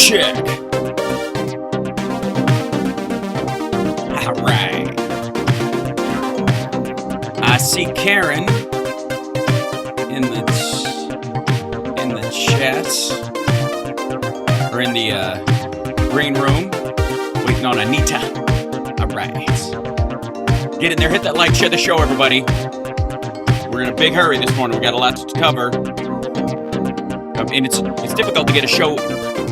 check. All right. I see Karen in the chats or in the green room, waiting on Anita. All right. Get in there, hit that like, share the show, everybody. We're in a big hurry this morning. We got a lot to cover. And it's difficult to get a show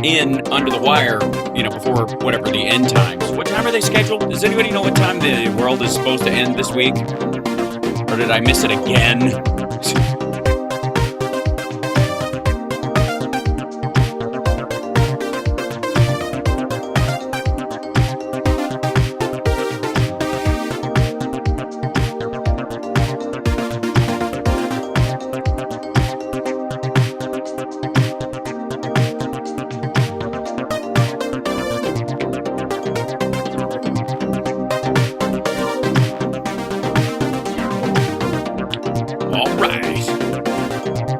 in under the wire, before whatever the end times. What time are they scheduled? Does anybody know what time the world is supposed to end this week? Or did I miss it again?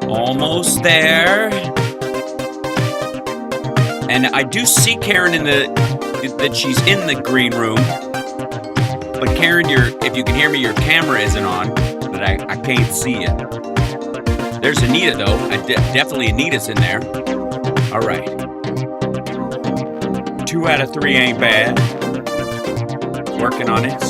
Almost there. And I do see Karen that she's in the green room. But Karen, if you can hear me, your camera isn't on, but I can't see you. There's Anita, though. Definitely Anita's in there. All right. 2 out of 3 ain't bad. Working on it.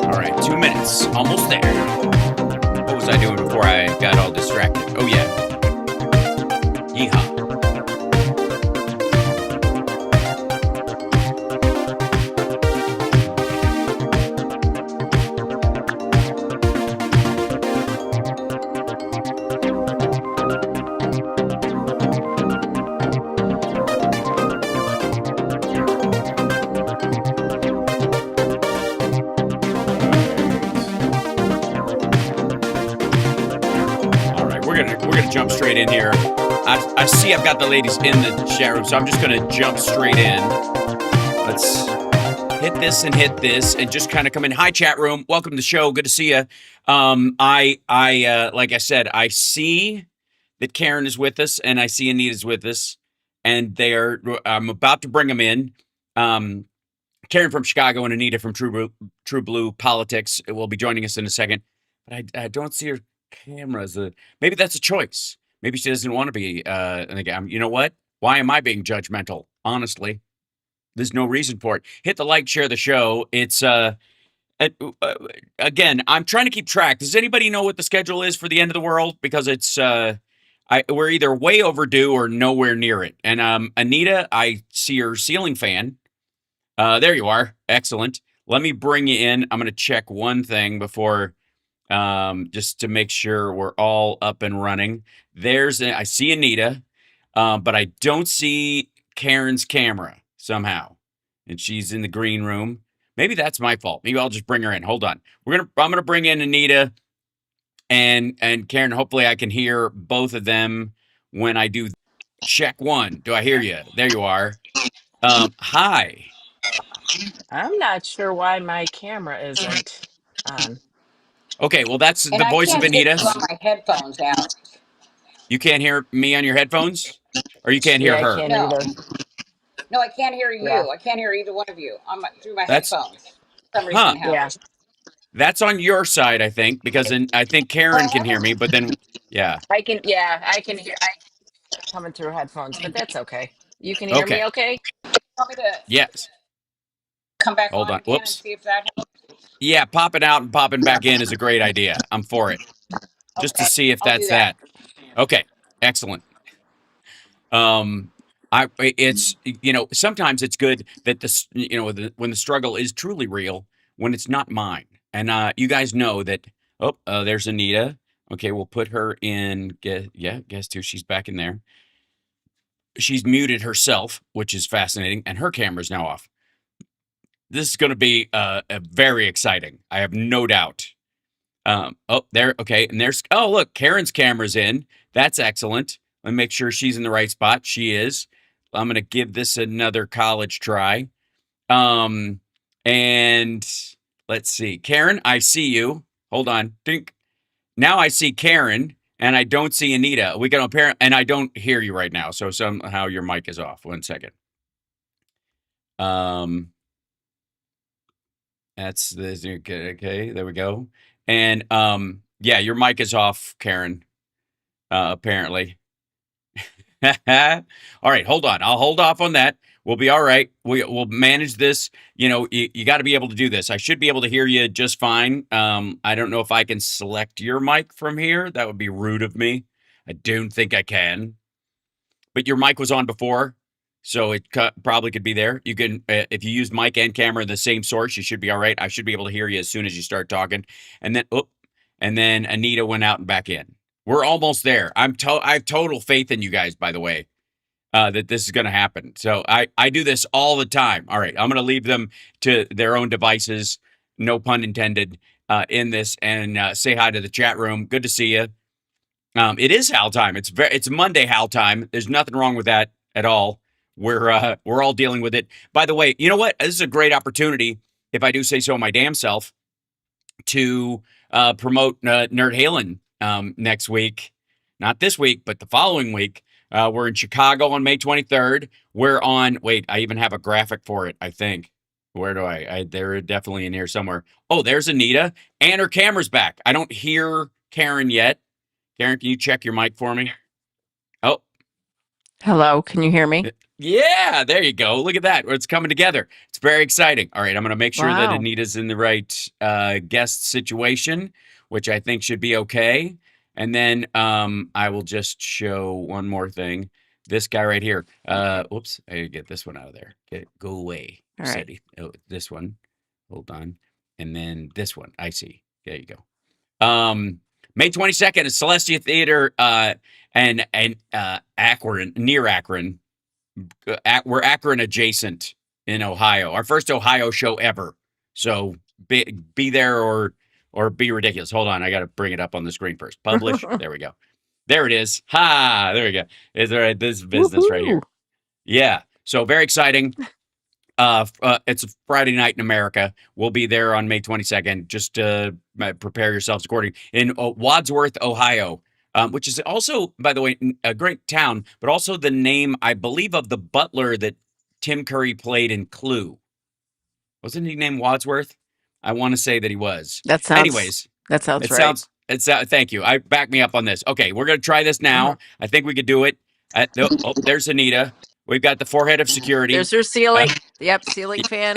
All right, 2 minutes. Almost there. What was I doing before I got all distracted? Oh, yeah. Yeehaw. Jump straight in here. I see I've got the ladies in the chat room, so I'm just going to jump straight in. Let's hit this and just kind of come in. Hi, chat room. Welcome to the show. Good to see you. Like I said, I see that Karen is with us, and I see Anita's with us, and I'm about to bring them in. Karen from Chicago and Anita from True Blue Politics will be joining us in a second, but I don't see her cameras. Maybe that's a choice. Maybe she doesn't want to be. You know what? Why am I being judgmental? Honestly, there's no reason for it. Hit the like, share the show. It's again, I'm trying to keep track. Does anybody know what the schedule is for the end of the world? Because it's we're either way overdue or nowhere near it. And Anita, I see your ceiling fan. There you are. Excellent. Let me bring you in. I'm going to check one thing before. Just to make sure we're all up and running. I see Anita, but I don't see Karen's camera somehow, and she's in the green room. Maybe that's my fault. Maybe I'll just bring her in. Hold on. I'm gonna bring in Anita and Karen. Hopefully, I can hear both of them when I do check one. Do I hear you? There you are. Hi. I'm not sure why my camera isn't on. Okay, well, that's the voice of Anita. My headphones out. You can't hear me on your headphones? Or you can't hear her? I can't either. No, I can't hear you. Yeah. I can't hear either one of you through my headphones. For some reason, That's on your side, I think, because I think Karen can hear me, but then, yeah. I can hear coming through headphones, but that's okay. You can hear me okay? Want me to Yes. come back Hold on. again and see if that helps? Yeah, popping out and popping back in is a great idea. I'm for it. Just to see if that's that. Okay, excellent. It's sometimes it's good that when the struggle is truly real, when it's not mine. And you guys know that. There's Anita. Okay, we'll put her in. Guess too. She's back in there. She's muted herself, which is fascinating, and her camera's now off. This is going to be very exciting. I have no doubt. There. Okay, and there's. Oh, look, Karen's camera's in. That's excellent. Let me make sure she's in the right spot. She is. I'm going to give this another college try. And let's see. Karen, I see you. Hold on. Think. Now I see Karen, and I don't see Anita. We can and I don't hear you right now. So somehow your mic is off. 1 second. That's the okay. There we go. And yeah, your mic is off, Karen. Apparently. All right, hold on. I'll hold off on that. We'll be all right. We'll manage this. You got to be able to do this. I should be able to hear you just fine. I don't know if I can select your mic from here. That would be rude of me. I don't think I can. But your mic was on before, so it probably could be there. You can, if you use mic and camera in the same source, you should be all right. I should be able to hear you as soon as you start talking. And then Anita went out and back in. We're almost there. I have total faith in you guys, by the way, that this is going to happen. So I do this all the time. All right, I'm going to leave them to their own devices, no pun intended, in this, and say hi to the chat room. Good to see you. It is Hal time. It's Monday Hal time. There's nothing wrong with that at all. We're all dealing with it. By the way, you know what? This is a great opportunity, if I do say so my damn self, to promote Nerd Halen next week. Not this week, but the following week. We're in Chicago on May 23rd. Wait, I even have a graphic for it, I think. Where do they're definitely in here somewhere. Oh, there's Anita, and her camera's back. I don't hear Karen yet. Karen, can you check your mic for me? Oh, Hello, can you hear me? yeah, there you go. Look at that. It's coming together. It's very exciting. All right, I'm going to make sure that Anita's in the right guest situation, which I think should be okay. And then I will just show one more thing. This guy right here. Oops, I gotta get this one out of there. Go away. All right. This one. Hold on. And then this one. I see. There you go. May 22nd at Celestia Theater and Akron, near Akron. We're Akron adjacent in Ohio. Our first Ohio show ever. So be there or be ridiculous. Hold on, I got to bring it up on the screen first. Publish. There we go. There it is. Ha! There we go. Is there this business right here? Yeah. So very exciting. It's a Friday night in America. We'll be there on May 22nd. Just prepare yourselves accordingly. In Wadsworth, Ohio, which is also, by the way, a great town, but also the name, I believe, of the butler that Tim Curry played in Clue. Wasn't he named Wadsworth? I want to say that he was. That sounds right. Thank you. Back me up on this. Okay, we're going to try this now. I think we could do it. There's Anita. We've got the forehead of security. There's your ceiling. Yep, ceiling fan.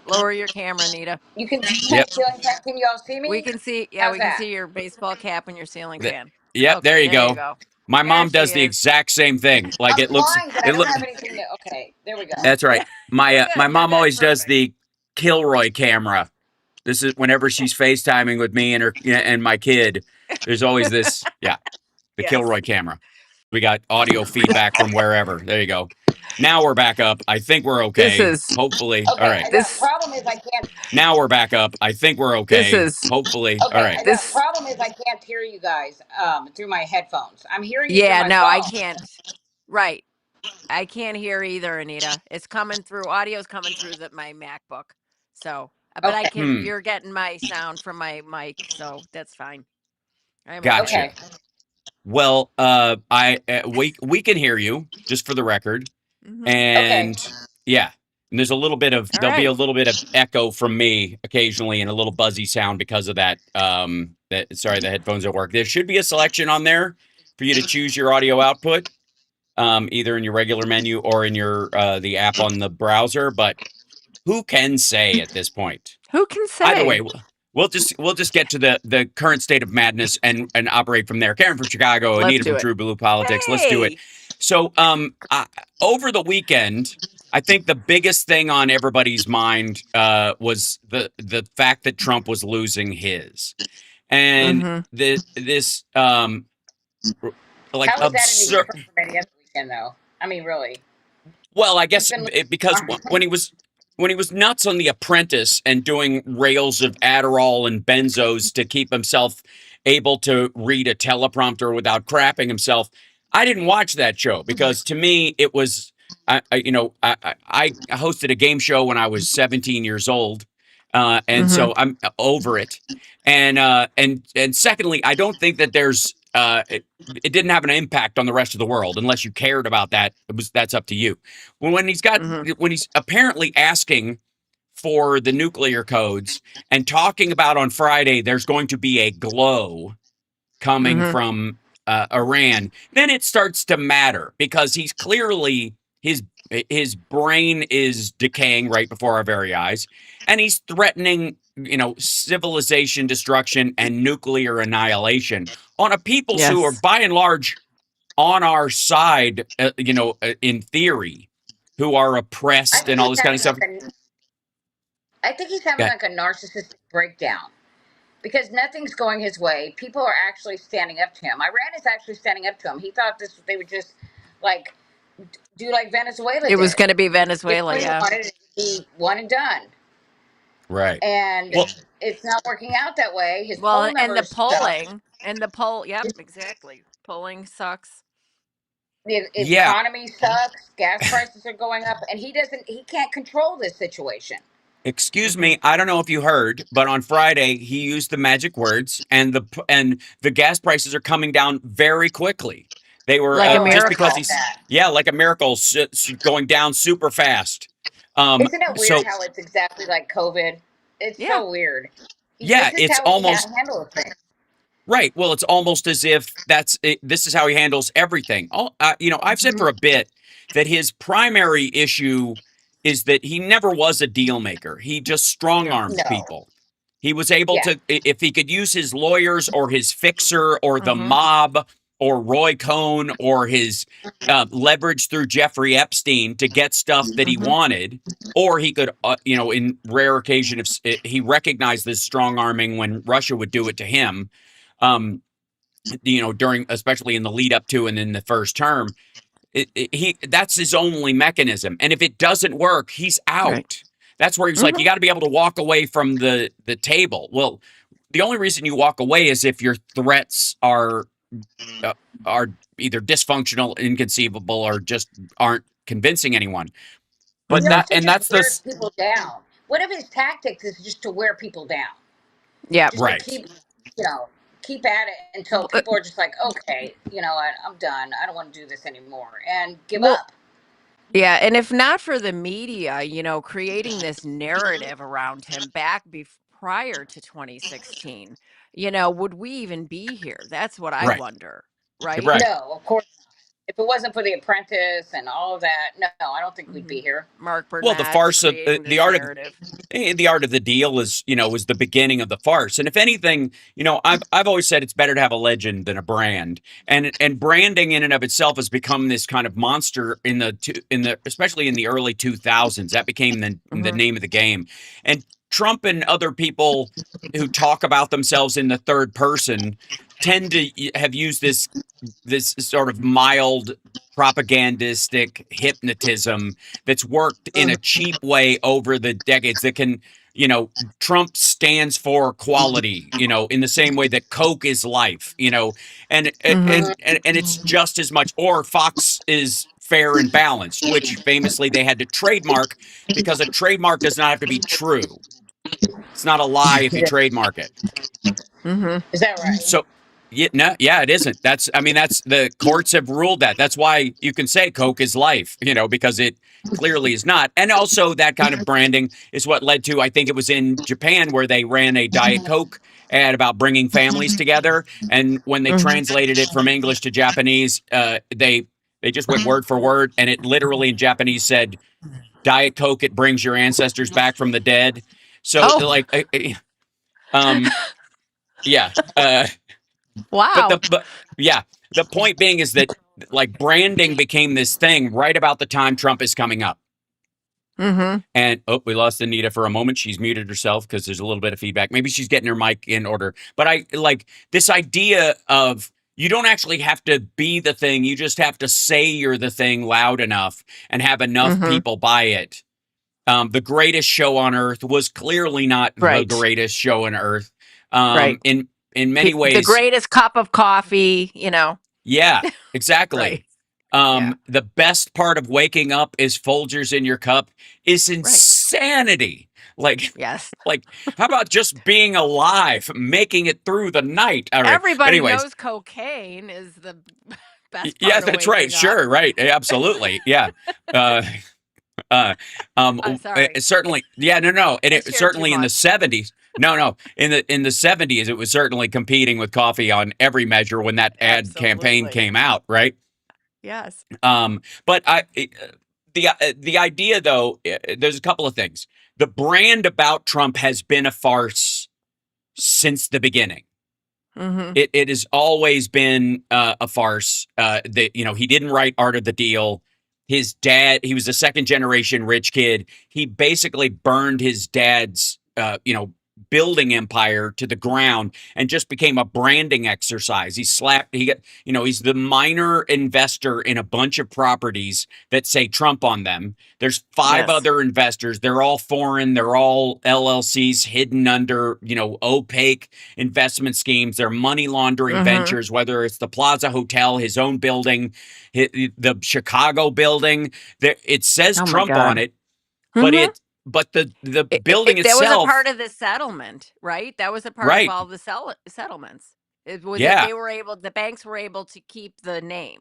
Lower your camera, Anita. You can see ceiling fan. Can you all see me? We can see. Yeah, we can see your baseball cap and your ceiling fan. Yep, okay, there you go. My mom does the exact same thing. Like I'm blind, but I don't have anything to. Okay, there we go. That's right. My mom always does the Kilroy camera. This is whenever she's FaceTiming with me and my kid. There's always this, the Kilroy camera. We got audio feedback from wherever. There you go. Now we're back up. I think we're okay. Hopefully. Okay, all right. The problem is I can't. Now we're back up. I think we're okay. Hopefully. Okay, all right. The problem is I can't hear you guys through my headphones. I'm hearing you. Yeah, through my no, phone. I can't. Right. I can't hear either, Anita. It's coming through. Audio's coming through my MacBook. So, but I can. You're getting my sound from my mic, so that's fine. Gotcha. Okay. Well, we can hear you, just for the record, and yeah, and there's a little bit of there'll be a little bit of echo from me occasionally, and a little buzzy sound because of that. Sorry, the headphones don't work. There should be a selection on there for you to choose your audio output, either in your regular menu or in your the app on the browser. But who can say at this point? Who can say? Either way. We'll just get to the current state of madness and operate from there. Karen from Chicago, Anita from True Blue Politics. Hey. Let's do it. So over the weekend, I think the biggest thing on everybody's mind was the fact that Trump was losing his, and this like how was absurd. That in the weekend, though? I mean, really. Well, I guess because when he was nuts on The Apprentice and doing rails of Adderall and benzos to keep himself able to read a teleprompter without crapping himself, I didn't watch that show because to me it was, I hosted a game show when I was 17 years old, and so I'm over it. And secondly, I don't think that there's it didn't have an impact on the rest of the world unless you cared about that. That's up to you. Mm-hmm. When he's apparently asking for the nuclear codes and talking about on Friday there's going to be a glow coming Mm-hmm. from Iran, then it starts to matter because he's clearly his brain is decaying right before our very eyes, and he's threatening civilization destruction and nuclear annihilation on a peoples who are Yes. by and large on our side, in theory, who are I oppressed and think all he's this kind of having stuff. like I think he's having Yeah, like a narcissistic breakdown because nothing's going his way. People are actually standing up to him. Iran is actually standing up to him. He thought this they would just like do like Venezuela It was did. going to be Get Venezuela. what he Yeah. wanted, it to be one and done. right. And Well, it's not working out that way. His Well, poll and the numbers suck. polling and the poll. Yep. Exactly. Polling sucks. The yeah. economy sucks. Gas prices are going up, and he can't control this situation. Excuse Mm-hmm. me, I don't know if you heard, but on Friday he used the magic words, and the gas prices are coming down very quickly. They were Like a Oh, I just saw because miracle. he's that. yeah, like a miracle, going down super fast. Um, Isn't it weird so how it's exactly like COVID? It's Yeah. so weird. yeah, This is it's how he almost handles things. right. Well, it's almost as if that's it, this is how he handles everything. I've said for a bit that his primary issue is that he never was a deal maker. He just strong armed No. people. He was able Yeah. to, if he could use his lawyers or his fixer or the Mm-hmm. mob or Roy Cohn or his leverage through Jeffrey Epstein to get stuff that he Mm-hmm. wanted, or he could, in rare occasion, if he recognized this strong arming when Russia would do it to him, um, during, especially in the lead up to and in the first term, he that's his only mechanism. And if it doesn't work, he's Right. out. That's where he's like, Mm-hmm. you got to be able to walk away from the table. Well, the only reason you walk away is if your threats uh, are either dysfunctional, inconceivable, or just aren't convincing anyone. He But Mm-hmm. that also and just that's wears the people down. One of his tactics is just to wear people down, Yep. just to right. keep at it until W- uh, people are just like, okay, you know what, I'm done. I don't want to do this anymore, and give Well, up. yeah, and if not for the media, creating this narrative around him prior to 2016, would we even be here? That's what I Right. wonder, right? Right. No, of course. If it wasn't for The Apprentice and all of that, no, I don't think we'd Hmm. be here. Mark Well, the Burnett farce of creating the this art of narrative. the art of the deal is, was the beginning of the farce. And if anything, I've always said it's better to have a legend than a brand. And branding in and of itself has become this kind of monster in the especially in the early 2000s. That became the Hmm. name of the game. And Trump and other people who talk about themselves in the third person tend to have used this sort of mild propagandistic hypnotism that's worked in a cheap way over the decades that can, you know Trump stands for quality, in the same way that Coke is life, and Hmm. and it's just as much, or Fox is fair and balanced, which famously they had to trademark because a trademark does not have to be true. It's not a lie if you trademark it. Hmm. Is that right? So yeah, no, yeah, it isn't. That's the courts have ruled that. That's why you can say Coke is life, because it clearly is not. And also that kind of branding is what led to, I think it was in Japan where they ran a Diet Coke ad about bringing families together. And when they Hmm. translated it from English to Japanese, they just went word for word, and it literally in Japanese said, "Diet Coke, it brings your ancestors back from the dead." So Oh, like, um, yeah. But wow. yeah, the point being is that like branding became this thing right about the time Trump is coming up. Hmm. And oh, we lost Anita for a moment. She's muted herself because there's a little bit of feedback. Maybe she's getting her mic in order. But I like this idea of you don't actually have to be the thing. You just have to say you're the thing loud enough and have enough Hmm. people buy it. The greatest show on earth was clearly not the Right. greatest show on earth. Right. In many The ways, greatest cup of coffee, yeah, right. exactly. Yeah. The best part of waking up is Folgers in your cup is Right. insanity. Like, Yes. like, how about just being alive, making it through the night? All right. But Everybody anyways, knows cocaine is the best yeah, part of that's right. waking up. Sure, right. Absolutely. Yeah. Uh, uh, Sorry. certainly, yeah, no, and I it shared too certainly in the much. '70s. No, in the '70s, it was certainly competing with coffee on every measure when that ad campaign Absolutely. came out, right? Yes. But the idea though, there's a couple of things. The brand about Trump has been a farce since the beginning. Mhm. It has always been a farce. That he didn't write Art of the Deal. His dad, he was a second generation rich kid. He basically burned his dad's building empire to the ground and just became a branding exercise. He's the minor investor in a bunch of properties that say Trump on them. There's five Yes. other investors. They're all foreign. They're all LLCs hidden under, opaque investment schemes. They're money laundering Mhm. ventures, whether it's the Plaza Hotel, his own building, the Chicago building. It says Oh my Trump on god. it, but Mhm. the building That was a itself, part of the settlement, right? That was a part of right? all the settlements. It was that Yeah, the banks were able to keep the name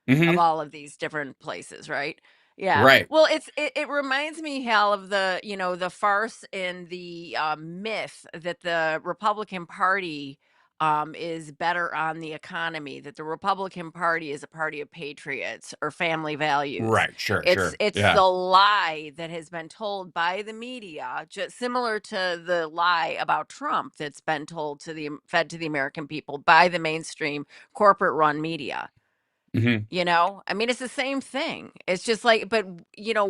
of hmm, all of these different places, right? Yeah. right, Well, it reminds me, Hal, of the the farce and the myth that the Republican Party is better on the economy. That the Republican Party is a party of patriots or family values. right. Sure, It's sure. it's Yeah, the lie that has been told by the media, just similar to the lie about Trump that's been told to the fed to the American people by the mainstream corporate run media. hmm, I mean, it's the same thing. It's just like, but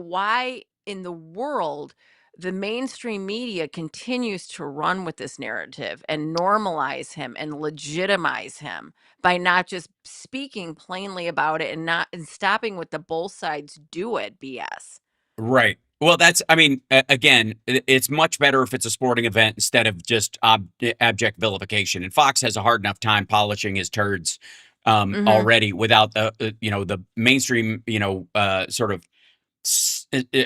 why in the world the mainstream media continues to run with this narrative and normalize him and legitimize him by not just speaking plainly about it and not and stopping with the both sides do it BS. right. Well, I mean, again, it's much better if it's a sporting event instead of just abject vilification. And Fox has a hard enough time polishing his turds Mhm. already without the mainstream, sort of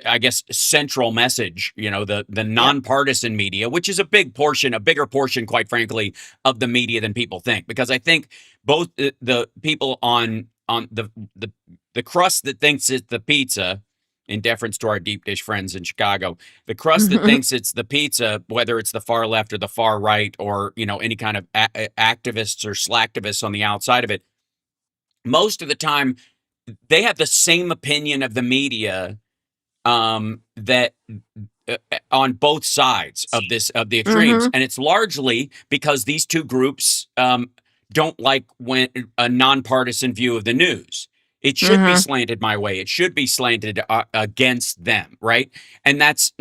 I guess central message, the Yep. nonpartisan media, which is a bigger portion, quite frankly, of the media than people think. Because I think both the people on the crust that thinks it's the pizza, in deference to our deep dish friends in Chicago, the crust that thinks it's the pizza, whether it's the far left or the far right, or any kind of activists or slacktivists on the outside of it, most of the time they have the same opinion of the media that on both sides of the extremes, Mhm. and it's largely because these two groups don't like when a nonpartisan view of the news. It should be Mhm. slanted my way. It should be slanted against them, right? And that's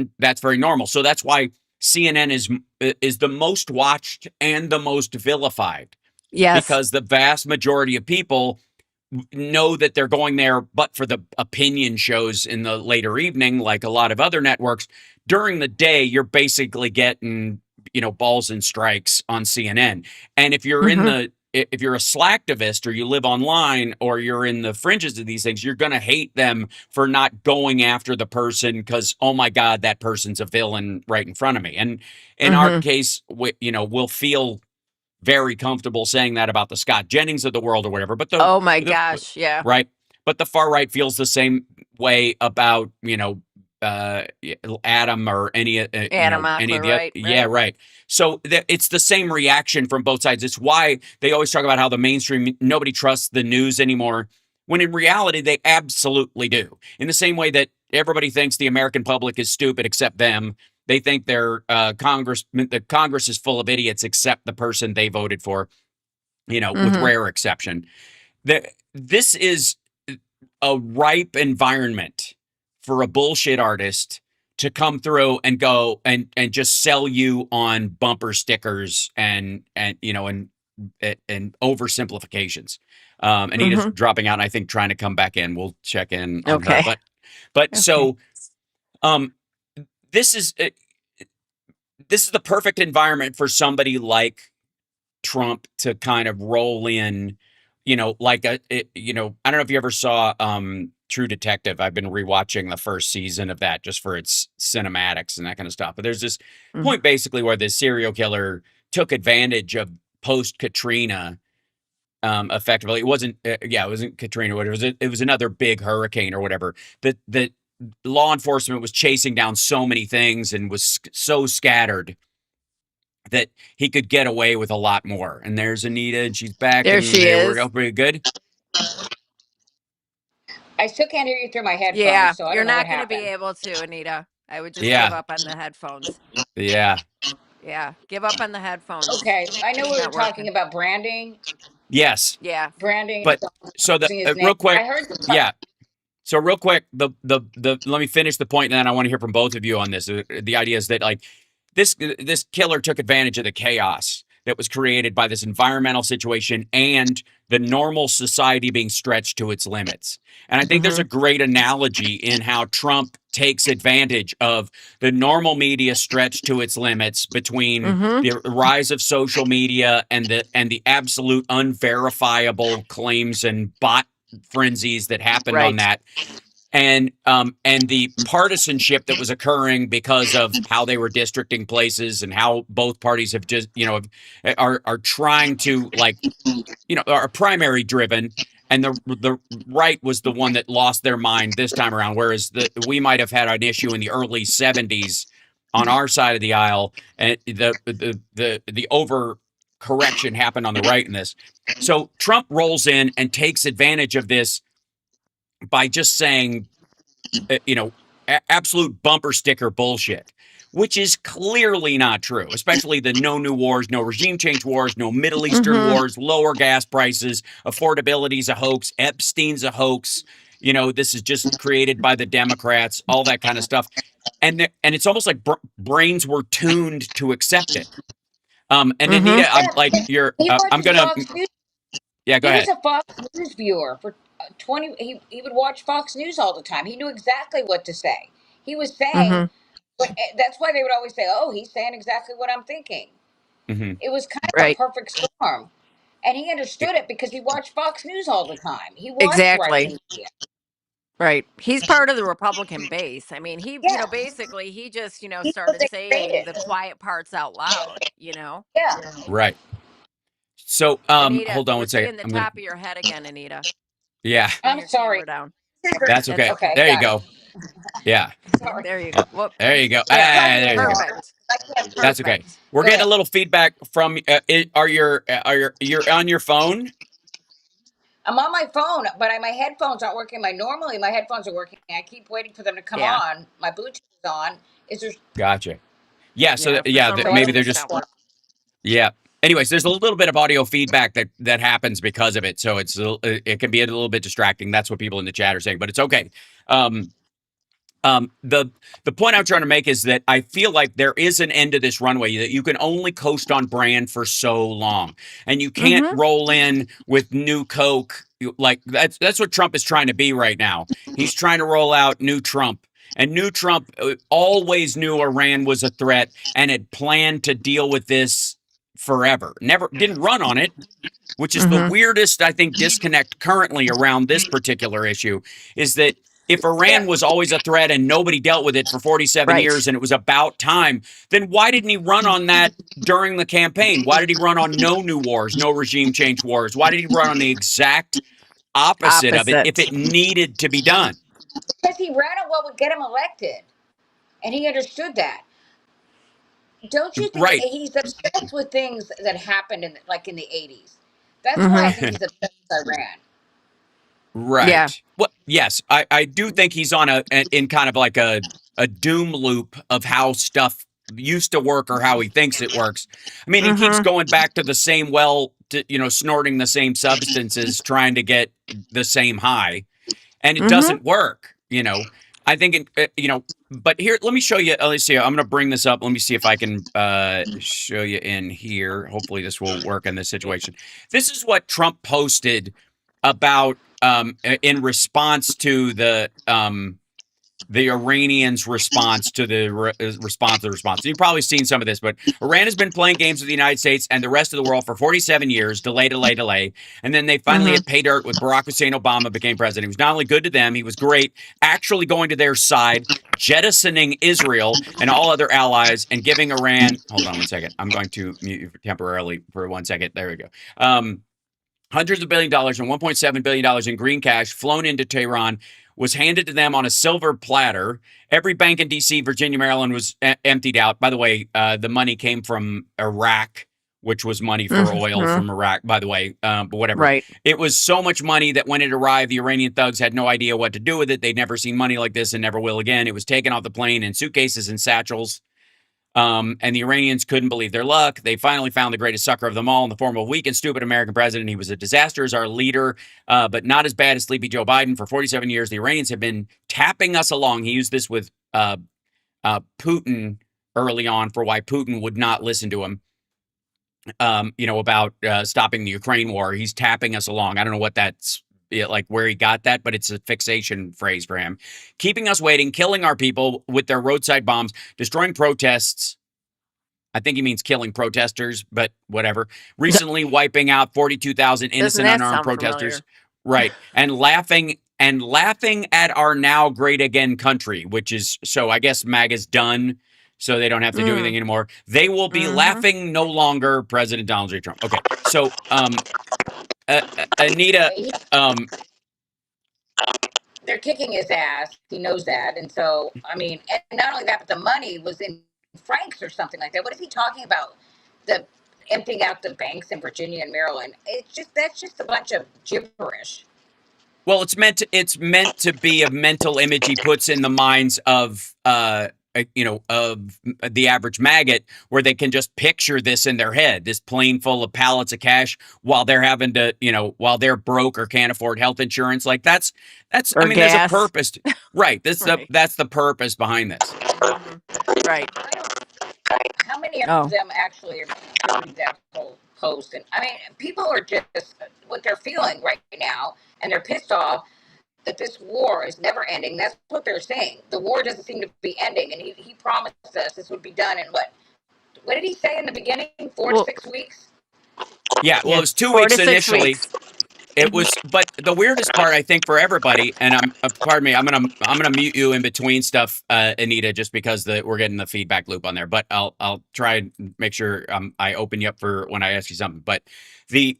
very normal. So that's why CNN is the most watched and the most vilified, Yes. because the vast majority of people know that they're going there, but for the opinion shows in the later evening, like a lot of other networks. During the day, you're basically getting, balls and strikes on CNN. And Mhm. if you're a slacktivist or you live online or you're in the fringes of these things, you're going to hate them for not going after the person because, oh my God, that person's a villain right in front of me. And in our Mhm. case, we'll feel very comfortable saying that about the Scott Jennings of the world or whatever. But Oh my the gosh, yeah. right, but the far right feels the same way about Adam or Adam any of Mockler, the other. right, Yeah, right. right. So it's the same reaction from both sides. It's why they always talk about how the mainstream nobody trusts the news anymore. When in reality, they absolutely do. In the same way that everybody thinks the American public is stupid except them, they think the Congress is full of idiots except the person they voted for, with Mhm. rare exception. This is a ripe environment for a bullshit artist to come through and go and just sell you on bumper stickers and oversimplifications. Anita's Mhm. dropping out, and I think trying to come back in. We'll check in on her, Okay. but Okay. so um, this is this is the perfect environment for somebody like Trump to kind of roll in, like I don't know if you ever saw True Detective. I've been rewatching the first season of that just for its cinematics and that kind of stuff. But there's this Mm. point basically where this serial killer took advantage of post Katrina. Effectively, it wasn't. Yeah, it wasn't Katrina. What it was another big hurricane or whatever. That law enforcement was chasing down so many things and was so scattered that he could get away with a lot more. And there's Anita, and she's back, There and she they were is. pretty good. I still can't hear you through my headphones, Yeah, so I you're don't know what not going to be happened. able to, Anita. I would just give Yeah, up on the headphones. yeah, Yeah, give up on the headphones. Okay, I know we were Not talking working. about branding, yes. Yeah. branding, But so the using his name. real quick, I heard. yeah. So real quick, the let me finish the point, and then I want to hear from both of you on this. The idea is that like this killer took advantage of the chaos that was created by this environmental situation and the normal society being stretched to its limits. And I think there's a Mhm. great analogy in how Trump takes advantage of the normal media stretched to its limits between Mhm. the rise of social media and the absolute unverifiable claims and bot frenzies that happened on Right. that and the partisanship that was occurring because of how they were districting places and how both parties have just are trying to like are primary driven, and the right was the one that lost their mind this time around, whereas we might have had an issue in the early 70s on our side of the aisle, and the over correction happened on the right in this. So Trump rolls in and takes advantage of this by just saying absolute bumper sticker bullshit, which is clearly not true, especially the no new wars, no regime change wars, no Middle Eastern Mhm. wars, lower gas prices, affordability's a hoax, Epstein's a hoax. This is just created by the Democrats, all that kind of stuff. And it's almost like brains were tuned to accept it. And Mhm. Anita, I'm Yeah, like, you're, he I'm watches going to, Fox News. yeah, go He was ahead. a Fox News viewer for 20. He would watch Fox News all the time. He knew exactly what to say. He was saying, Mhm. but that's why they would always say, "Oh, he's saying exactly what I'm thinking." Hmm. It was kind of a Right. perfect storm, and he understood it because he watched Fox News all the time. He watched right Exactly. wing media. Right. He's part of the Republican base. I mean, Yeah, basically he just, he knows started they saying created. the quiet parts out loud. Yeah, Right. So, Anita, hold on we're one second. seeing the I'm going to, top of your head again, Anita. yeah. Turn I'm your sorry. camera down. That's okay. Okay. There you Got it. go. Yeah. Sorry. There you go. Whoop. There you go. It's There. probably There you go. harder. Perfect. I can't. That's okay. Perfect. We're Go getting a ahead. little feedback from. You're on your phone? I'm on my phone, but my headphones aren't working. Normally my headphones are working. I keep waiting for them to come Yeah. on. My Bluetooth is on. Is there? Gotcha. Yeah. So Yeah. For yeah, some So I maybe reason don't. they're it's just not working. yeah. Anyways, there's a little bit of audio feedback that happens because of it, so it can be a little bit distracting. That's what people in the chat are saying, but it's okay. Um, the point I'm trying to make is that I feel like there is an end to this runway, that you can only coast on brand for so long, and you can't Mhm. roll in with new Coke. Like that's what Trump is trying to be right now. He's trying to roll out new Trump. And new Trump always knew Iran was a threat and had planned to deal with this forever. Never didn't run on it, which is the Mhm. weirdest, I think, disconnect currently around this particular issue, is that if Iran Yeah, was always a threat and nobody dealt with it for 47 Right. years and it was about time, then why didn't he run on that during the campaign? Why did he run on no new wars, no regime change wars? Why did he run on the exact opposite of it if Opposite. it needed to be done? because he ran on what would get him elected, and he understood that. Don't you think Right. he's obsessed with things that happened in the 80s? That's why I Mhm. think he's obsessed with Iran. Yeah. Right. Well, yes, I do think he's on in kind of like a doom loop of how stuff used to work or how he thinks it works. I mean, he keeps Mhm. going back to the same well, snorting the same substances, trying to get the same high, and it Mhm. doesn't work. I think But here, let me show you. Let's see. I'm going to bring this up. Let me see if I can show you in here. Hopefully, this will work in this situation. This is what Trump posted about in response to the Iranians' response to the response to the response. You've probably seen some of this, but Iran has been playing games with the United States and the rest of the world for 47 years, delay. And then they finally Mm-hmm. hit pay dirt with Barack Hussein Obama became president. He was not only good to them, he was great, actually going to their side, jettisoning Israel and all other allies, and giving Iran, hold on one second. I'm going to mute you temporarily for 1 second. There we go. Hundreds of $1 billion and $1.7 billion in green cash flown into Tehran was handed to them on a silver platter. Every bank in D.C., Virginia, Maryland was emptied out. By the way, the money came from Iraq, which was money for oil Mm-hmm. from Iraq, by the way, but whatever. Right. It was so much money that when it arrived, the Iranian thugs had no idea what to do with it. They'd never seen money like this and never will again. It was taken off the plane in suitcases and satchels. And the Iranians couldn't believe their luck. They finally found the greatest sucker of them all in the form of a weak and stupid American president. He was a disaster as our leader, but not as bad as sleepy Joe Biden. For 47 years, the Iranians have been tapping us along. He used this with Putin early on for why Putin would not listen to him. About stopping the Ukraine war. He's tapping us along. I don't know what that's like where he got that, but it's a fixation phrase for him. Keeping us waiting, killing our people with their roadside bombs, destroying protests. I think he means killing protesters, but whatever. Recently wiping out 42,000 Doesn't innocent that unarmed sound protesters. familiar? Right. And laughing at our now great again country, which is so I guess MAGA's done, so they don't have to do anything anymore. They will be Mm-hmm. laughing no longer, President Donald J. Trump. Okay. So Anita, He, um, they're kicking his ass. He knows that, and so I mean, and not only that, but the money was in francs or something like that. What is he talking about? The emptying out the banks in Virginia and Maryland. It's just that's just a bunch of gibberish. well, it's meant to be a mental image he puts in the minds of of the average maggot, where they can just picture this in their head, this plane full of pallets of cash, while they're having to, while they're broke or can't afford health insurance. Like that's. I Or mean, there's a gas. purpose, right? Right. That's the purpose behind this. Mm-hmm. Right. How many of Oh. them actually are doing that whole post? And I mean, people are just what they're feeling right now, and they're pissed off that this war is never ending. That's what they're saying. The war doesn't seem to be ending, and he promised us this would be done in what? What did he say in the beginning? Four to Well, 6 weeks. Yeah, well, it yeah, was two four weeks to six initially. weeks. It was, but the weirdest part, I think, for everybody, and pardon me, I'm gonna mute you in between stuff, Anita, just because we're getting the feedback loop on there. But I'll try and make sure I open you up for when I ask you something. But the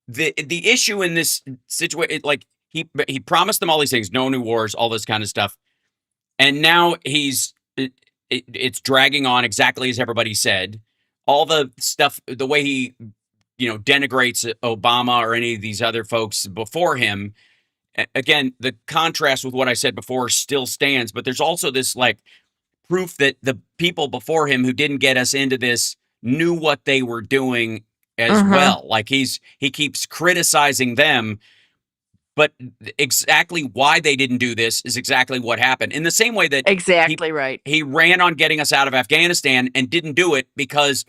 the issue in this situation, like he promised them all these things, no new wars, all this kind of stuff, and now it's dragging on exactly as everybody said. All the stuff, the way he denigrates Obama or any of these other folks before him. Again, the contrast with what I said before still stands, but there's also this like proof that the people before him who didn't get us into this knew what they were doing as Mm-hmm. well. Like he keeps criticizing them, but exactly why they didn't do this is exactly what happened. In the same way that he Exactly right. he ran on getting us out of Afghanistan and didn't do it because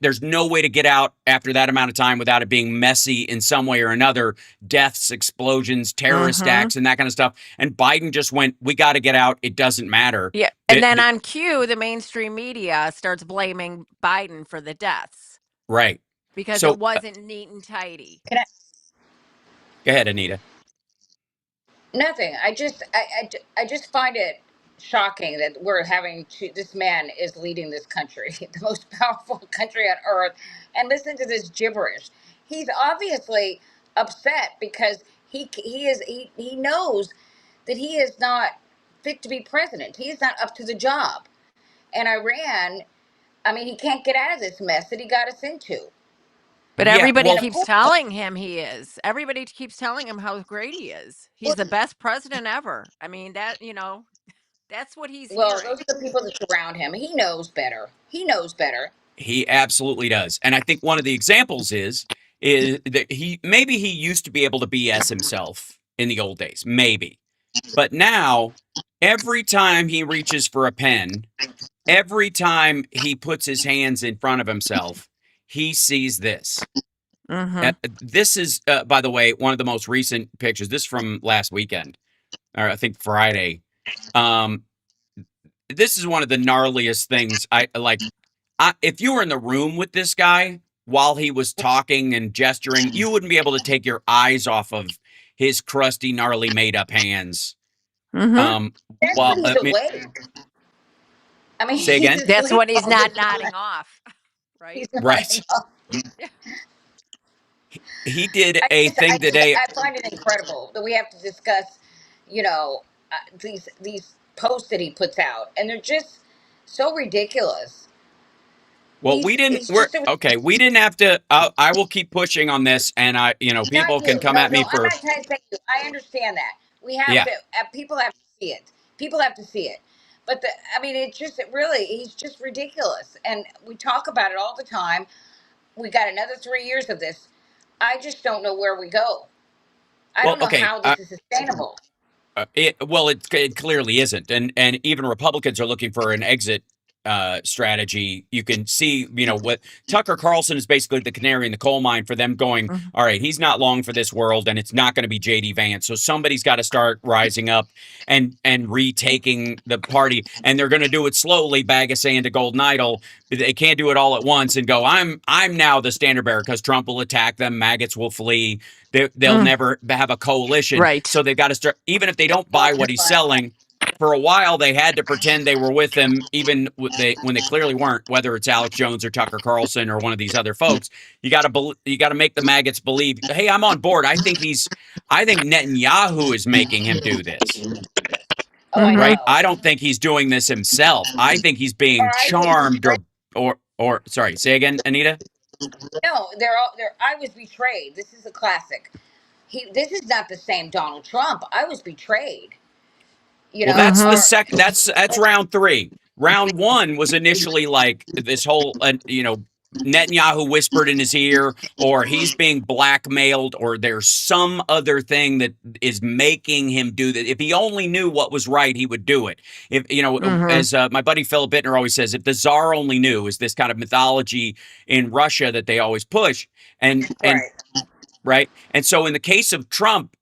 there's no way to get out after that amount of time without it being messy in some way or another. Deaths, explosions, terrorist Mm-hmm. acts, and that kind of stuff. And Biden just went, "We got to get out. It doesn't matter." Yeah. And then on cue, the mainstream media starts blaming Biden for the deaths Right. because it So wasn't neat and tidy. Can I, go ahead, Anita. nothing. I just find it shocking that we're having to. This man is leading this country, the most powerful country on earth, and listen to this gibberish. He's obviously upset because he knows that he is not fit to be president. He is not up to the job. And Iran, I mean, he can't get out of this mess that he got us into. But Yeah. everybody And of Well, keeps course, telling him he is. Everybody keeps telling him how great he is. He's well, the best president ever. I mean, that's what he's well, those hearing. are the people that surround him. He knows better. He knows better. he absolutely does. And I think one of the examples is that he used to be able to BS himself in the old days, maybe. But now every time he reaches for a pen, every time he puts his hands in front of himself, he sees this. Mm-hmm. This is, by the way, one of the most recent pictures. This is from last weekend, or I think Friday. Um, this is one of the gnarliest things I like. If you were in the room with this guy while he was talking and gesturing, you wouldn't be able to take your eyes off of his crusty, gnarly, made-up hands. Mm-hmm. That's While when he's I mean, awake. I mean, say he's again, That's asleep when he's all the not time. nodding off, right? He's not. right? He did I a just, thing today. I find it incredible that we have to discuss, you know, these posts that he puts out, and they're just so ridiculous. Well, we didn't. He's We're just a. okay. We didn't have to. I will keep pushing on this, and Not people you. can come No, at me no, I'm for not trying to say you. I understand that. We have yeah. to. People have to see it. People have to see it. But I mean, it really. He's just ridiculous, and we talk about it all the time. We got another 3 years of this. I just don't know where we go. I Well, don't know okay. how this is sustainable. It clearly isn't, and even Republicans are looking for an exit strategy. You can see, what Tucker Carlson is basically the canary in the coal mine for them going. Mhm. All right, he's not long for this world, and it's not going to be JD Vance. So somebody's got to start rising up and retaking the party, and they're going to do it slowly. Bag of sand to golden idol. They can't do it all at once and go. I'm now the standard bearer because Trump will attack them. Maggots will flee. They'll Mm, never have a coalition. right. So they've got to start, even if they don't buy what he's Quantify. selling. For a while, they had to pretend they were with him, even when they clearly weren't. Whether it's Alex Jones or Tucker Carlson or one of these other folks, you got to make the maggots believe. Hey, I'm on board. I think Netanyahu is making him do this. Oh, I Mm-hmm. Right? know. I don't think he's doing this himself. I think he's Our being eyes will be charmed straight. or sorry, say again, Anita. No, they're all. They're. I was betrayed. This is a classic. This is not the same Donald Trump. I was betrayed. You Well, know, that's the Mm-hmm. or sec. That's round three. Round one was initially like this whole, Netanyahu whispered in his ear, or he's being blackmailed, or there's some other thing that is making him do that. If he only knew what was right, he would do it. If Mm-hmm. as my buddy Philip Bittner always says, if the czar only knew, is this kind of mythology in Russia that they always push, and right. right, and so in the case of Trump,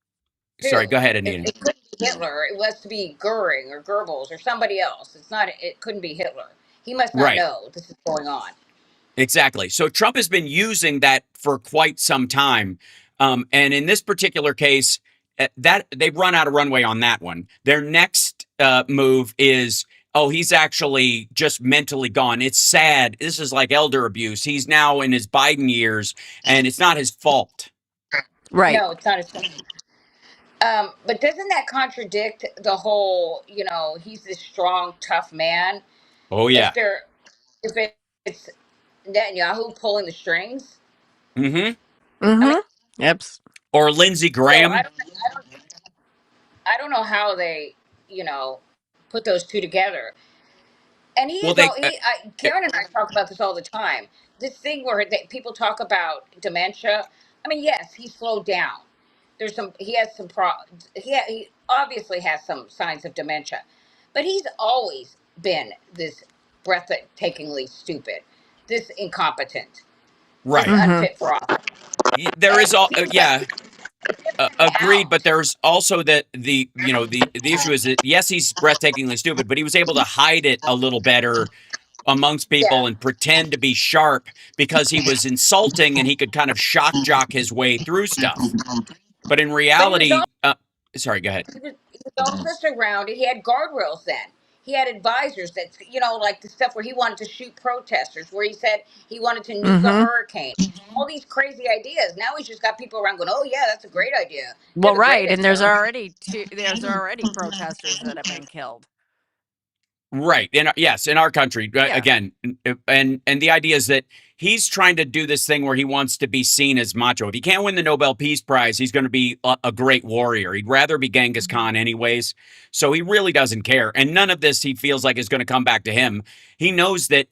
sorry, Too. go ahead, It, Anita. it couldn't be Hitler. It was to be Goering or Goebbels or somebody else. It's not. It couldn't be Hitler. He must not Right. know this is going on. Exactly. So Trump has been using that for quite some time. And in this particular case, that they've run out of runway on that one. Their next move is, oh, he's actually just mentally gone. It's sad. This is like elder abuse. He's now in his Biden years, and it's not his fault. Right. No, it's not his. But doesn't that contradict the whole? He's this strong, tough man. Oh If yeah. they're, if it's Netanyahu pulling the strings. Mm-hmm. I mean, Mm-hmm. Yep. Or Lindsey so Graham. I don't know how they, you know, put those two together. And he Well, is they. all Karen and I talk about this all the time. This thing where people talk about dementia. I mean, yes, he slowed down. He has some he obviously has some signs of dementia, but he's always been this breathtakingly stupid, this incompetent, this Right. Mm-hmm. unfit for office. There is And all. people have Yeah. figured him Agreed, but out. there's also that the issue is that yes, he's breathtakingly stupid, but he was able to hide it a little better amongst people Yeah, and pretend to be sharp because he was insulting and he could kind of shock jock his way through stuff. But in but he was reality, sorry, go ahead. he was also surrounded. He had guardrails then. He had advisors that, like the stuff where he wanted to shoot protesters, where he said he wanted to nuke a Mm-hmm. hurricane. All these crazy ideas. Now he's just got people around going, "Oh yeah, that's a great idea. You're Well, the right. And greatest." there's already protesters that have been killed. Right. Yes, in our country, Yeah. again, and the idea is that he's trying to do this thing where he wants to be seen as macho. If he can't win the Nobel Peace Prize, he's going to be a great warrior. He'd rather be Genghis Khan anyways. So he really doesn't care. And none of this he feels like is going to come back to him. He knows that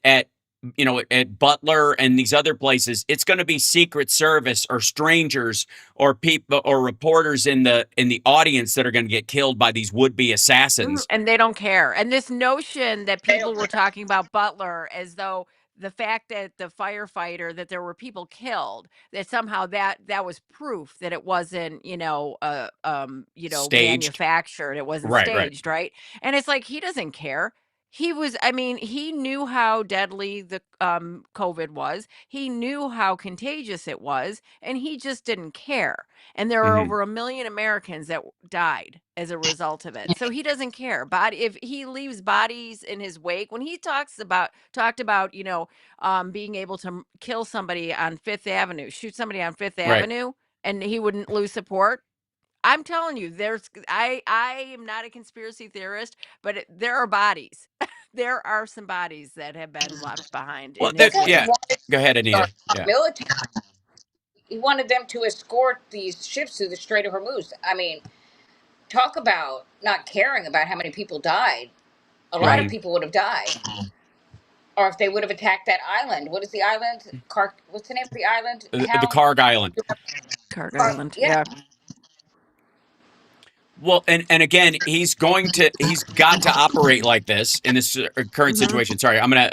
at Butler and these other places, it's going to be Secret Service or strangers or people or reporters in the audience that are going to get killed by these would-be assassins. And they don't care. And this notion that They people don't were care. talking about Butler as though the fact that the firefighter that there were people killed, that somehow that was proof that it wasn't, Staged. manufactured, it wasn't Right, right. staged, right? And it's like he doesn't care. I mean, he knew how deadly the COVID was. He knew how contagious it was, and he just didn't care. And there are Hmm. over 1,000,000 Americans that died as a result of it. So he doesn't care. But if he leaves bodies in his wake, when he talked about, being able to kill somebody on Fifth Avenue, shoot somebody on Fifth Right. Avenue, and he wouldn't lose support. I'm telling you, I am not a conspiracy theorist, but there are bodies. There are some bodies that have been left behind Well, in his Because he wake. yeah. wanted Go ahead, our Anita. Yeah. military. He wanted them to escort these ships through the Strait of Hormuz. I mean, talk about not caring about how many people died. A lot of Hmm. Right. people would have died, or if they would have attacked that island. What is the island? What's the name of the island? The How? Karg Island. Carg Island. Yeah. Yeah. Well, and again, he's got to operate like this in this current Hmm. situation. Sorry, I'm I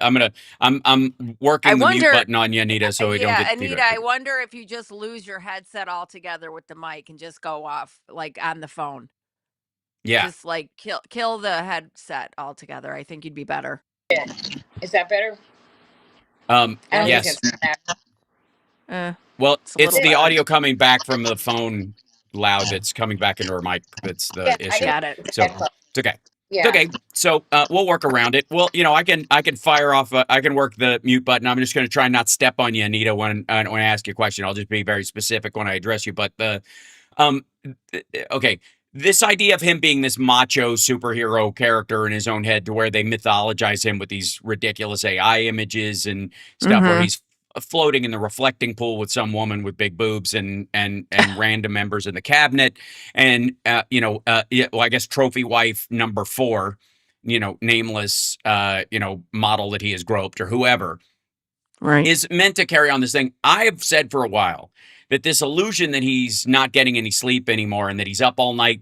working the mute wonder, button on you, Anita, so we don't yeah, get Anita, feedback. I wonder if you just lose your headset altogether with the mic and just go off like on the phone. Yeah. Just like kill the headset altogether. I think you'd be better. Is that better? I Yeah, don't think Yes. it's that. uh, Well, it's a it's little the better. audio coming back from the phone loud that's coming back into her mic that's the Yeah, I issue. didn't Got it. use the So headphones. it's okay. It's Yeah. okay. So we'll work around it. Well, I can fire off. I can work the mute button. I'm just going to try not step on you, Anita, when I ask you a question. I'll just be very specific when I address you. But um, okay. This idea of him being this macho superhero character in his own head, to where they mythologize him with these ridiculous AI images and stuff, where Mhm. he's floating in the reflecting pool with some woman with big boobs and random members in the cabinet, and yeah, well, I guess trophy wife number 4, nameless, model that he has groped or whoever Right. is meant to carry on this thing. I've said for a while that this illusion that he's not getting any sleep anymore and that he's up all night,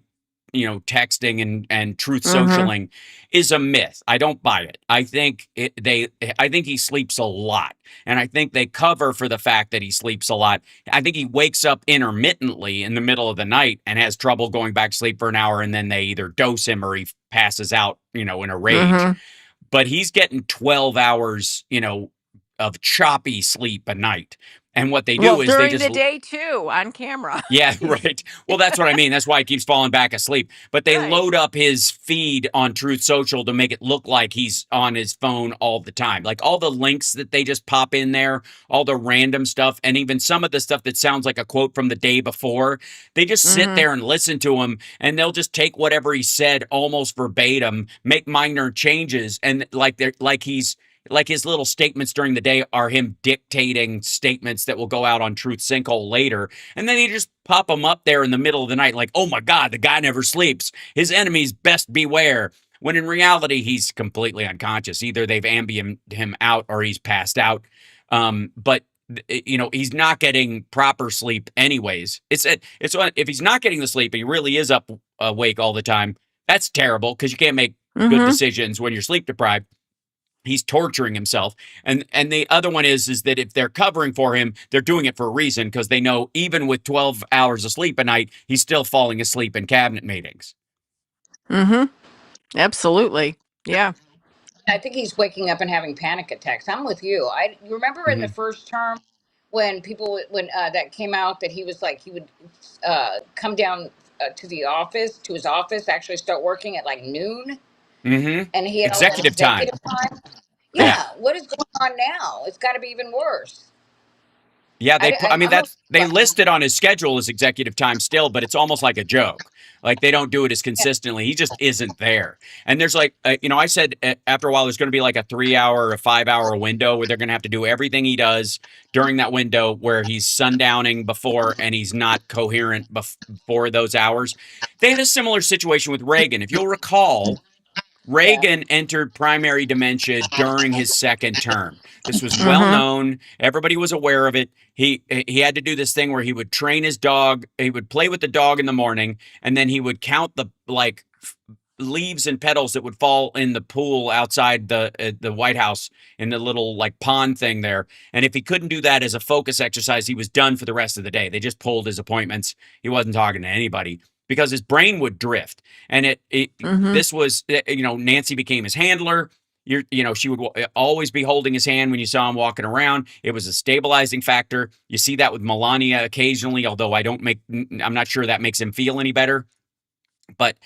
texting and truth Mhm. socialing is a myth. I don't buy it. I think he sleeps a lot. And I think they cover for the fact that he sleeps a lot. I think he wakes up intermittently in the middle of the night and has trouble going back to sleep for an hour, and then they either dose him or he passes out, in a rage. Mhm. But he's getting 12 hours, of choppy sleep a night. And what they Well, do is they during just the day too, on camera. yeah, right. Well, that's what I mean. That's why he keeps falling back asleep. But they Right. load up his feed on Truth Social to make it look like he's on his phone all the time. Like all the links that they just pop in there, all the random stuff, and even some of the stuff that sounds like a quote from the day before. They just sit Mhm. there and listen to him, and they'll just take whatever he said almost verbatim, make minor changes, and like his little statements during the day are him dictating statements that will go out on Truth Sinkhole later. And then you just pop him up there in the middle of the night, like, oh my God, the guy never sleeps. His enemies best beware. When in reality, he's completely unconscious. Either they've ambient him out or he's passed out. But he's not getting proper sleep anyways. If he's not getting the sleep and he really is up awake all the time, that's terrible because you can't make good Mhm. decisions when you're sleep deprived. He's torturing himself. And the other one is that if they're covering for him, they're doing it for a reason, because they know even with 12 hours of sleep a night, he's still falling asleep in cabinet meetings. Mhm. Absolutely. Yeah. I think he's waking up and having panic attacks. I'm with you. You remember in the Hmm. first term when that came out that he was like he would come down to his office, actually start working at like noon, Hmm. and he had all that Executive time. executive time. Yeah. Yeah, what is going on now? It's got to be even worse. Yeah, I mean I'm okay. that's they list it on his schedule as executive time still, but it's almost like a joke. Like they don't do it as consistently. He just isn't there. And there's like, I said after a while there's going to be like a 3 hour or a 5 hour window where they're going to have to do everything he does during that window where he's sundowning before and he's not coherent before those hours. They had a similar situation with Reagan. If you'll recall, Yeah. Reagan entered primary dementia during his second term. This was well Mm-hmm. known. Everybody was aware of it. He had to do this thing where he would train his dog. He would play with the dog in the morning, and then he would count the leaves and petals that would fall in the pool outside the White House in the little like pond thing there. And if he couldn't do that as a focus exercise, he was done for the rest of the day. They just pulled his appointments. He wasn't talking to anybody because his brain would drift. And Mm-hmm. this was Nancy became his handler. She would always be holding his hand when you saw him walking around. It was a stabilizing factor. You see that with Melania occasionally, although I'm not sure that makes him feel any better. But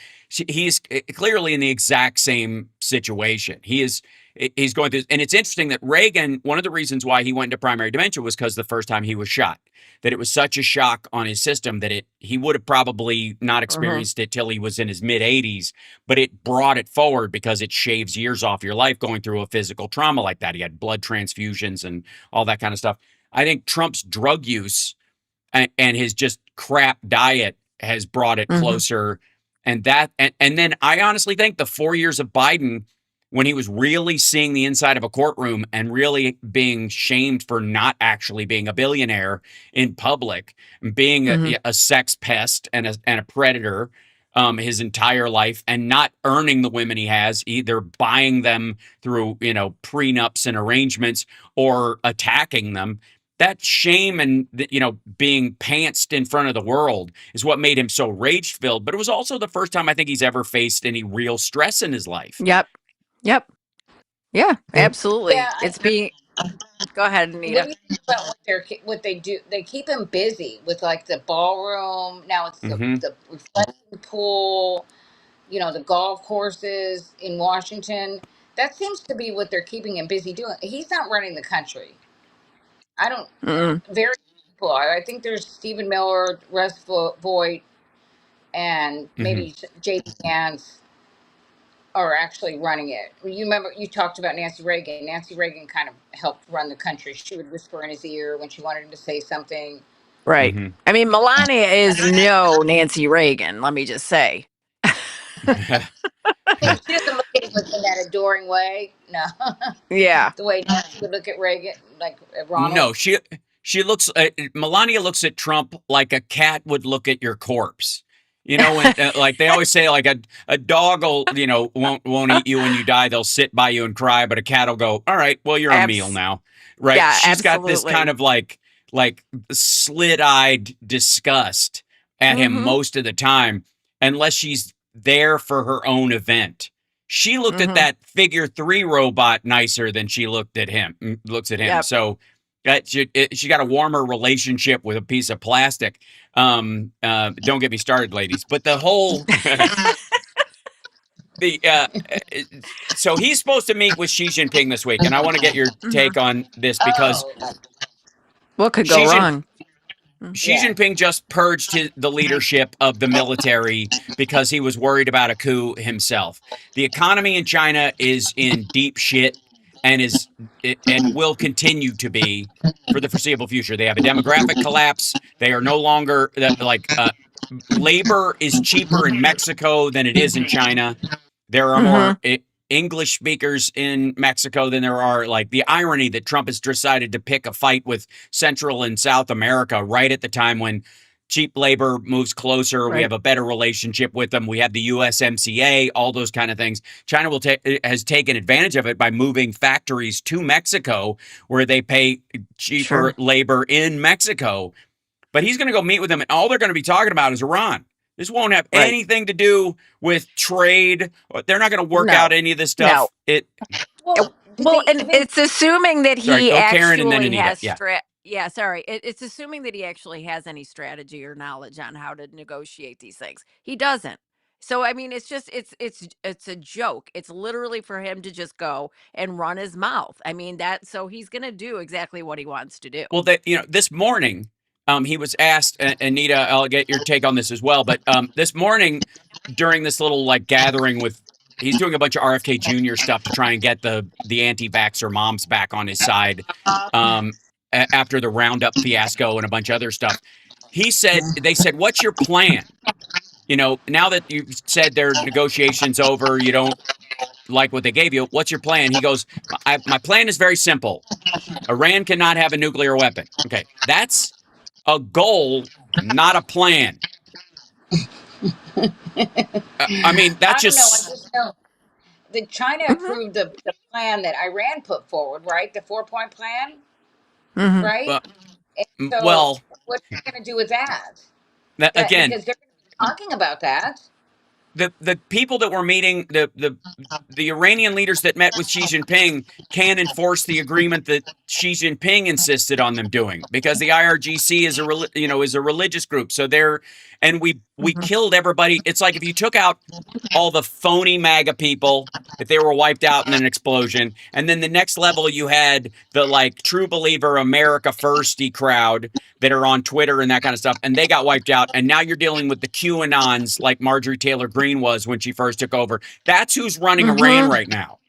he's clearly in the exact same situation. He's going through, and it's interesting that Reagan, one of the reasons why he went into primary dementia was because the first time he was shot, that it was such a shock on his system that he would have probably not Mm-hmm. experienced it till he was in his mid 80s, but it brought it forward because it shaves years off your life going through a physical trauma like that. He had blood transfusions and all that kind of stuff. I think Trump's drug use and his just crap diet has brought it Mm-hmm. closer. And then I honestly think the 4 years of Biden, when he was really seeing the inside of a courtroom and really being shamed for not actually being a billionaire in public, being Mm-hmm. a sex pest and a predator his entire life, and not earning the women he has, either buying them through prenups and arrangements or attacking them. That shame and being pantsed in front of the world is what made him so rage filled. But it was also the first time I think he's ever faced any real stress in his life. Yep. Yep. Yeah, absolutely. Yeah. It's being. Go ahead, What Anita. do you think about what they do? They keep him busy with like the ballroom. Now it's Hmm. the reflection pool. The golf courses in Washington. That seems to be what they're keeping him busy doing. He's not running the country. I don't. Mm-mm. Very few people are. I think there's Stephen Miller, Russ Voigt, and Hmm. maybe J.D. Vance are actually running it. You remember you talked about Nancy Reagan. Nancy Reagan kind of helped run the country. She would whisper in his ear when she wanted him to say something. Right. Hmm. I mean, Melania is no Nancy Reagan, let me just say. She doesn't look at him in that adoring way. No, Yeah. the way Nancy would look at Reagan, like Ronald. No, she looks. Melania looks at Trump like a cat would look at your corpse. And like they always say, like a dog will, won't eat you when you die. They'll sit by you and cry, but a cat will go, all right, well, you're a meal Abs- now, right? yeah, She's got this kind absolutely. of like slit-eyed disgust at him Mm-hmm. most of the time, unless she's there for her own event. She looked at Mm-hmm. that figure three robot nicer than she looks at him. Yep. So she got a warmer relationship with a piece of plastic. Don't get me started, ladies. But the whole the so he's supposed to meet with Xi Jinping this week, and I want to get your Mm-hmm. take on this because Oh, What could go Xi Jin, wrong? Mm. Xi yeah. Jinping just purged the leadership of the military because he was worried about a coup himself. The economy in China is in deep shit and and will continue to be for the foreseeable future. They have a demographic collapse. They are no longer labor is cheaper in Mexico than it is in China. There are Mm-hmm. more English speakers in Mexico than there are. Like the irony that Trump has decided to pick a fight with Central and South America right at the time when cheap labor moves closer. We Right. have a better relationship with them. We have the USMCA, all those kind of things. China has taken advantage of it by moving factories to Mexico where they pay cheaper Sure. labor in Mexico. But he's going to go meet with them, and all they're going to be talking about is Iran. This won't have Right. anything to do with trade. They're not going to work No. out any of this No. stuff. It Well, did Well, they and even? it's assuming that sorry. he Oh, Karen, and then actually Anita. has Yeah. yeah, sorry. It's assuming that he actually has any strategy or knowledge on how to negotiate these things. He doesn't. So I mean, it's just it's a joke. It's literally for him to just go and run his mouth. I mean, that so he's going to do exactly what he wants to do. Well, this morning, he was asked, Anita. I'll get your take on this as well. But this morning, during this little like gathering with, he's doing a bunch of RFK Jr. stuff to try and get the anti-vaxxer moms back on his side. Um, After the Roundup fiasco and a bunch of other stuff, they said, "What's your plan? Now that you've said their negotiations over, you don't like what they gave you. What's your plan? He goes, my plan is very simple. Iran cannot have a nuclear weapon. Okay, that's a goal, not a plan. I mean, that's I don't know. I just just know that China Mm-hmm. approved the plan that Iran put forward, right? The 4 point plan, Mm-hmm. right? uh, And so, well. what's he going to do with that? That Again, because they're going to be talking about that. the people that were meeting the Iranian leaders that met with Xi Jinping can enforce the agreement that Xi Jinping insisted on them doing because the IRGC is is a religious group. So we Mm-hmm. killed everybody. It's like if you took out all the phony MAGA people, if they were wiped out in an explosion, and then the next level you had the like true believer America firsty crowd that are on Twitter and that kind of stuff, and they got wiped out. And now you're dealing with the QAnons like Marjorie Taylor Greene was when she first took over. That's who's running Iran Mm-hmm. right now.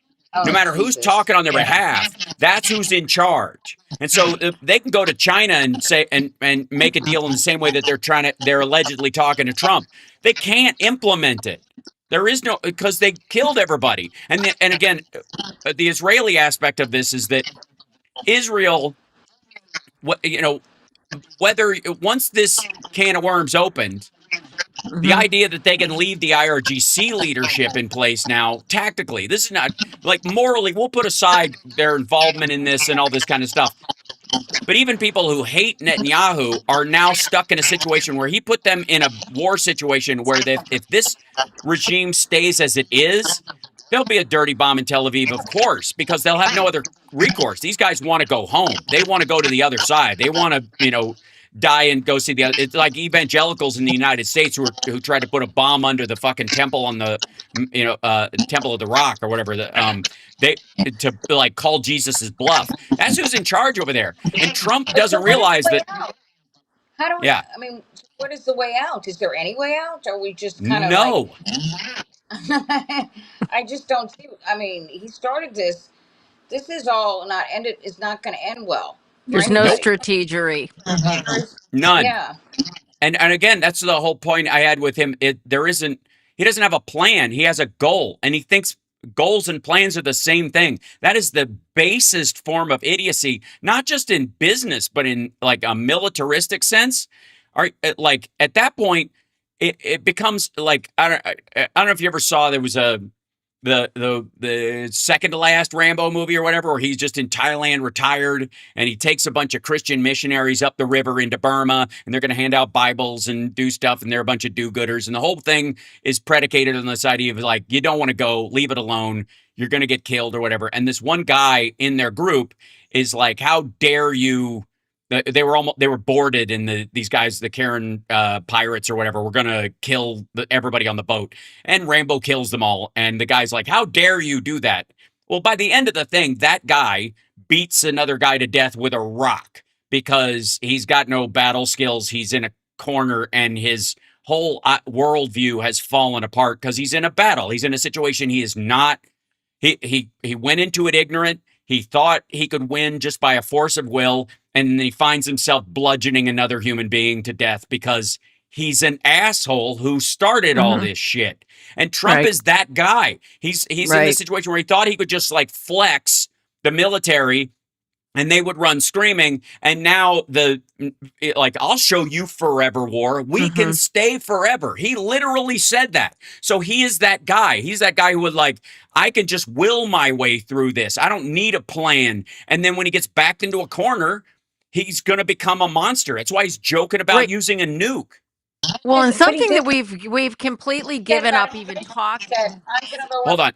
No Oh matter who's Jesus! talking on their Yeah. behalf, that's who's in charge. And so they can go to China and say and make a deal in the same way that they're allegedly talking to Trump. They can't implement it. There is no because they killed everybody. And again, the Israeli aspect of this is that Israel, whether once this can of worms opened, the Mm-hmm. idea that they can leave the IRGC leadership in place now, tactically, this is not like morally, we'll put aside their involvement in this and all this kind of stuff. But even people who hate Netanyahu are now stuck in a situation where he put them in a war situation where if this regime stays as it is, there'll be a dirty bomb in Tel Aviv, of course, because they'll have no other recourse. These guys want to go home. They want to go to the other side. They want to, die and go see the other. It's like evangelicals in the United States who tried to put a bomb under the fucking temple on the, Temple of the Rock or whatever. They to like call Jesus's bluff. That's who's in charge over there. And Trump But so doesn't what is the realize way that. out? How do we? Yeah, I mean, what is the way out? Is there any way out? Or are we just kind of like? no, I just don't see. I mean, he started this. This is all not ended. Is not going to end well for There's no nope, anybody. strategery. Mm-hmm. none. Yeah. And again, that's the whole point I had with him. He doesn't have a plan. He has a goal, and he thinks goals and plans are the same thing. That is the basest form of idiocy, not just in business, but in like a militaristic sense. Like at that point, it becomes like I don't know if you ever saw there was the second to last Rambo movie or whatever, where he's just in Thailand, retired, and he takes a bunch of Christian missionaries up the river into Burma, and they're going to hand out Bibles and do stuff, and they're a bunch of do-gooders, and the whole thing is predicated on this idea of like, you don't want to go, leave it alone, you're going to get killed or whatever. And this one guy in their group is like, how dare you? They were boarded, and these guys, the Karen pirates or whatever, were gonna kill everybody on the boat, and Rambo kills them all. And the guy's like, "How dare you do that?" Well, by the end of the thing, that guy beats another guy to death with a rock because he's got no battle skills. He's in a corner, and his whole worldview has fallen apart because he's in a battle. He's in a situation he is not. He went into it ignorant. He thought he could win just by a force of will, and then he finds himself bludgeoning another human being to death because he's an asshole who started all Mm-hmm. this shit. And Trump Right. is that guy. He's in this Right. situation where he thought he could just like flex the military and they would run screaming. And now like, I'll show you forever war. We can Mm-hmm. stay forever. He literally said that. So he is that guy. He's that guy who would like, I can just will my way through this. I don't need a plan. And then when he gets backed into a corner, he's going to become a monster. That's why he's joking about Right. using a nuke. Well, and But he something that did we've completely that given about up even everything. He talking. said, "I'm going to go Hold up." on.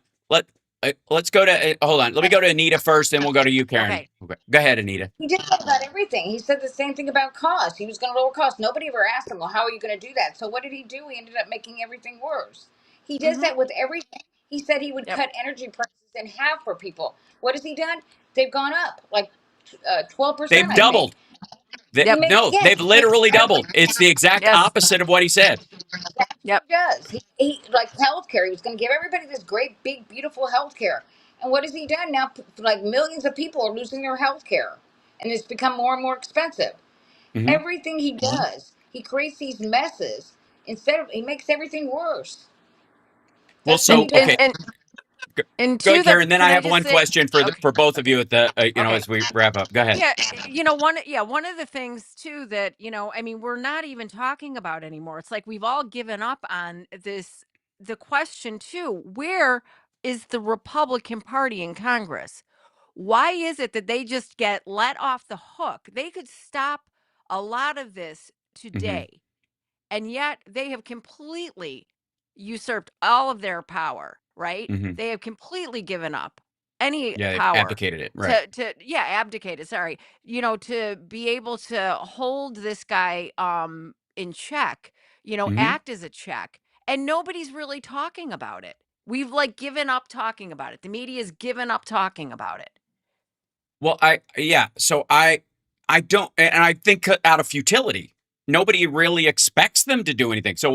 Let's go to hold on. Let me go to Anita first, then we'll go to you, Karen. Okay. Okay. Go ahead, Anita. He did that about everything. He said the same thing about cost. He was going to lower costs. Nobody ever asked him, "Well, how are you going to do that?" So what did he do? He ended up making everything worse. He does Mm-hmm. that with everything. He said he would Yep. cut energy prices in half for people. What has he done? They've gone up like 12%, They've I think. doubled. He Yep. makes No, yes, they've he makes literally every doubled. It's the exact Yes. opposite of what he said. Yep. he does. He like healthcare. He was going to give everybody this great, big, beautiful healthcare. And what has he done now? Like millions of people are losing their healthcare, and it's become more and more expensive. Hmm. Everything he does, he creates these messes. Instead of he makes everything worse. Well, That's what so he And does. okay, and And Go ahead, to the, Karen. Then can I I have just one say, question for both of you at the okay. as we wrap up. Go ahead. Yeah, one of the things too that, I mean, we're not even talking about anymore. It's like we've all given up on this. The question too, where is the Republican Party in Congress? Why is it that they just get let off the hook? They could stop a lot of this Hmm. today. And yet they have completely usurped all of their power, right? Hmm. They have completely given up any Yeah, they've power abdicated it. Right. to yeah, abdicated, sorry. To be able to hold this guy in check, Hmm. act as a check. And nobody's really talking about it. We've like given up talking about it. The media's given up talking about it. Well, yeah. So I don't, and I think out of futility, nobody really expects them to do anything. So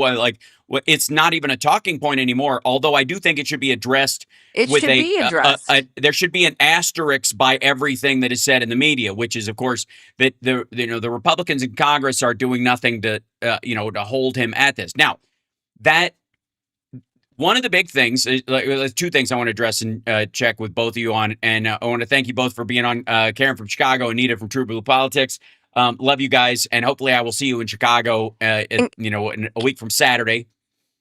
it's not even a talking point anymore. Although I do think it should be addressed It with should be addressed. there should be an asterisk by everything that is said in the media, which is of course that the Republicans in Congress are doing nothing to to hold him at this. Now that one of the big things, there's two things I want to address and check with both of you on. And I want to thank you both for being on. Karen from Chicago, Anita from True Blue Politics. Love you guys. And hopefully I will see you in Chicago, in a week from Saturday.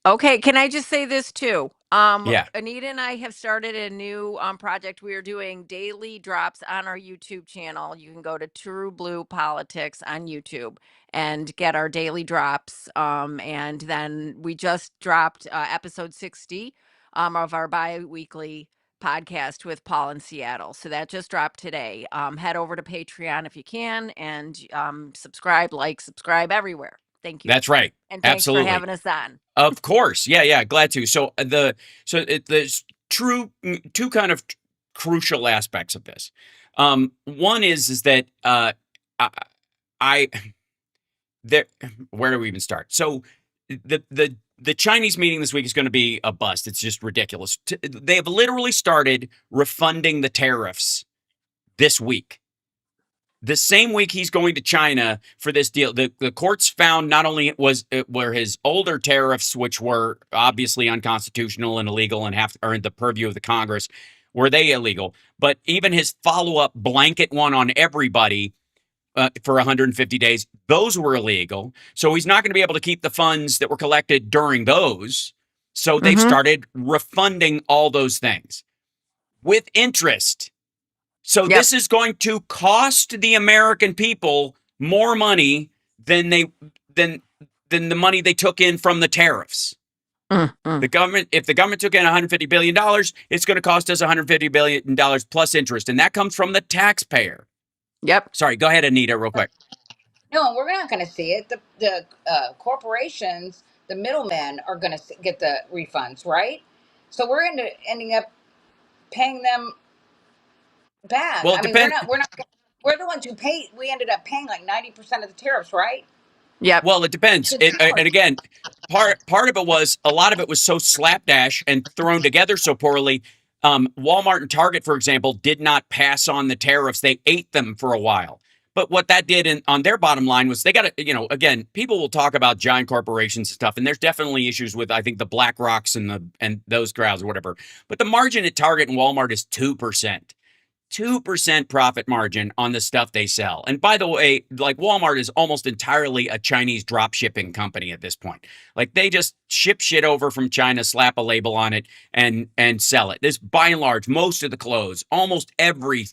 Okay, can I just say this too? Yeah, Anita and I have started a new project. We are doing daily drops on our YouTube channel. You can go to True Blue Politics on YouTube and get our daily drops. And then we just dropped episode 60 of our bi-weekly podcast with Paul in Seattle. So that just dropped today. Head over to Patreon if you can and subscribe everywhere. Thank you. that's right. And thanks for Absolutely. having us on. Of course. Yeah, yeah. Glad to. There's two kind of crucial aspects of this. One is that I, I there where do we even start? So the Chinese meeting this week is going to be a bust. It's just ridiculous. They have literally started refunding the tariffs this week. The same week he's going to China for this deal, the courts found not only were his older tariffs, which were obviously unconstitutional and illegal and are in the purview of the Congress, were they illegal, but even his follow-up blanket one on everybody for 150 days, those were illegal. So he's not going to be able to keep the funds that were collected during those. So they've Mhm. started refunding all those things with interest. So Yep. this is going to cost the American people more money than than the money they took in from the tariffs. Mm, mm. If the government took in $150 billion, it's going to cost us $150 billion plus interest, and that comes from the taxpayer. Yep. Sorry, go ahead, Anita, real quick. No, we're not going to see it. The corporations, the middlemen, are going to get the refunds, right? So we're ending up paying them back. Well, it I mean, we're depends. not. We're not. We're the ones who paid. We ended up paying like 90% of the tariffs, right? Yep. Well, it depends. To the And dollars. again, part of it was a lot of it was so slapdash and thrown together so poorly. Walmart and Target, for example, did not pass on the tariffs. They ate them for a while. But what that did on their bottom line was they got to, again, people will talk about giant corporations and stuff, and there's definitely issues with I think the Black Rocks and those crowds or whatever. But the margin at Target and Walmart is 2%. 2% profit margin on the stuff they sell. And by the way, like Walmart is almost entirely a Chinese drop shipping company at this point. Like they just ship shit over from China, slap a label on it and sell it. This by and large, most of the clothes, almost every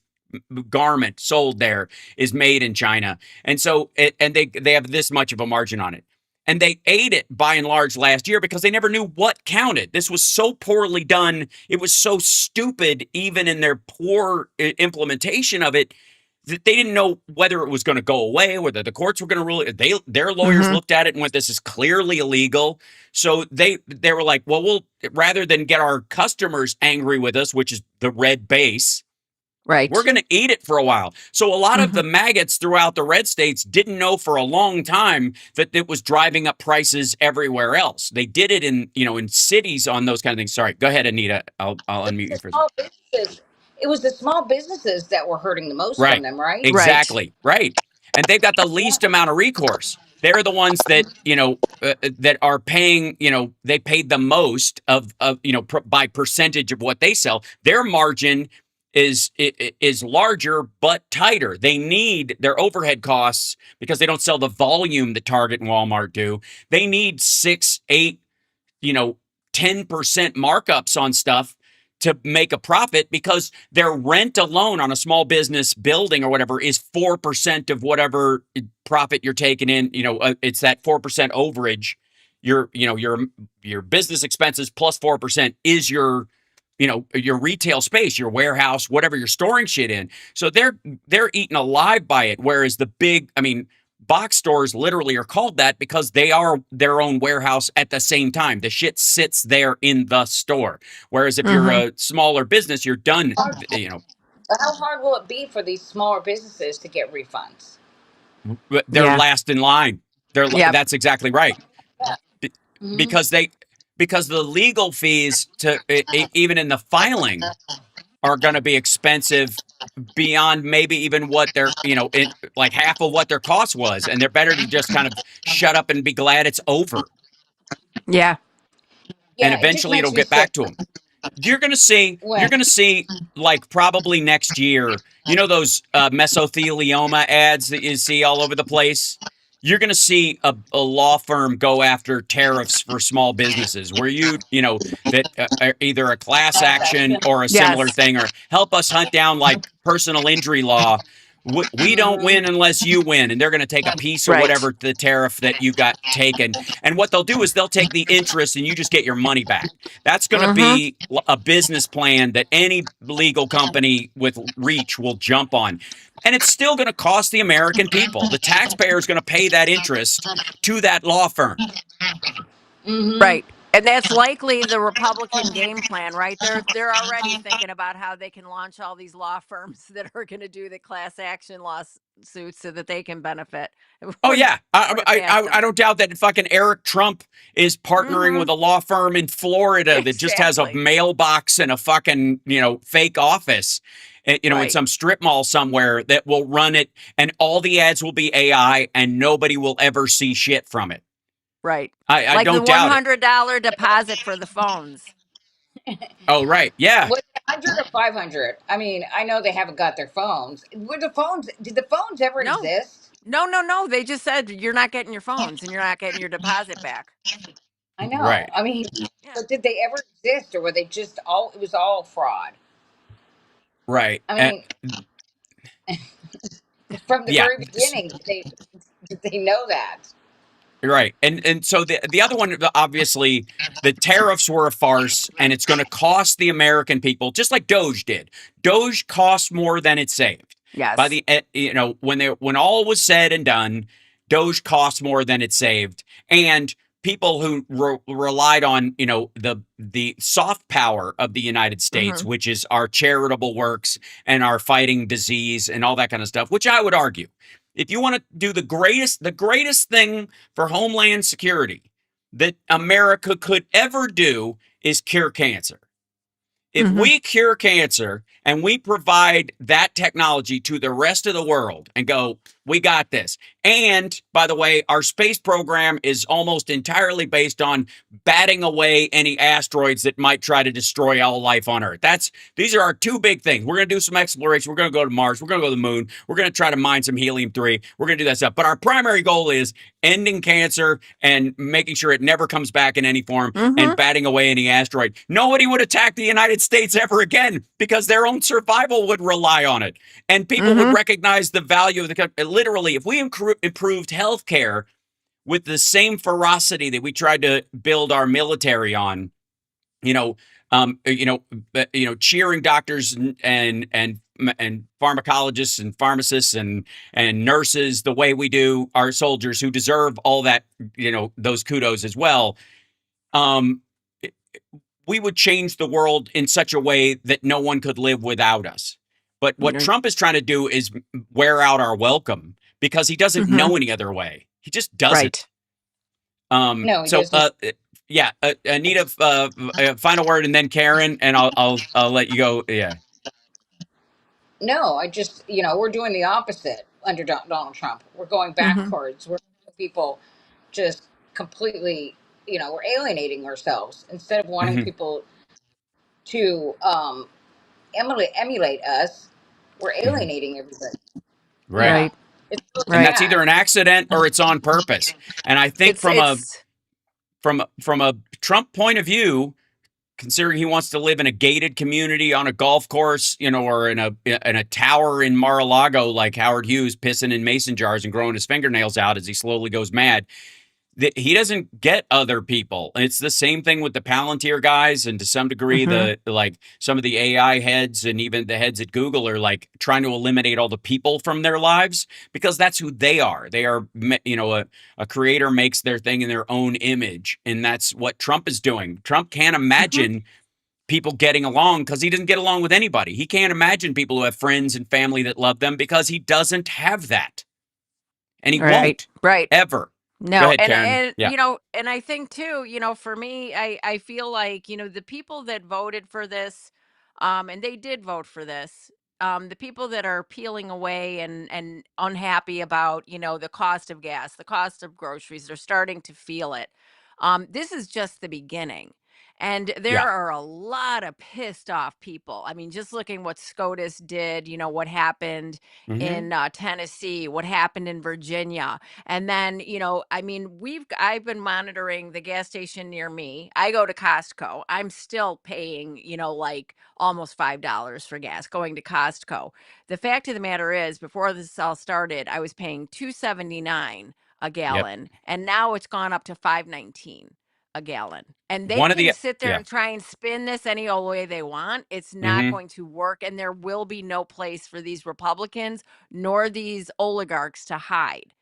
garment sold there is made in China. And so and they have this much of a margin on it. And they ate it by and large last year because they never knew what counted. This was so poorly done. It was so stupid, even in their poor implementation of it, that they didn't know whether it was going to go away, whether the courts were going to rule it. Their lawyers Mhm. looked at it and went, "This is clearly illegal." So they were like, "Well, we'll rather than get our customers angry with us, which is the red base, we're Right. going to eat it for a while." So a lot of the Mhm. maggots throughout the red states didn't know for a long time that it was driving up prices everywhere else. They did it in cities on those kind of things. Sorry, go ahead, Anita. I'll But unmute the you for a second. small businesses. It was the small businesses that were hurting the most from Right, them, right? Right. exactly, right. And they've got the least amount of recourse. they're the ones that that are paying. They paid the most of by percentage of what they sell. Their margin is larger but tighter. They need their overhead costs because they don't sell the volume that Target and Walmart do. They need 6, 8, you know, 10% markups on stuff to make a profit because their rent alone on a small business building or whatever is 4% of whatever profit you're taking in. It's that 4% overage. Your business expenses plus 4% is your retail space, your warehouse, whatever you're storing shit in. So they're eaten alive by it. Whereas the big, box stores literally are called that because they are their own warehouse at the same time. The shit sits there in the store. Whereas if you're Mm-hmm. a smaller business, you're done. How hard will it be for these smaller businesses to get refunds? They're Yeah. last in line. Yep. That's exactly right. Be- Hmm. Because the legal fees to even in the filing are going to be expensive beyond maybe even what their like half of what their cost was, and they're better to just kind of shut up and be glad it's over, Yeah. and Yeah, it just eventually it'll makes me get sick back to them. You're when. gonna see like probably next year, those mesothelioma ads that you see all over the place. You're gonna see a law firm go after tariffs for small businesses where that are either a class Class action action. or a similar Yes. thing, or help us hunt down like personal injury law. We don't Hmm. win unless you win, and they're going to take a piece of Right. whatever the tariff that you got taken. And what they'll do is they'll take the interest, and you just get your money back. That's going to Mm-hmm. be a business plan that any legal company with reach will jump on. And it's still going to cost the American people. The taxpayer is going to pay that interest to that law firm. Hmm. Right. And that's likely the Republican game plan, right? They're already thinking about how they can launch all these law firms that are going to do the class action lawsuits so that they can benefit. It Oh wouldn't yeah, I, put it I past I I them. don't doubt that fucking Eric Trump is partnering Mm-hmm. with a law firm in Florida that just has a Exactly. mailbox and a fucking fake office, in Right. some strip mall somewhere that will run it, and all the ads will be AI, and nobody will ever see shit from it. Right. I Like the don't doubt it. $100 deposit for the phones. Oh right, yeah, Was it 100 or 500? I mean, I know they haven't got their phones. Were the phones? Did the phones ever No. exist? No, no, no. They just said you're not getting your phones and you're not getting your deposit back. I know. right, I mean, Yeah. but did they ever exist, or were they just all? It was all fraud. right. I mean, from the Yeah. very beginning, did they know that? Right. And so the other one, obviously, the tariffs were a farce, and it's going to cost the American people, just like Doge did. Doge cost more than it saved. By Yes. the when all was said and done, Doge cost more than it saved, and people who relied on the soft power of the United States, Mm-hmm. which is our charitable works and our fighting disease and all that kind of stuff, which I would argue, if you want to do the greatest thing for homeland security that America could ever do is cure cancer. If Mm-hmm. we cure cancer and we provide that technology to the rest of the world and go, we got this. And by the way, our space program is almost entirely based on batting away any asteroids that might try to destroy all life on Earth. These are our two big things. We're going to do some exploration. We're going to go to Mars. We're going to go to the moon. We're going to try to mine some helium-3. We're going to do that stuff. But our primary goal is ending cancer and making sure it never comes back in any form and Mm-hmm. batting away any asteroid. Nobody would attack the United States ever again because their own survival would rely on it. And people would Mm-hmm. recognize the value of the country. Literally, if we improved healthcare with the same ferocity that we tried to build our military on, you know, cheering doctors and pharmacologists and pharmacists and nurses the way we do our soldiers who deserve all that, those kudos as well. Um, we would change the world in such a way that no one could live without us. But what Trump is trying to do is wear out our welcome because he doesn't Mm-hmm. know any other way. He just doesn't. Right. No, he So, doesn't. yeah, Anita, final word, and then Karen, and I'll let you go. Yeah. No, I just, we're doing the opposite under Donald Trump. We're going Mm-hmm. backwards. people just completely, we're alienating ourselves instead of wanting Hmm. people to emulate us. We're Hmm. alienating everybody. You Right. know, Right. it's really And that's Right. either sad. an accident or it's on purpose. And I think It's it's from a Trump point of view, considering he wants to live in a gated community on a golf course, or in a tower in Mar-a-Lago like Howard Hughes, pissing in mason jars and growing his fingernails out as he slowly goes mad. He doesn't get other people. It's the same thing with the Palantir guys, and to some degree, mhm. the like some of the AI heads and even the heads at Google are like trying to eliminate all the people from their lives because that's who they are. They are, a creator makes their thing in their own image, and that's what Trump is doing. Trump can't Mhm. imagine people getting along because he doesn't get along with anybody. He can't imagine people who have friends and family that love them because he doesn't have that, and he Right. won't Right. ever. Go No, ahead, Karen. and Yeah. and I think too, for me, I feel like, the people that voted for this, and they did vote for this, the people that are peeling away and unhappy about, the cost of gas, the cost of groceries, they're starting to feel it. This is just the beginning. And Yeah. there are a lot of pissed off people. I mean, just looking what SCOTUS did, what happened Hmm. in Tennessee, what happened in Virginia, and then, I mean, I've been monitoring the gas station near me. I go to Costco. I'm still paying, like almost $5 for gas going to Costco. The fact of the matter is, before this all started, I was paying 2.79 a Yep. gallon, and now it's gone up to 5.19 a gallon. And they One of can the sit there Yeah. and try and spin this any old way they want. It's not Hmm. going to work, and there will be no place for these Republicans nor these oligarchs to hide.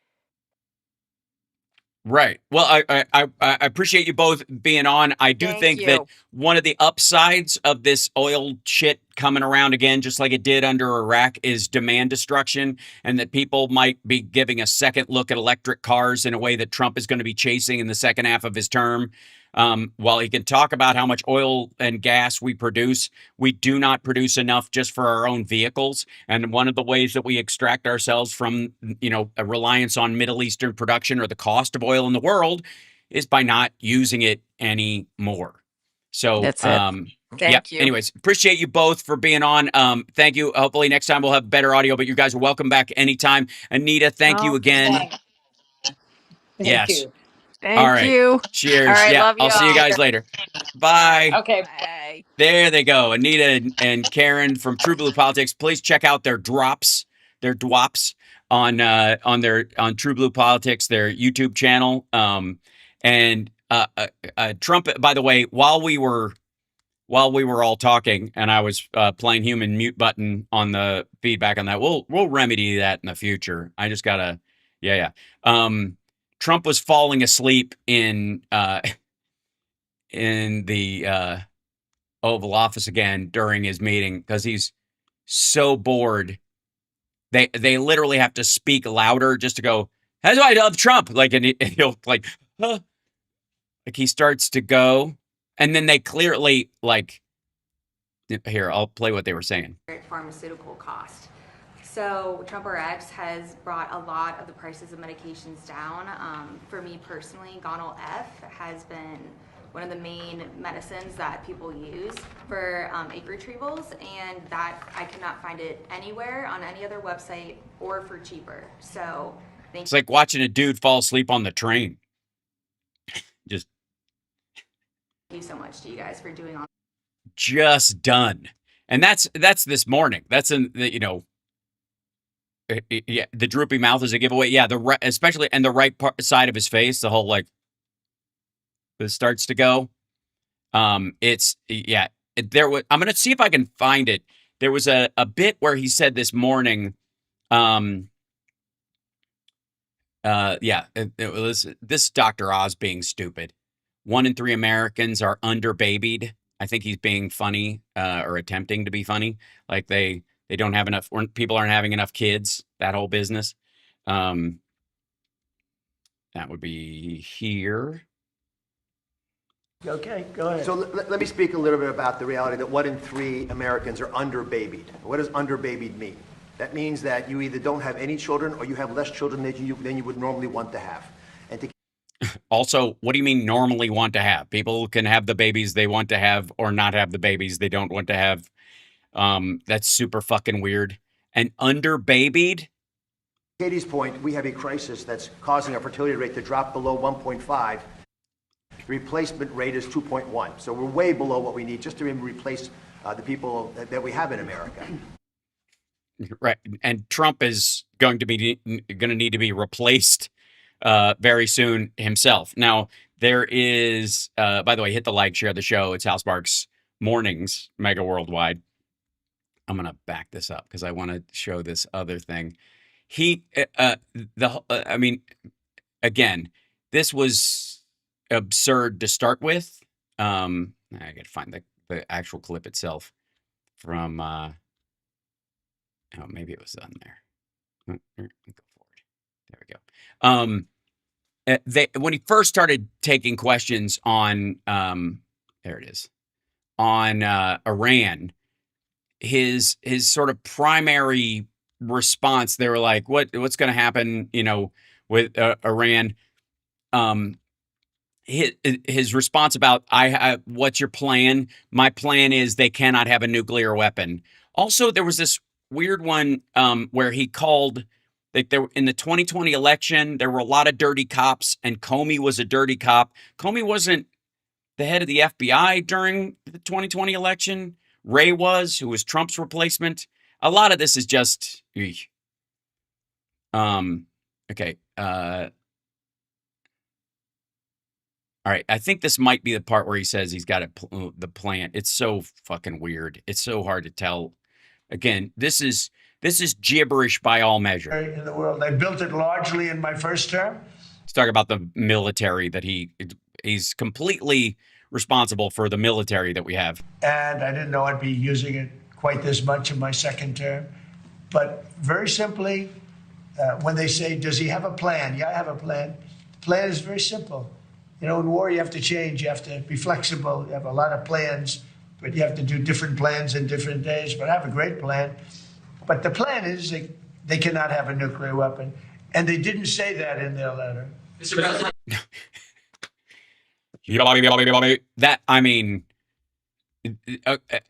Right. Well, I appreciate you both being on. I do Thank think that you. one of the upsides of this oil shit coming around again, just like it did under Iraq, is demand destruction, and that people might be giving a second look at electric cars in a way that Trump is going to be chasing in the second half of his term. While he can talk about how much oil and gas we produce, we do not produce enough just for our own vehicles. And one of the ways that we extract ourselves from, a reliance on Middle Eastern production or the cost of oil in the world is by not using it anymore. So, That's it. yeah. Thank you. Anyways, appreciate you both for being on. Thank you. Hopefully next time we'll have better audio, but you guys are welcome back anytime. Anita, thank you Oh, again. Thank Yes. you. All thank right. you. All Cheers. right. Yeah. Love I'll you see you all. guys later. All right. Bye. Okay. Bye. There they go. Anita and Karen from True Blue Politics. Please check out their dwops on True Blue Politics, their YouTube channel. And Trump, by the way, while we were all talking and I was playing human mute button on the feedback on that, we'll remedy that in the future. I just gotta, yeah, yeah. Trump was falling asleep in the Oval Office again during his meeting because he's so bored. They literally have to speak louder just to go, "That's why I love Trump." Like, and he'll like, huh, like he starts to go, and then they clearly like, here, I'll play what they were saying. Pharmaceutical cost. So Trump RX has brought a lot of the prices of medications down. For me personally, Gonal F has been one of the main medicines that people use for egg retrievals, and that I could not find it anywhere on any other website or for cheaper. So It's like watching a dude fall asleep on the train. Just thank you so much to you guys for doing all. just done. And that's this morning. That's in the, yeah, the droopy mouth is a giveaway. Yeah, especially and the right side of his face, the whole like it starts to go. It's yeah. There was. I'm gonna see if I can find it. There was a bit where he said this morning. Um. Yeah. It was this Dr. Oz being stupid. 1 in 3 Americans are underbabied. I think he's being funny or attempting to be funny. Like they don't have enough. Or people aren't having enough kids. That whole business. Um. That would be here. Okay, go ahead. So let me speak a little bit about the reality that 1 in 3 Americans are underbabied. What does underbabied mean? That means that you either don't have any children or you have less children than you would normally want to have. Also, what do you mean normally want to have? People can have the babies they want to have or not have the babies they don't want to have. That's super fucking weird. And underbabied? Katie's point, we have a crisis that's causing our fertility rate to drop below 1.5. The replacement rate is 2.1. So we're way below what we need just to replace the people that we have in America. Right. And Trump is going to need to be replaced very soon himself. Now, there is, by the way, hit the like, share the show. It's House Sparks Mornings, Mega Worldwide. I'm going to back this up because I want to show this other thing. I mean, again, this was absurd to start with. I got to find the actual clip itself from, oh, maybe it was on there. Go forward. There we go. When he first started taking questions on, there it is, on Iran, his sort of primary response, they were like, what's going to happen, with Iran? His response about what's your plan? My plan is they cannot have a nuclear weapon. Also, there was this weird one where he called, like, there in the 2020 election, there were a lot of dirty cops, and Comey was a dirty cop. Comey wasn't the head of the FBI during the 2020 election. Wray was, who was Trump's replacement. A lot of this is just, okay. All right, I think this might be the part where he says he's got the plan. It's so fucking weird. It's so hard to tell. Again, this is gibberish by all measure. In the world, I built it largely in my first term. Let's talk about the military that he's completely responsible for the military that we have. And I didn't know I'd be using it quite this much in my second term. But very simply, when they say, does he have a plan? Yeah, I have a plan. The plan is very simple. In war, you have to change. You have to be flexible. You have a lot of plans, but you have to do different plans in different days. But I have a great plan. But the plan is they cannot have a nuclear weapon. And they didn't say that in their letter. Mr. President. That, I mean,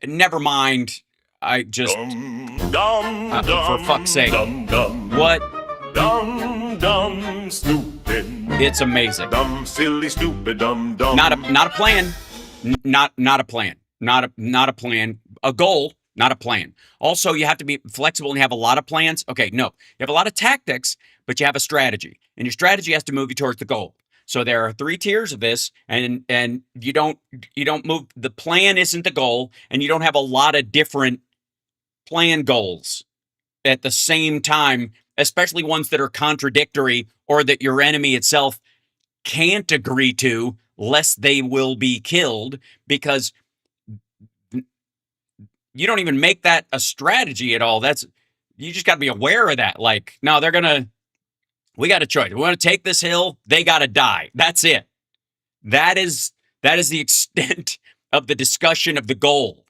never mind. I just, for fuck's sake, what? Dumb, stupid. It's amazing. Dumb, silly, stupid, dumb. Not a plan. Not a plan. Not a plan. A goal, not a plan. Also, you have to be flexible and have a lot of plans. Okay, no. You have a lot of tactics, but you have a strategy. And your strategy has to move you towards the goal. So there are 3 tiers of this, and you don't move. The plan isn't the goal, and you don't have a lot of different plan goals at the same time, especially ones that are contradictory or that your enemy itself can't agree to, lest they will be killed, because you don't even make that a strategy at all. You just got to be aware of that. Like, no, we got a choice. We want to take this hill. They got to die. That's it. That is the extent of the discussion of the goal.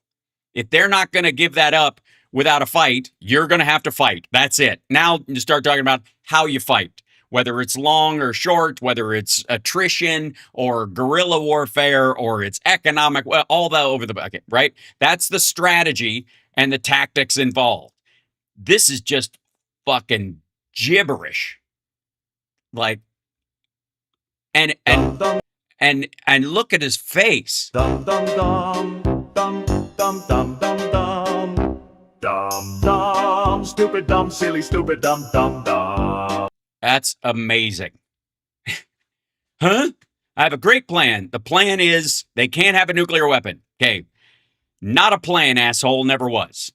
If they're not going to give that up without a fight, you're going to have to fight. That's it. Now you start talking about how you fight, whether it's long or short, whether it's attrition or guerrilla warfare or it's economic, well, all that over the bucket, right? That's the strategy and the tactics involved. This is just fucking gibberish. Like, and look at his face. Dum dum dum dum dum dum dum dum dum stupid dumb silly stupid dumb dumb dumb. That's amazing. Huh? I have a great plan. The plan is they can't have a nuclear weapon. Okay. Not a plan, asshole. Never was.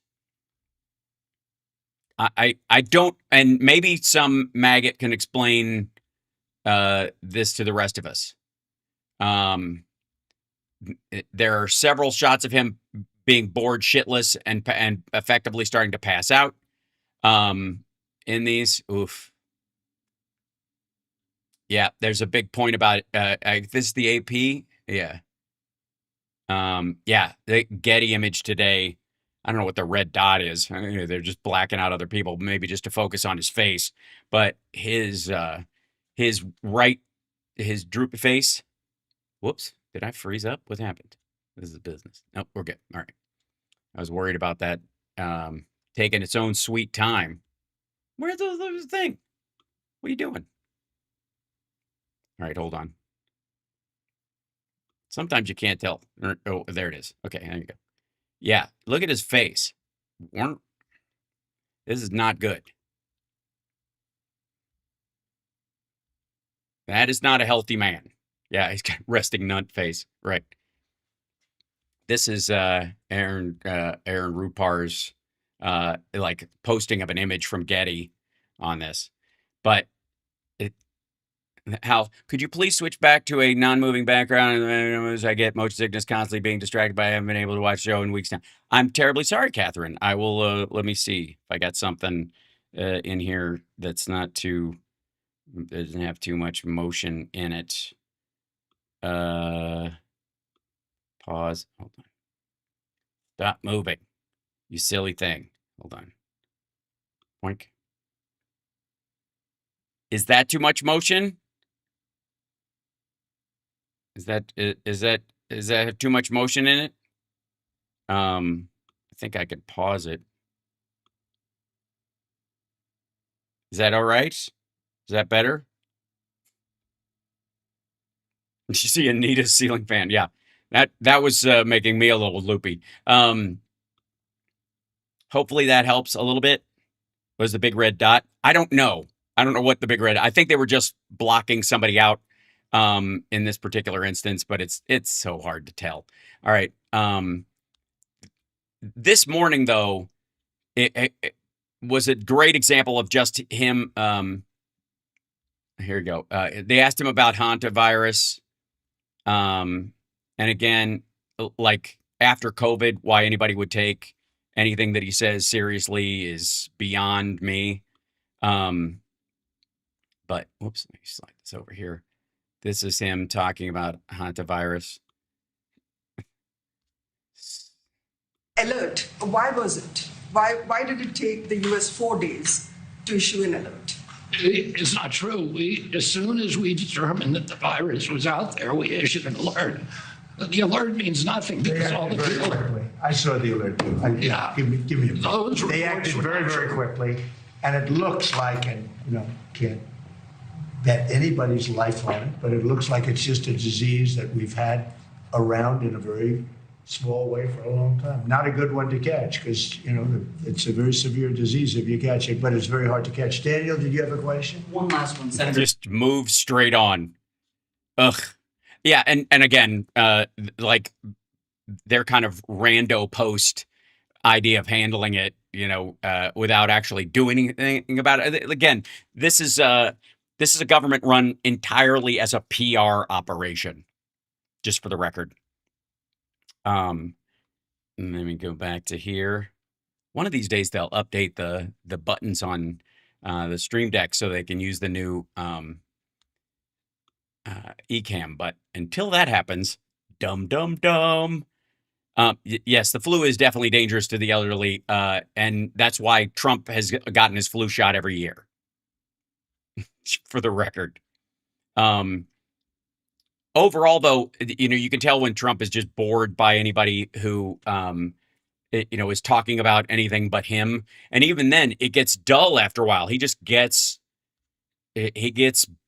I don't, and maybe some maggot can explain this to the rest of us. There are several shots of him being bored shitless and effectively starting to pass out in these. Oof. Yeah, there's a big point about this is the AP. Yeah. Yeah, the Getty image today. I don't know what the red dot is. They're just blacking out other people, maybe just to focus on his face. But his right his droopy face. Whoops, did I freeze up? What happened? This is business. Nope, we're good. All right. I was worried about that taking its own sweet time. Where's the thing? What are you doing? All right, hold on. Sometimes you can't tell. Oh, there it is. Okay, there you go. Yeah, look at his face. This is not good. That is not a healthy man. Yeah, he's got resting nut face. Right. This is Aaron Rupar's like posting of an image from Getty on this. But Hal, could you please switch back to a non-moving background? As I get motion sickness, constantly being distracted by I haven't been able to watch the show in weeks now. I'm terribly sorry, Catherine. I will let me see if I got something in here that's not too doesn't have too much motion in it. Pause. Hold on. Stop moving. You silly thing. Hold on. Boink. Is that too much motion? Is that have too much motion in it? I think I could pause it. Is that all right? Is that better? You see Anita's ceiling fan. Yeah. That was making me a little loopy. Hopefully that helps a little bit. Was the big red dot? I don't know. I don't know what the big red. I think they were just blocking somebody out in this particular instance, but it's so hard to tell. All right. This morning though, it was a great example of just him. Here you go. They asked him about hantavirus. And again, like after COVID, why anybody would take anything that he says seriously is beyond me. But whoops, let me slide this over here. This is him talking about hantavirus. Alert. Why was it? Why did it take the US 4 days to issue an alert? It's not true. As soon as we determined that the virus was out there, we issued an alert. The alert means nothing because all the very people. quickly. I saw the alert too. Yeah. Give me a Those minute. They reports acted were very, not very true. quickly, and it looks like, and can't bet anybody's life on it, but it looks like it's just a disease that we've had around in a very small way for a long time. Not a good one to catch because, it's a very severe disease if you catch it, but it's very hard to catch. Daniel, did you have a question? One last one, Senator. Just move straight on. Ugh. Yeah, and again, like their kind of rando post idea of handling it, without actually doing anything about it. Again, this is a government run entirely as a PR operation, just for the record. Let me go back to here. One of these days they'll update the buttons on the Stream Deck so they can use the new eCam. But until that happens, dumb. Yes, the flu is definitely dangerous to the elderly, and that's why Trump has gotten his flu shot every year. For the record. Overall, though, you can tell when Trump is just bored by anybody who, is talking about anything but him. And even then, it gets dull after a while. He just gets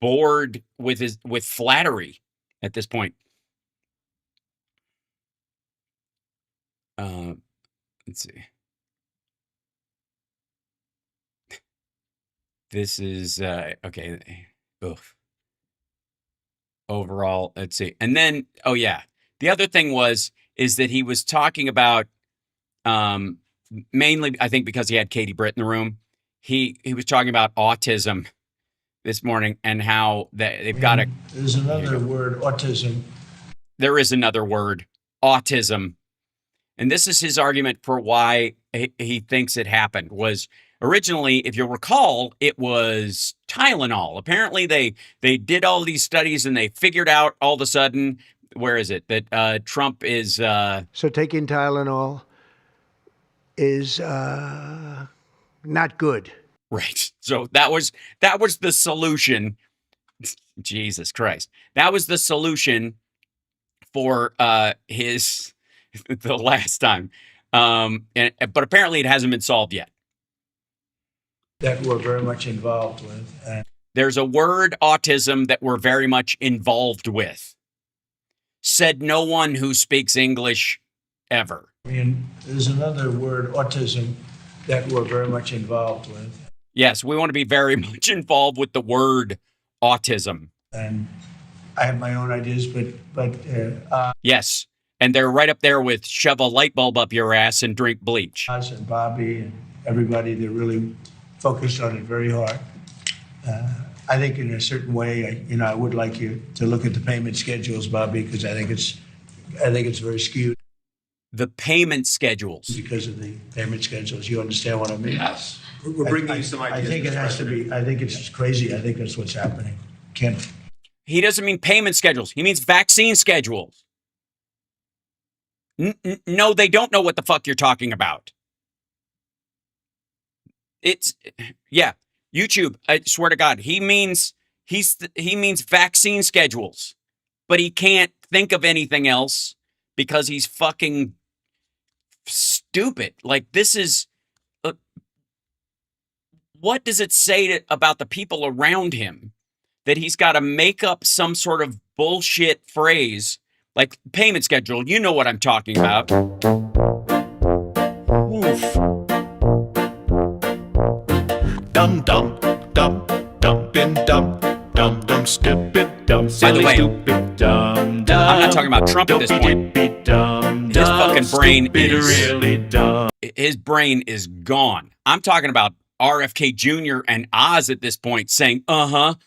bored with flattery at this point. Let's see. This is okay. Oof. Overall, let's see. And then, oh yeah, the other thing is that he was talking about, mainly, I think because he had Katie Britt in the room, he was talking about autism this morning and how they've got to. There's another word, autism. There is another word, autism. And this is his argument for why he thinks it happened. Was originally, if you'll recall, it was Tylenol. Apparently, they did all these studies and they figured out all of a sudden, where is it, that Trump is... So taking Tylenol is not good. Right. So that was the solution. Jesus Christ. That was the solution for his the last time. But apparently it hasn't been solved yet. That we're very much involved with. There's a word, autism, that we're very much involved with. Said no one who speaks English ever. And there's another word, autism, that we're very much involved with. Yes, we want to be very much involved with the word autism. And I have my own ideas, but yes, and they're right up there with shove a light bulb up your ass and drink bleach. Oz and Bobby and everybody, they're really focused on it very hard. I think in a certain way, I would like you to look at the payment schedules, Bobby, because I think it's very skewed. The payment schedules. Because of the payment schedules. You understand what I mean? Yes. We're bringing you some ideas. I think it has to be, I think it's crazy. I think that's what's happening. He doesn't mean payment schedules. He means vaccine schedules. No, they don't know what the fuck you're talking about. YouTube, I swear to God, he means vaccine schedules, but he can't think of anything else because he's fucking stupid. Like, this is what does it say about the people around him that he's got to make up some sort of bullshit phrase like payment schedule? You know what I'm talking about. Oof. Dum dum dum dumpin' dum dum dum stupid dum silly stupid dum dum. I'm not talking about Trump at this point. His fucking brain is really dumb. His brain is gone. I'm talking about RFK Jr. and Oz at this point saying,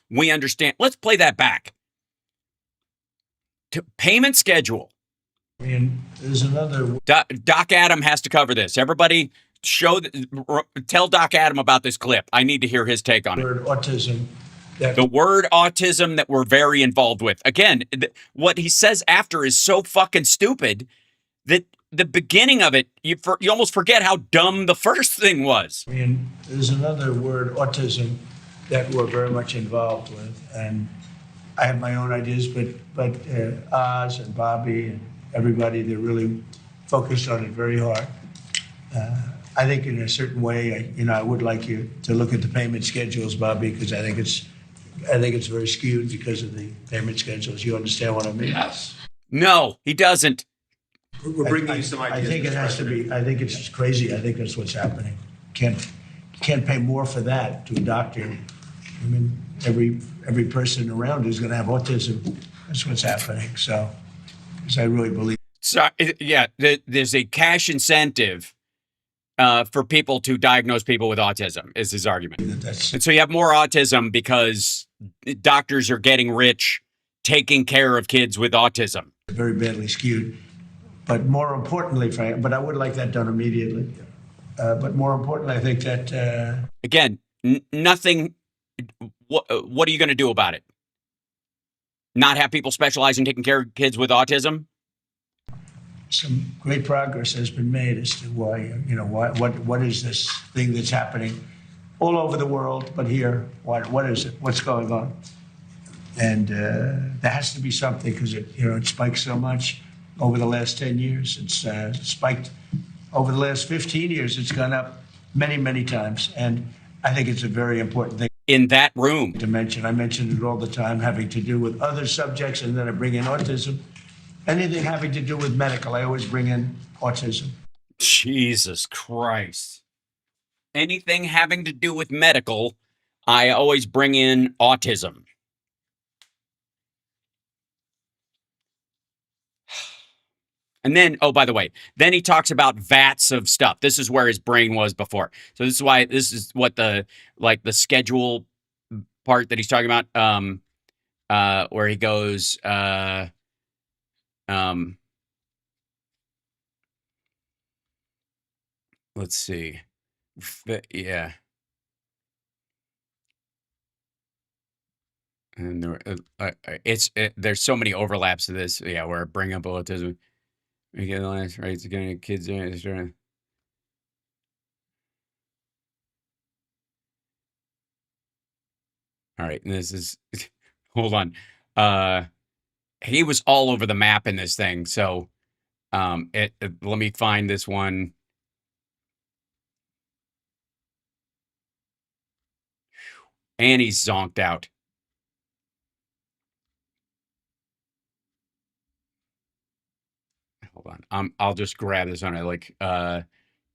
we understand. Let's play that back. Payment schedule. There's another. Doc Adam has to cover this. Everybody tell Doc Adam about this clip. I need to hear his take on it. Autism. The word autism that we're very involved with. Again, what he says after is so fucking stupid that the beginning of it, you almost forget how dumb the first thing was. There's another word, autism, that we're very much involved with. And I have my own ideas, but Oz and Bobby and everybody, they're really focused on it very hard. I think in a certain way, I would like you to look at the payment schedules, Bobby, because I think it's very skewed because of the payment schedules. You understand what I mean? Yes. No, he doesn't. We're bringing you some ideas. I think it has to be. I think it's crazy. I think that's what's happening. Can't pay more for that to a doctor. I mean, every person around is going to have autism. That's what's happening. So, because I really believe. So yeah, there's a cash incentive for people to diagnose people with autism, is his argument. And so you have more autism because doctors are getting rich taking care of kids with autism. Very badly skewed. But more importantly, but I would like that done immediately. But more importantly, I think that... Again, nothing... What are you going to do about it? Not have people specialize in taking care of kids with autism? Some great progress has been made as to why, what is this thing that's happening all over the world, but here, what is it? What's going on? And there has to be something because it spiked so much over the last 10 years. It's spiked over the last 15 years. It's gone up many, many times. And I think it's a very important thing. In that room. To mention. I mention it all the time, having to do with other subjects, and then I bring in autism. Anything having to do with medical, I always bring in autism. Jesus Christ. Anything having to do with medical, I always bring in autism. And then, oh, by the way, then he talks about vats of stuff. This is where his brain was before. So this is what the schedule part that he's talking about, where he goes, let's see. Yeah. And there's so many overlaps to this. Yeah, where I bring up autism. We get the last rights again, kids. All right, and this is hold on. He was all over the map in this thing. So let me find this one. And he's zonked out. Hold on. I'll just grab this on it. Like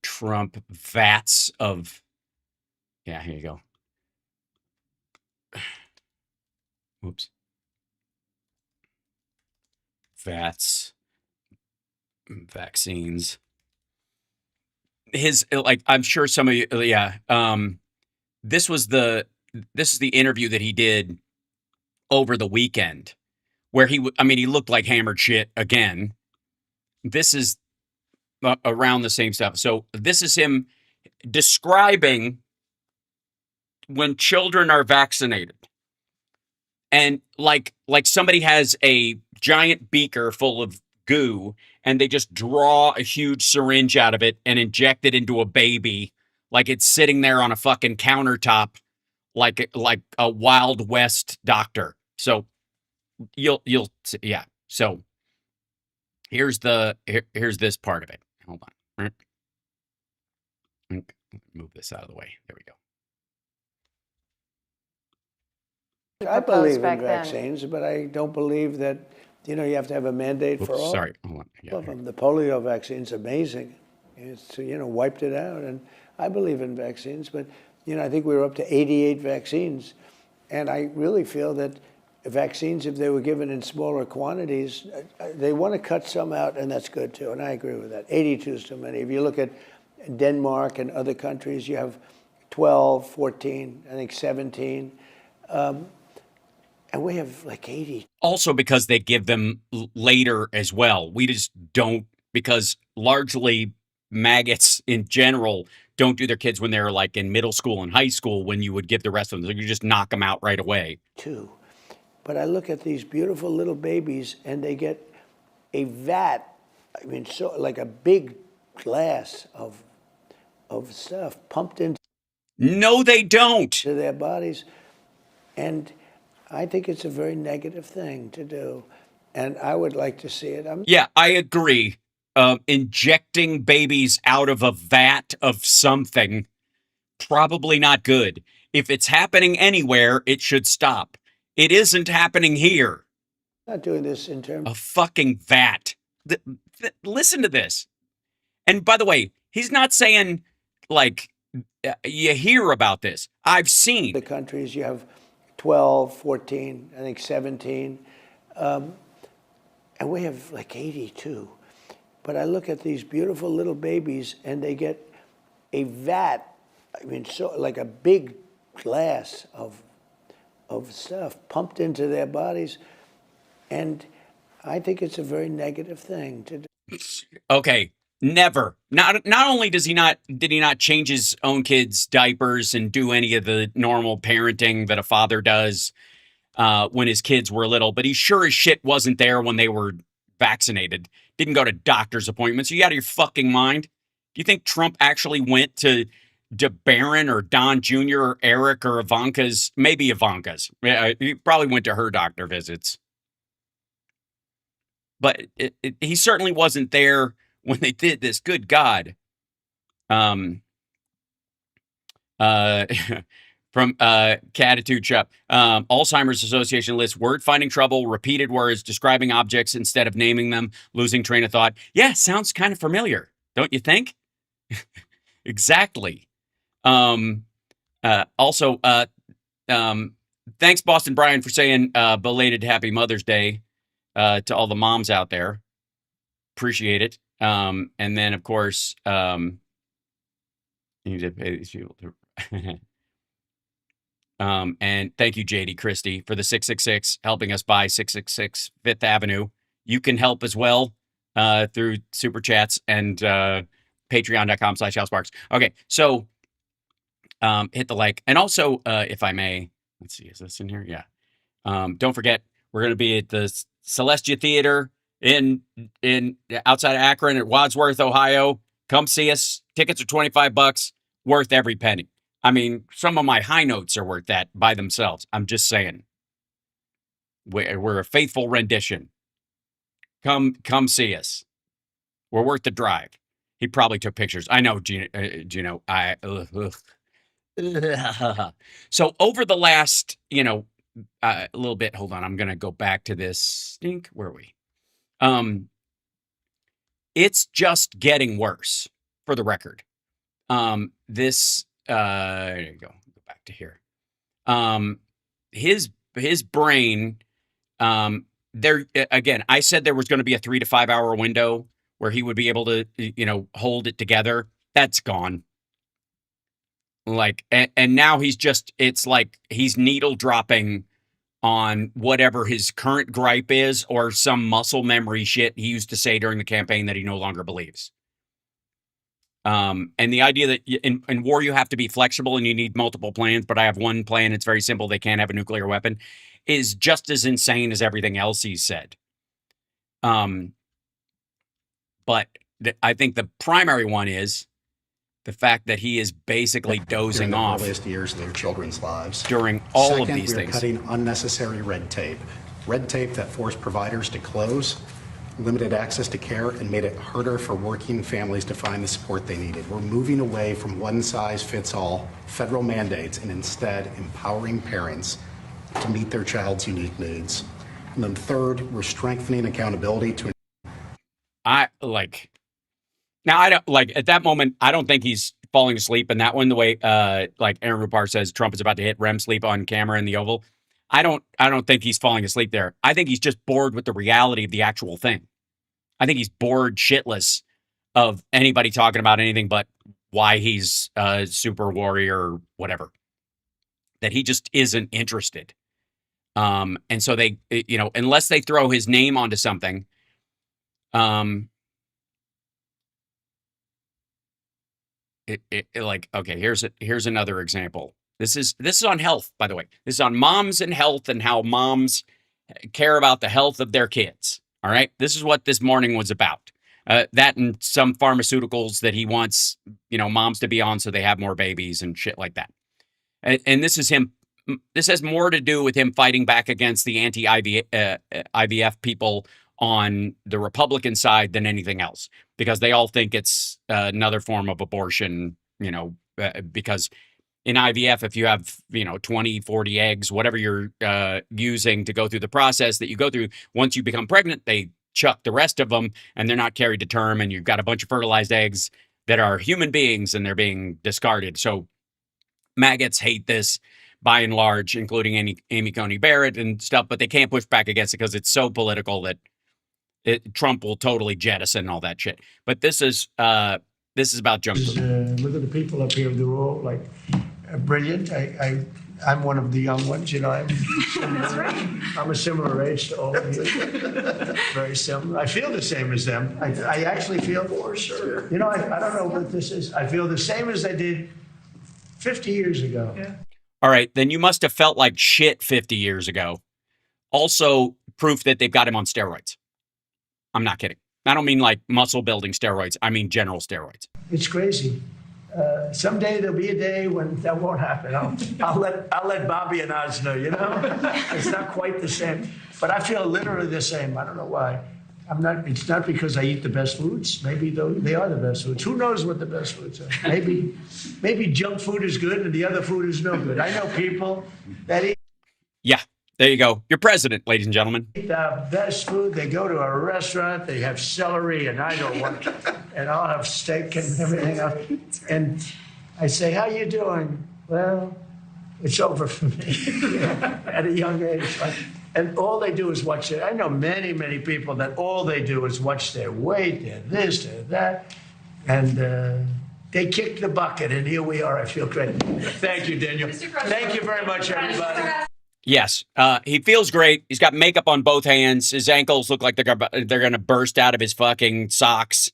Trump vats of. Yeah, here you go. Whoops. Vats. Vaccines. His, like, I'm sure some of you, yeah. This is the interview that he did over the weekend where he looked like hammered shit again. This is around the same stuff. So this is him describing when children are vaccinated. And like somebody has a giant beaker full of goo and they just draw a huge syringe out of it and inject it into a baby like it's sitting there on a fucking countertop like a Wild West doctor. So you'll yeah. So here's this part of it. Hold on. Move this out of the way. There we go. I believe in back then. vaccines, but I don't believe that, you have to have a mandate for all Sorry. Hold on. Yeah, of them. The polio vaccine's amazing. It's, wiped it out. And I believe in vaccines, but, I think we were up to 88 vaccines. And I really feel that vaccines, if they were given in smaller quantities, they want to cut some out, and that's good too. And I agree with that. 82 is too many. If you look at Denmark and other countries, you have 12, 14, I think 17. And we have like 80. Also because they give them later as well. We just don't, because largely maggots in general don't do their kids when they're like in middle school and high school when you would give the rest of them. So you just knock them out right away. Too. But I look at these beautiful little babies and they get a vat, so like a big glass of stuff pumped into No, they don't. their bodies. And I think it's a very negative thing to do. And I would like to see it. Yeah, I agree. Injecting babies out of a vat of something, probably not good. If it's happening anywhere, it should stop. It isn't happening here. I'm not doing this in terms A fucking vat. Listen to this. And by the way, he's not saying like you hear about this. I've seen the countries. You have 12, 14, I think 17. And we have like 82. But I look at these beautiful little babies and they get a vat, so like a big glass of stuff pumped into their bodies. And I think it's a very negative thing to do. Okay. Never. Not only did he not change his own kids' diapers and do any of the normal parenting that a father does when his kids were little, but he sure as shit wasn't there when they were vaccinated. Didn't go to doctor's appointments. Are you out of your fucking mind? Do you think Trump actually went to Barron or Don Jr. or Eric or Ivanka's? Maybe Ivanka's. He probably went to her doctor visits. But he certainly wasn't there when they did this. Good God. From Catitude Shop. Alzheimer's Association lists word finding trouble, repeated words, describing objects instead of naming them, losing train of thought. Yeah, sounds kind of familiar, don't you think? Exactly. Also, thanks, Boston Brian, for saying belated Happy Mother's Day to all the moms out there. Appreciate it. And then, of course, you need to pay these people to. And thank you, JD Christie, for the 666 helping us buy 666 Fifth Avenue. You can help as well through super chats and patreon.com/HouseBarks. Okay, so hit the like. And also, if I may, let's see, is this in here? Yeah. Don't forget, we're going to be at the Celestia Theater in outside of Akron at Wadsworth, Ohio. Come see us. Tickets are $25. Worth every penny. I mean, some of my high notes are worth that by themselves. I'm just saying. We're a faithful rendition. Come see us. We're worth the drive. He probably took pictures. I know, Gino. So over the last, a little bit. Hold on, I'm gonna go back to this. Where are we? It's just getting worse. For the record, this. There you go. Go back to here. His brain. There again. I said there was going to be a 3 to 5 hour window where he would be able to, hold it together. That's gone. Like, and now it's like he's needle dropping on whatever his current gripe is or some muscle memory shit he used to say during the campaign that he no longer believes. And the idea that in war you have to be flexible and you need multiple plans, but I have one plan. It's very simple. They can't have a nuclear weapon is just as insane as everything else he's said. But I think the primary one is the fact that he is basically dozing off the earliest years of their children's lives during all of Second, these we are things. Cutting unnecessary red tape that forced providers to close, limited access to care, and made it harder for working families to find the support they needed. We're moving away from one-size-fits-all federal mandates and instead empowering parents to meet their child's unique needs. And then third, we're strengthening accountability to Now, I don't like at that moment. I don't think he's falling asleep in that one. The way, like Aaron Rupar says, Trump is about to hit REM sleep on camera in the Oval. I don't think he's falling asleep there. I think he's just bored with the reality of the actual thing. I think he's bored shitless of anybody talking about anything but why he's a super warrior or whatever. That he just isn't interested. And so they, unless they throw his name onto something, okay, here's another example. This is on health, by the way. This is on moms and health and how moms care about the health of their kids. All right, this is what this morning was about. That and some pharmaceuticals that he wants, moms to be on so they have more babies and shit like that. And this is him. This has more to do with him fighting back against the anti-IVF people on the Republican side than anything else, because they all think it's another form of abortion, because in IVF, if you have, 20, 40 eggs, whatever you're using to go through the process that you go through, once you become pregnant, they chuck the rest of them and they're not carried to term. And you've got a bunch of fertilized eggs that are human beings and they're being discarded. So maggots hate this by and large, including Amy Coney Barrett and stuff, but they can't push back against it because it's so political that Trump will totally jettison all that shit. But this is about junk food. Look at the people up here; they're all like brilliant. I'm one of the young ones, That's right. I'm a similar age to all of you. Very similar. I feel the same as them. I actually feel for sure. I don't know what this is. I feel the same as I did 50 years ago. Yeah. All right, then you must have felt like shit 50 years ago. Also, proof that they've got him on steroids. I'm not kidding. I don't mean like muscle building steroids. I mean general steroids. It's crazy. Someday there'll be a day when that won't happen. I'll let Bobby and Oz know. It's not quite the same, but I feel literally the same. I don't know why. It's not because I eat the best foods. Maybe they are the best foods. Who knows what the best foods are? Maybe junk food is good and the other food is no good. I know people that eat. Yeah, there you go. You're president, ladies and gentlemen. The best food. They go to a restaurant. They have celery, and I don't want. And I'll have steak and everything else. And I say, "How you doing?" Well, it's over for me at a young age. And all they do is watch it. I know many, many people that all they do is watch their weight, their this, their that, and they kick the bucket. And here we are. I feel great. Thank you, Daniel. Thank you very much, everybody. Yes, he feels great. He's got makeup on both hands. His ankles look like they're going to burst out of his fucking socks.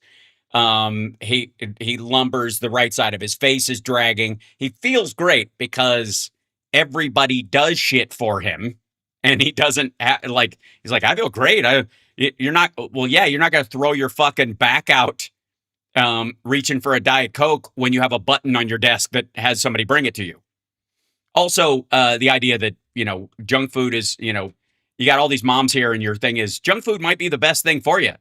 He lumbers. The right side of his face is dragging. He feels great because everybody does shit for him. And he doesn't he's like, I feel great. You're not going to throw your fucking back out, reaching for a Diet Coke when you have a button on your desk that has somebody bring it to you. Also, the idea that, junk food is, you got all these moms here, and your thing is junk food might be the best thing for you.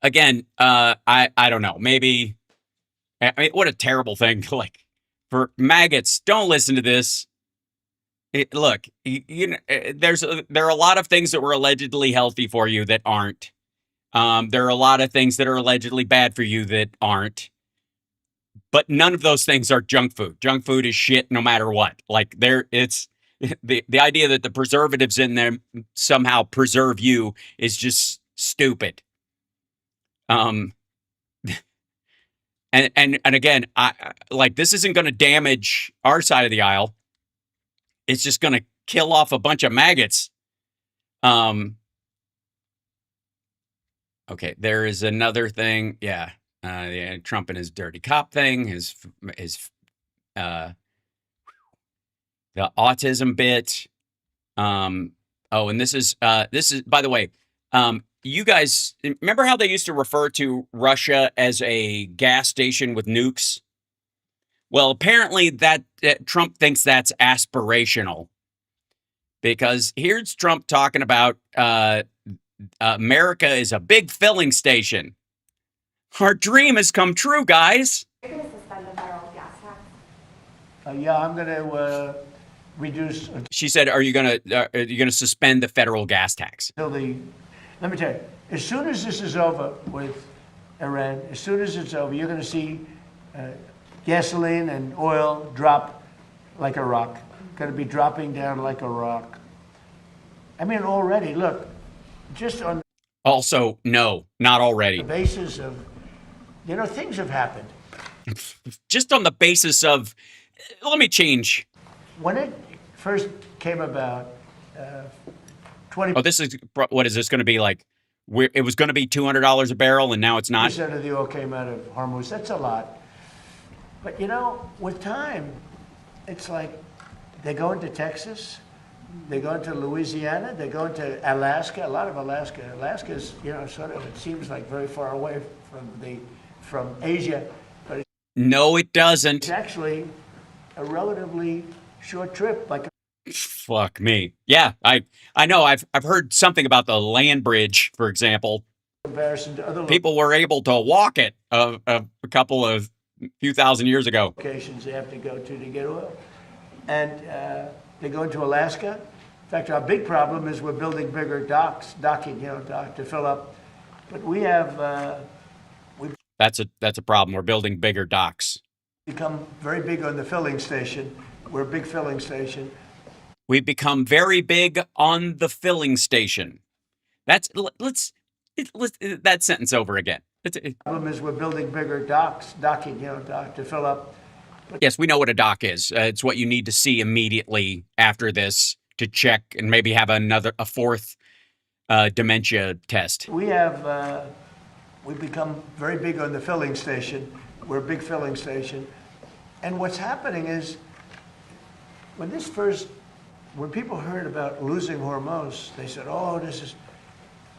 Again, I don't know. Maybe I mean, what a terrible thing. Like for maggots, don't listen to this. Look, there are a lot of things that were allegedly healthy for you that aren't. There are a lot of things that are allegedly bad for you that aren't. But none of those things are junk food. Junk food is shit no matter what. Like it's the idea that the preservatives in them somehow preserve you is just stupid. And again, I like this isn't going to damage our side of the aisle. It's just going to kill off a bunch of maggots. Okay, there is another thing. Yeah, Trump and his dirty cop thing, his the autism bit. Oh, and this is by the way, you guys remember how they used to refer to Russia as a gas station with nukes? Well, apparently that Trump thinks that's aspirational because here's Trump talking about America is a big filling station. Our dream has come true, guys. You're going to suspend the federal gas tax? Yeah, I'm going to reduce She said, "Are you going to suspend the federal gas tax?" until the. Let me tell you, as soon as this is over with Iran, as soon as it's over, you're going to see gasoline and oil drop like a rock. Going to be dropping down like a rock. I mean, already, look, just on Also, no, not already. the basis of, things have happened. Just on the basis of, let me change. When it first came about, 20% Oh, this is what is this going to be like? It was going to be $200 a barrel, and now it's not. of the oil came out of Hormuz. That's a lot. But with time, it's like they go into Texas, they go into Louisiana, they go into Alaska. A lot of Alaska. Alaska's, sort of. It seems like very far away from Asia, but No, it doesn't. it's actually a relatively short trip. Like Fuck me. Yeah, I know. I've heard something about the land bridge, for example. in comparison to other People were able to walk it a few thousand years ago. locations they have to go to get oil, and they go into Alaska. In fact, our big problem is we're building bigger docking, to fill up. But we have That's a problem. We're building bigger docks. become very big on the filling station. We're a big filling station. We've become very big on the filling station. Let's that sentence over again. Problem is we're building bigger docking, to fill up. Yes, we know what a dock is. It's what you need to see immediately after this to check and maybe have a fourth dementia test. We've become very big on the filling station. We're a big filling station. And what's happening is when people heard about losing Hormuz, they said, oh,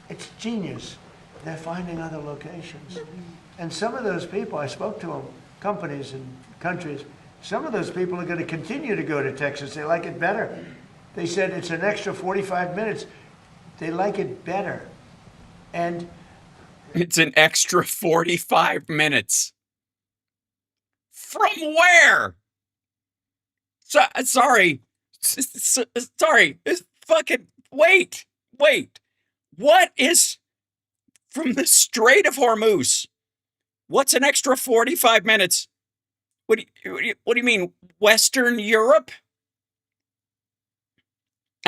it's genius. They're finding other locations. And some of those people, I spoke to them, companies and countries, some of those people are going to continue to go to Texas. They like it better. They said it's an extra 45 minutes. They like it better. And it's an extra 45 minutes. From where? Sorry. Sorry. Fucking wait. What is from the Strait of Hormuz? What's an extra 45 minutes? What do you mean? Western Europe?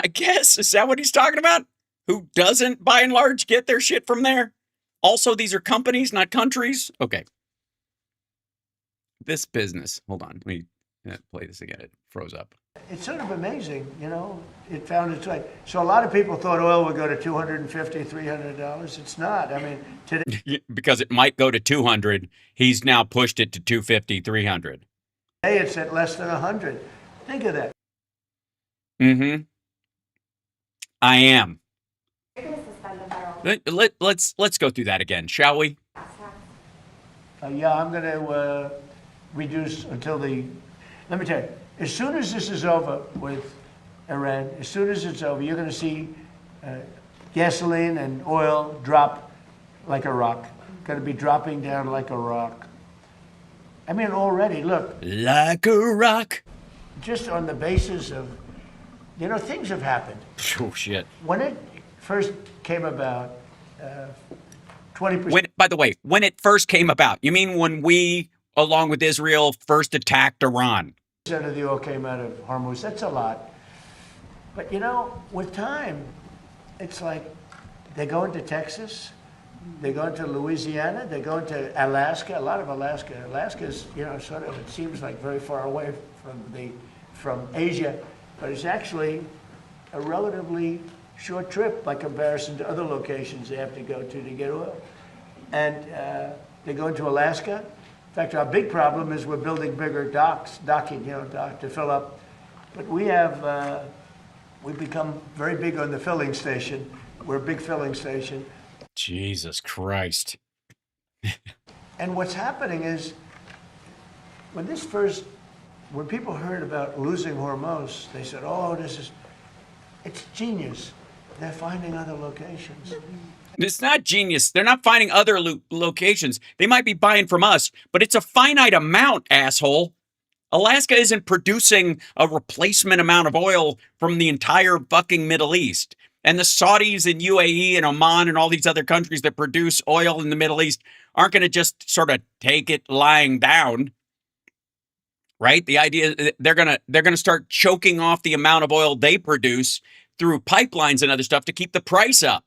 I guess. Is that what he's talking about? Who doesn't, by and large, get their shit from there? Also, these are companies, not countries. Okay. This business. Hold on. Let me play this again. It froze up. It's sort of amazing, it found its way. So a lot of people thought oil would go to $250, $300. It's not. I mean, today because it might go to 200, he's now pushed it to 250, 300. Today it's at less than 100. Think of that. Mm-hmm. I am. You're going to suspend the federal Let's go through that again, shall we? gas tax? Yeah, I'm going to reduce until let me tell you, as soon as this is over with Iran. As soon as it's over, you're going to see gasoline and oil drop like a rock. Going to be dropping down like a rock. I mean, already, look. Like a rock. Just on the basis of, things have happened. Oh, shit. When it first came about, 20%. By the way, when it first came about, you mean when we, along with Israel, first attacked Iran? Of the oil came out of Hormuz. That's a lot. But with time, it's like they go into Texas, they go into Louisiana, they go into Alaska. A lot of Alaska. Alaska's sort of, it seems like very far away from Asia, but it's actually a relatively short trip by comparison to other locations they have to go to get oil. And they go into Alaska. In fact, our big problem is we're building bigger docking to fill up. But we've become very big on the filling station. We're a big filling station. Jesus Christ. And what's happening is, when people heard about losing Hormuz, they said, oh, it's genius. They're finding other locations. It's not genius. They're not finding other locations. They might be buying from us, but it's a finite amount, asshole. Alaska isn't producing a replacement amount of oil from the entire fucking Middle East. And the Saudis and UAE and Oman and all these other countries that produce oil in the Middle East aren't going to just sort of take it lying down. Right? The idea is they're going to start choking off the amount of oil they produce through pipelines and other stuff to keep the price up.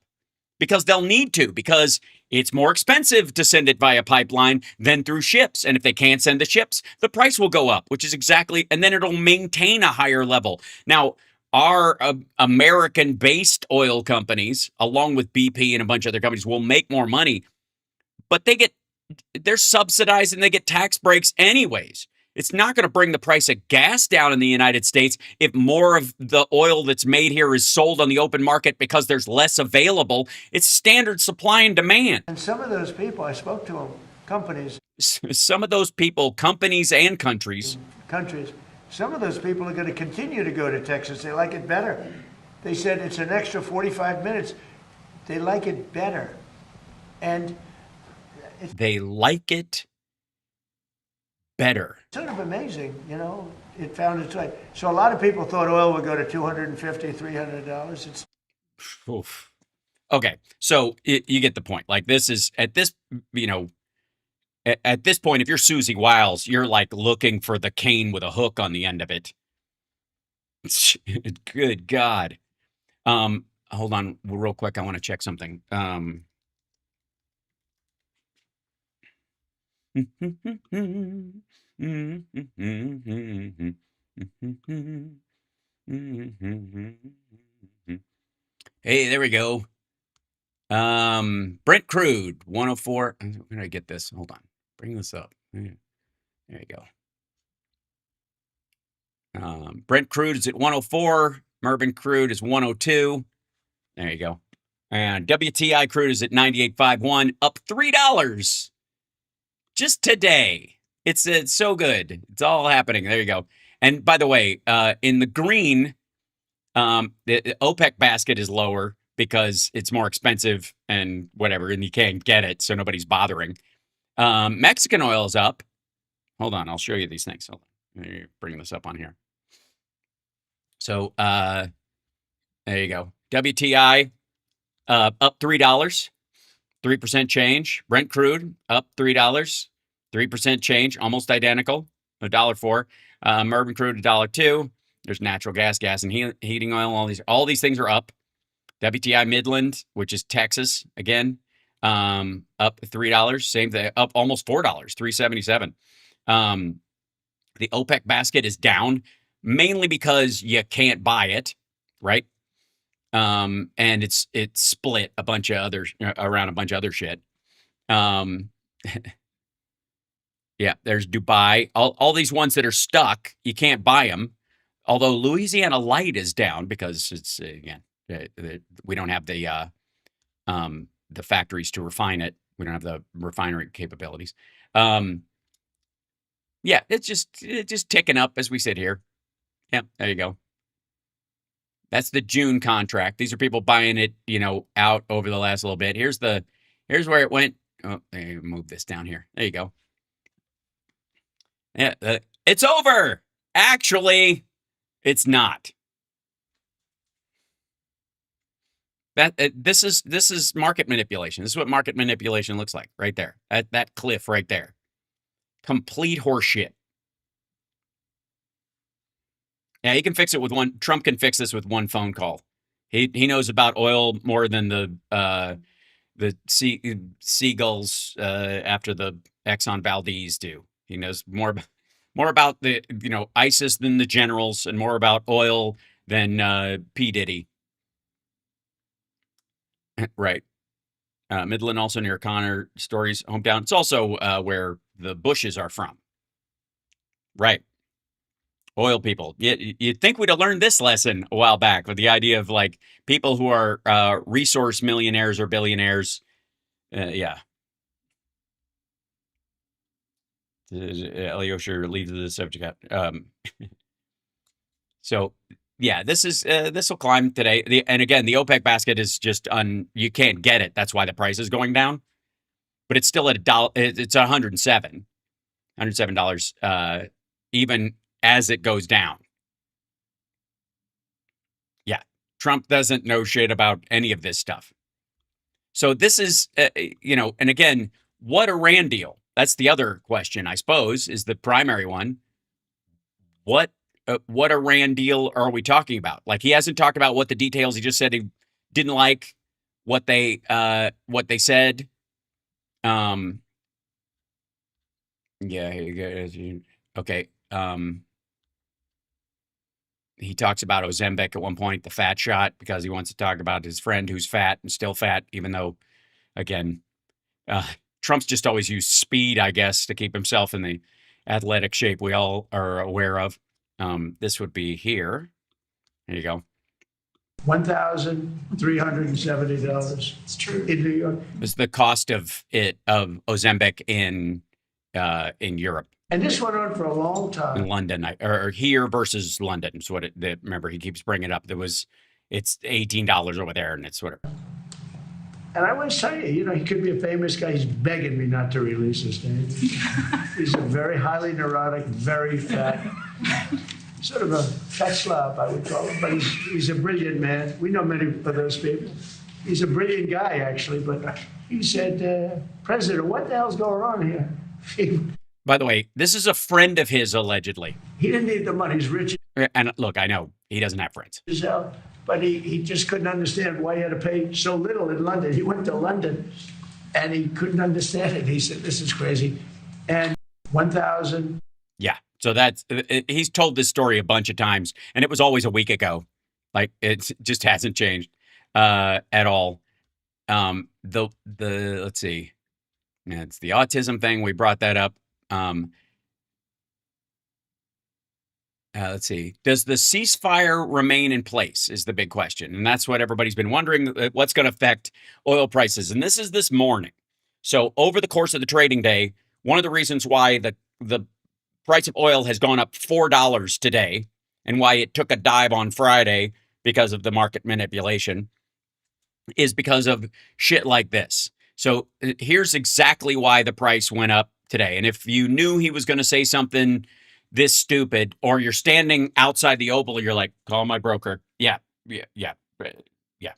Because they'll need to, because it's more expensive to send it via pipeline than through ships. And if they can't send the ships, the price will go up, which is exactly, and then it'll maintain a higher level. Now, our American-based oil companies, along with BP and a bunch of other companies, will make more money, but they're subsidized and they get tax breaks anyways. It's not going to bring the price of gas down in the United States if more of the oil that's made here is sold on the open market because there's less available. It's standard supply and demand. And some of those people, I spoke to them, companies. Some of those people, companies and countries. Some of those people are going to continue to go to Texas. They like it better. They said it's an extra 45 minutes. They like it better. And they like it better. Sort of amazing, it found its way. So a lot of people thought oil would go to $250, $300. It's oof. Okay, so you get the point. Like this is at this point, if you're Susie Wiles, you're like looking for the cane with a hook on the end of it. Good God. Hold on real quick. I want to check something. Hey, there we go. Brent Crude 104. Where did I get this? Hold on. Bring this up. There you go. Brent Crude is at 104. Mervyn Crude is 102. There you go. And WTI Crude is at 98.51, up $3 just today. It's so good. It's all happening. There you go. And by the way, in the green, the OPEC basket is lower because it's more expensive and whatever, and you can't get it, so nobody's bothering. Mexican oil is up. Hold on, I'll show you these things. Hold on. Let me bring this up on here. So there you go. WTI up $3, 3% change. Brent crude up $3, 3% change, almost identical, $1.04. Mervyn crude $1.02. There's natural gas, and heating oil. All these things are up. WTI Midland, which is Texas, again, up $3. Same thing, up almost $4, $3.77. The OPEC basket is down, mainly because you can't buy it, right? And it's split a bunch of other around a bunch of other shit. Yeah, there's Dubai. All these ones that are stuck, you can't buy them. Although Louisiana Light is down because it's again we don't have the factories to refine it. We don't have the refinery capabilities. Yeah, it's just ticking up as we sit here. Yeah, there you go. That's the June contract. These are people buying it, out over the last little bit. Here's where it went. Oh, move this down here. There you go. Yeah, it's over. Actually, it's not. This is market manipulation. This is what market manipulation looks like right there. That cliff right there. Complete horseshit. Yeah, he can fix it with one. Trump can fix this with one phone call. He knows about oil more than the seagulls after the Exxon Valdez do. He knows more about the ISIS than the generals, and more about oil than P Diddy. Right. Midland, also near Connor Story's hometown. It's also where the Bushes are from. Right. Oil people. You'd think we'd have learned this lesson a while back with the idea of like people who are resource millionaires or billionaires. Yeah. Alyosha leaves the subject out. So yeah, this will climb today. And again, the OPEC basket is just you can't get it. That's why the price is going down. But it's still at $1. It's $107, even as it goes down. Yeah, Trump doesn't know shit about any of this stuff. So this is, and again, what Iran deal? That's the other question, I suppose, is the primary one. What Iran deal are we talking about? Like, he hasn't talked about what the details. He just said he didn't like what they said. Yeah. Okay. He talks about Ozempic at one point, the fat shot, because he wants to talk about his friend who's fat and still fat, even though, again, Trump's just always used speed, I guess, to keep himself in the athletic shape we all are aware of. This would be here. There you go. $1,370. It's true. In New York. It's the cost of Ozempic in Europe. And this went on for a long time. In London, or here versus London. Is what remember, he keeps bringing it up. It's $18 over there, and it's whatever. And I want to tell you, he could be a famous guy. He's begging me not to release his name. He's a very highly neurotic, very fat, sort of a fat slob, I would call him. But he's a brilliant man. We know many of those people. He's a brilliant guy, actually. But he said, President, what the hell's going on here? By the way, this is a friend of his, allegedly. He didn't need the money. He's rich. And look, I know he doesn't have friends. But he just couldn't understand why he had to pay so little in London. He went to London, and he couldn't understand it. He said, this is crazy. And 1,000. Yeah. So he's told this story a bunch of times, and it was always a week ago. Like, it just hasn't changed at all. Let's see. Yeah, it's the autism thing. We brought that up. Let's see. Does the ceasefire remain in place is the big question. And that's what everybody's been wondering, what's going to affect oil prices. And this is this morning. So over the course of the trading day, one of the reasons why the price of oil has gone up $4 today, and why it took a dive on Friday because of the market manipulation, is because of shit like this. So here's exactly why the price went up today. And if you knew he was going to say something this stupid, or you're standing outside the Oval, you're like, call my broker. Yeah. Mm-hmm.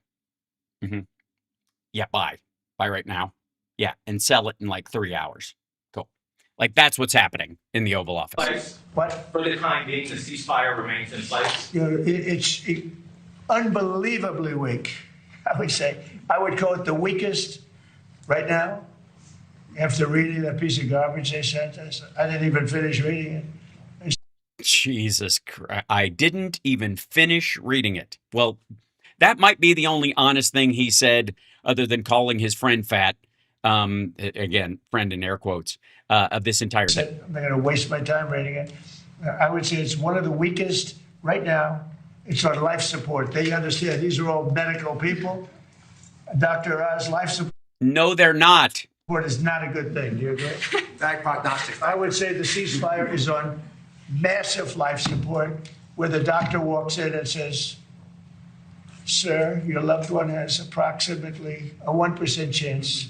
Yeah, buy right now. Yeah, and sell it in like 3 hours. Cool. Like, that's what's happening in the Oval Office. What? For the time being, the ceasefire remains in place. It's unbelievably weak, I would say. I would call it the weakest right now. After reading that piece of garbage they sent us, I didn't even finish reading it. Jesus Christ. I didn't even finish reading it. Well, that might be the only honest thing he said, other than calling his friend fat. Again, friend in air quotes, of this entire thing. I'm not going to waste my time reading it. I would say it's one of the weakest right now. It's on life support. They understand these are all medical people. Dr. Oz, life support. No, they're not. Is not a good thing. Do you agree? Bad prognostic. I would say the ceasefire is on massive life support, where the doctor walks in and says, sir, your loved one has approximately a 1% chance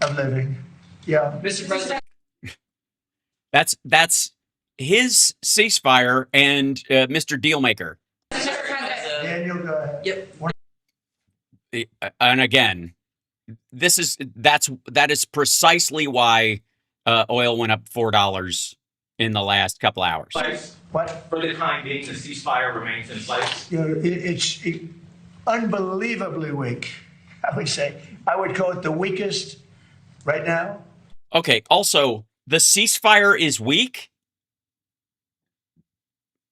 of living. Yeah. Mr. President. That's his ceasefire and Mr. Dealmaker. Daniel, go ahead. Yep. And again, that is precisely why oil went up $4 in the last couple hours. What? For the time being, the ceasefire remains in place. You know, it's unbelievably weak, I would say. I would call it the weakest right now. Okay, also, the ceasefire is weak.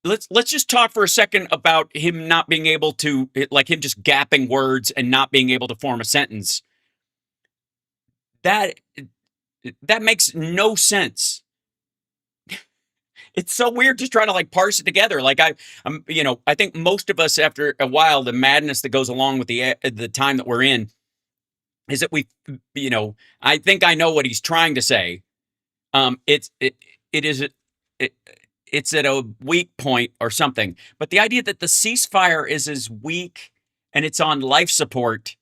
Let's just talk for a second about him not being able to, like him just gapping words and not being able to form a sentence. That makes no sense. It's so weird just trying to like parse it together. Like I'm, I think most of us after a while, the madness that goes along with the time that we're in is that I think I know what he's trying to say. It's at a weak point or something. But the idea that the ceasefire is as weak and it's on life support,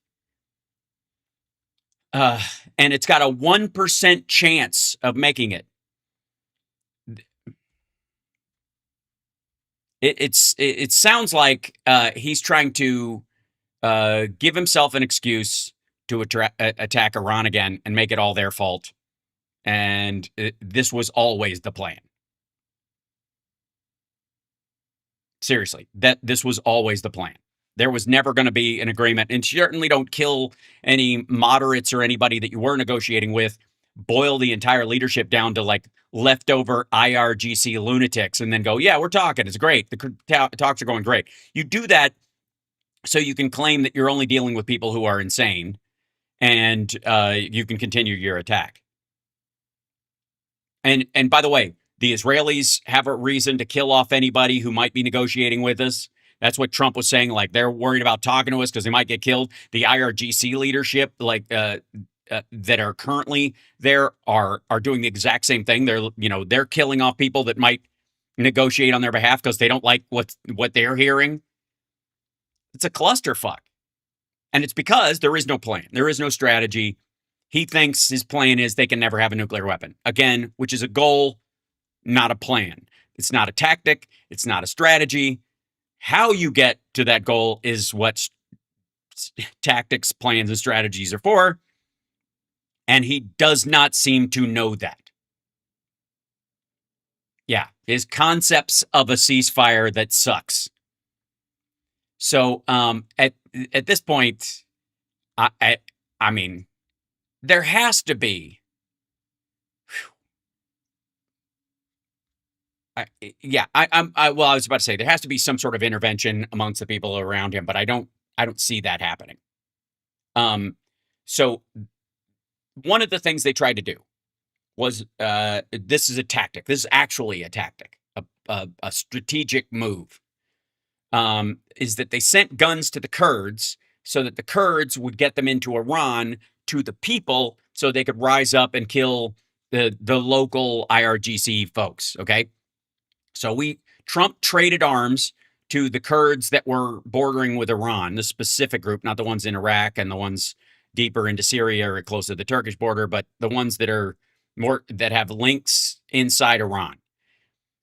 and it's got a 1% chance of making it. It sounds like he's trying to give himself an excuse to attack Iran again and make it all their fault. And this was always the plan. Seriously, this was always the plan. There was never going to be an agreement, and certainly don't kill any moderates or anybody that you were negotiating with. Boil the entire leadership down to like leftover IRGC lunatics and then go, yeah, we're talking. It's great. The talks are going great. You do that so you can claim that you're only dealing with people who are insane and you can continue your attack. And by the way, the Israelis have a reason to kill off anybody who might be negotiating with us. That's what Trump was saying. Like they're worried about talking to us because they might get killed. The IRGC leadership, like that are currently there, are doing the exact same thing. They're killing off people that might negotiate on their behalf because they don't like what they're hearing. It's a clusterfuck, and it's because there is no plan. There is no strategy. He thinks his plan is they can never have a nuclear weapon again, which is a goal, not a plan. It's not a tactic. It's not a strategy. How you get to that goal is what tactics, plans, and strategies are for. And he does not seem to know that. Yeah, his concepts of a ceasefire that sucks. So at this point, I mean, there has to be. I was about to say there has to be some sort of intervention amongst the people around him, but I don't see that happening. So one of the things they tried to do was this is a tactic. This is actually a tactic, a strategic move. Is that they sent guns to the Kurds so that the Kurds would get them into Iran to the people so they could rise up and kill the local IRGC folks. Okay. So Trump traded arms to the Kurds that were bordering with Iran, the specific group, not the ones in Iraq and the ones deeper into Syria or close to the Turkish border, but the ones that are that have links inside Iran.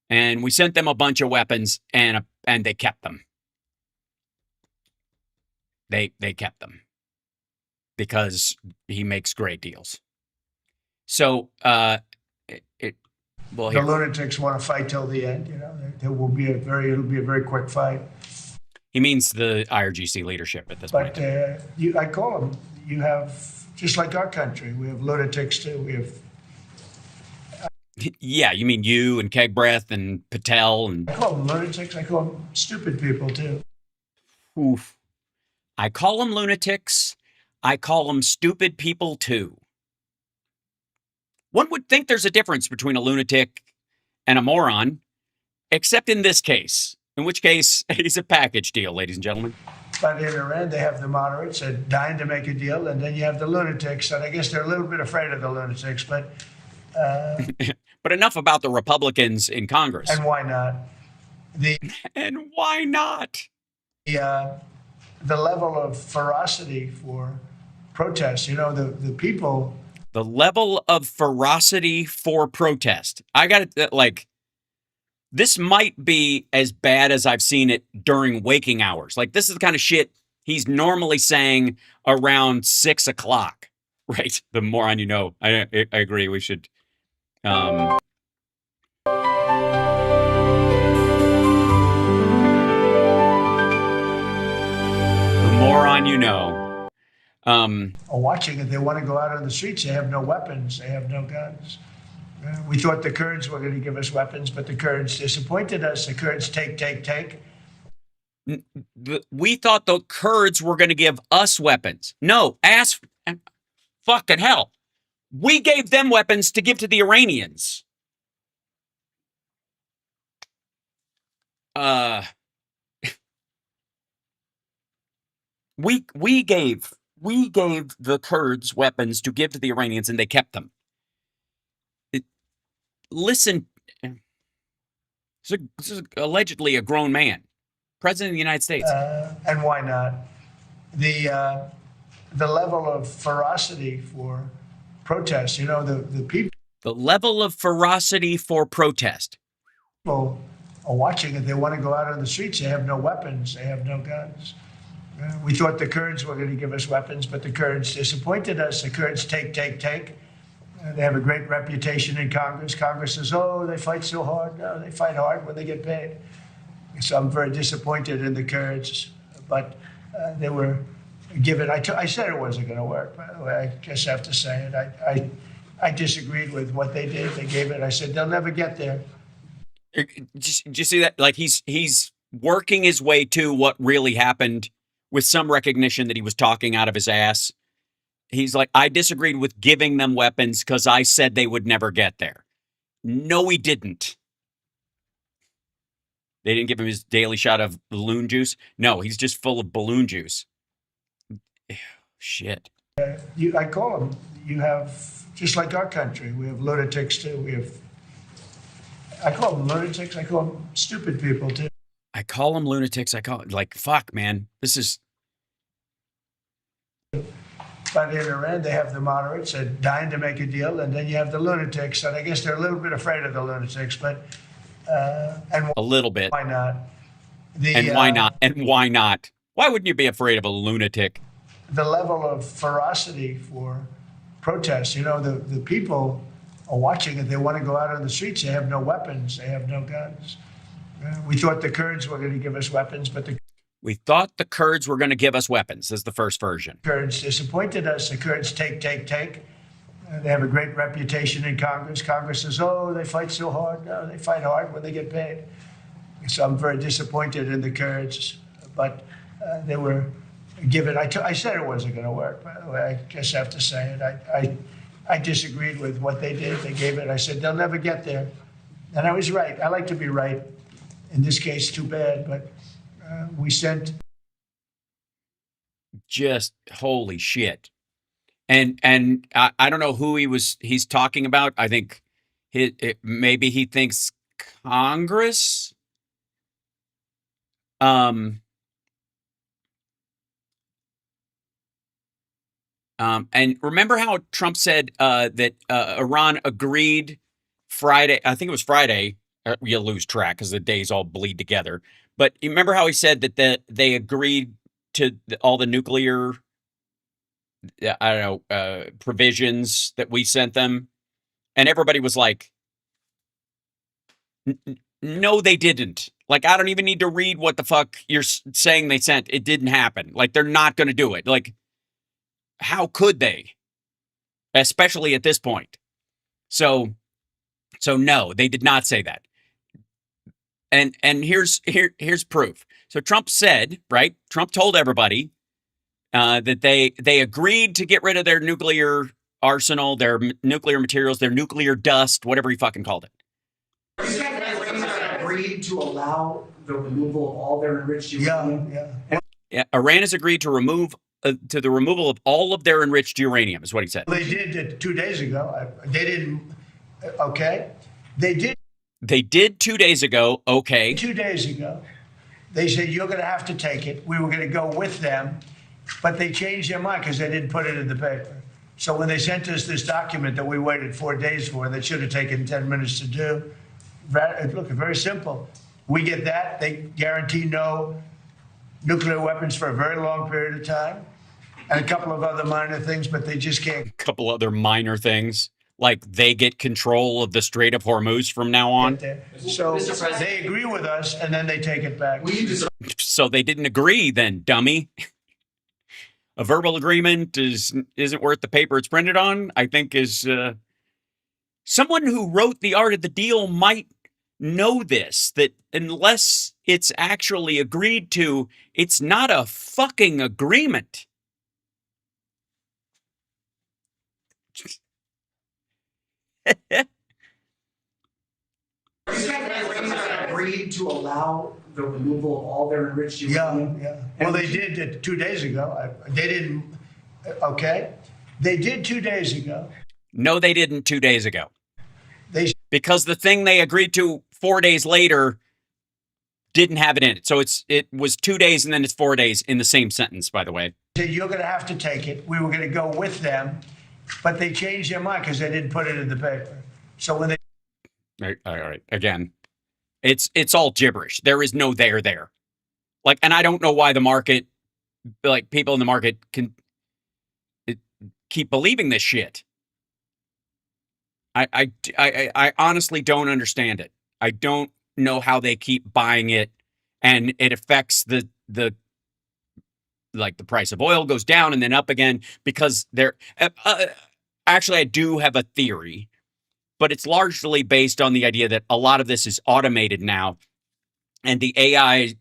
And we sent them a bunch of weapons and they kept them. They kept them because he makes great deals. So the lunatics want to fight till the end. It'll be a very quick fight. He means the IRGC leadership at this point. But I call them. You have just like our country. We have lunatics too. We have. Yeah, you mean you and Keg Breath and Patel and. I call them lunatics. I call them stupid people too. Oof. I call them lunatics. I call them stupid people too. One would think there's a difference between a lunatic and a moron, except in this case, in which case he's a package deal, ladies and gentlemen. But in Iran, they have the moderates that dying to make a deal, and then you have the lunatics, and I guess they're a little bit afraid of the lunatics, but... but enough about the Republicans in Congress. And why not? And why not? the level of ferocity for protests. You know, the people. The level of ferocity for protest. I got it. Like, this might be as bad as I've seen it during waking hours. Like, this is the kind of shit he's normally saying around 6 o'clock, right? The moron you know. I agree. We should. The moron you know. Are watching it. They want to go out on the streets. They have no weapons. They have no guns. We thought the Kurds were going to give us weapons, but the Kurds disappointed us. The Kurds take. We thought the Kurds were going to give us weapons. No, ass fucking hell. We gave them weapons to give to the Iranians. We gave the Kurds weapons to give to the Iranians, and they kept them. Listen, this is allegedly a grown man, president of the United States. And why not? The level of ferocity for protest. You know, the people. The level of ferocity for protest. People are watching it. They want to go out on the streets. They have no weapons. They have no guns. We thought the Kurds were going to give us weapons, but the Kurds disappointed us. The Kurds take. They have a great reputation in Congress. Congress says, oh, they fight so hard. No, they fight hard when they get paid. So I'm very disappointed in the Kurds, but they were given. I said it wasn't going to work, by the way. I just have to say it. I disagreed with what they did. They gave it. I said, they'll never get there. Did you see that? Like, he's working his way to what really happened with some recognition that he was talking out of his ass. He's like, I disagreed with giving them weapons because I said they would never get there. No, he didn't. They didn't give him his daily shot of balloon juice. No, he's just full of balloon juice. Shit. I call them, you have, just like our country, we have lunatics too. I call them lunatics. I call them stupid people too. I call them lunatics. I call it, like, fuck, man. This is. But in Iran, they have the moderates dying to make a deal, and then you have the lunatics, and I guess they're a little bit afraid of the lunatics, but and a little bit. Why not? And why not? And why not? Why wouldn't you be afraid of a lunatic? The level of ferocity for protests. You know, the people are watching it. They want to go out on the streets. They have no weapons. They have no guns. We thought the Kurds were going to give us weapons, but we thought the Kurds were going to give us weapons, is the first version. Kurds disappointed us. The Kurds take. They have a great reputation in Congress. Congress says, oh, they fight so hard. No, they fight hard when they get paid. So I'm very disappointed in the Kurds, but they were given. I said it wasn't going to work, by the way. I just have to say it. I disagreed with what they did. They gave it. I said, they'll never get there. And I was right. I like to be right. In this case, too bad, but we sent. Just holy shit. And I don't know who he's talking about. I think maybe he thinks Congress. And remember how Trump said that Iran agreed Friday? I think it was Friday. You'll lose track because the days all bleed together. But you remember how he said that they agreed to all the nuclear, I don't know, provisions that we sent them? And everybody was like, no, they didn't. Like, I don't even need to read what the fuck you're saying they sent. It didn't happen. Like, they're not going to do it. Like, how could they? Especially at this point. So no, they did not say that. And here's proof. So Trump said, right? Trump told everybody that they agreed to get rid of their nuclear arsenal, their nuclear materials, their nuclear dust, whatever he fucking called it. Agreed to allow the removal of all their enriched uranium. Yeah, Iran has agreed to remove to the removal of all of their enriched uranium, is what he said. They did it 2 days ago. They didn't. Okay, they did. They did 2 days ago. Okay. 2 days ago. They said, you're going to have to take it. We were going to go with them, but they changed their mind because they didn't put it in the paper. So when they sent us this document that we waited 4 days for, that should have taken 10 minutes to do, look, very simple. We get that. They guarantee no nuclear weapons for a very long period of time, and a couple of other minor things, but they just can't. A couple other minor things, like they get control of the Strait of Hormuz from now on. Get there. So they agree with us, and then they take it back. So they didn't agree then, dummy. A verbal agreement isn't worth the paper it's printed on, I think is someone who wrote The Art of the Deal might know this, that unless it's actually agreed to, it's not a fucking agreement. Agreed to allow the removal of all their enriched uranium. Yeah. Well, they did it 2 days ago. They didn't. Okay. They did 2 days ago. No, they didn't 2 days ago. Because the thing they agreed to 4 days later didn't have it in it. So it was 2 days and then it's 4 days in the same sentence, by the way. Said, you're going to have to take it. We were going to go with them, but they changed their mind because they didn't put it in the paper. So when they... All right. Again, it's all gibberish. There is no there. Like, and I don't know why the market, like people in the market can keep believing this shit. I honestly don't understand it. I don't know how they keep buying it, and it affects the like the price of oil goes down and then up again because they're actually I do have a theory, but it's largely based on the idea that a lot of this is automated now, and the AI,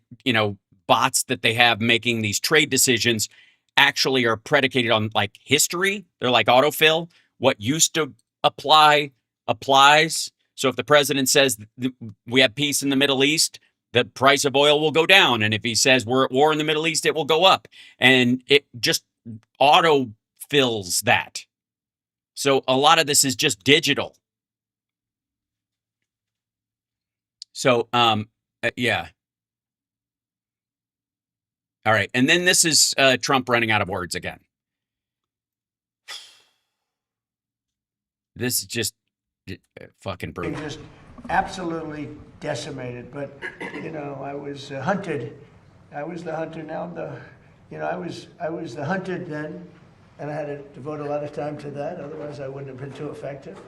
bots that they have making these trade decisions actually are predicated on like history. They're like autofill. What used to apply applies. So if the president says we have peace in the Middle East, the price of oil will go down. And if he says we're at war in the Middle East, it will go up. And it just auto fills that. So a lot of this is just digital. So, yeah. All right. And then this is Trump running out of words again. This is just fucking brutal. Just absolutely decimated. But, I was hunted. I was the hunter. Now I'm the, I was the hunted then, and I had to devote a lot of time to that. Otherwise, I wouldn't have been too effective.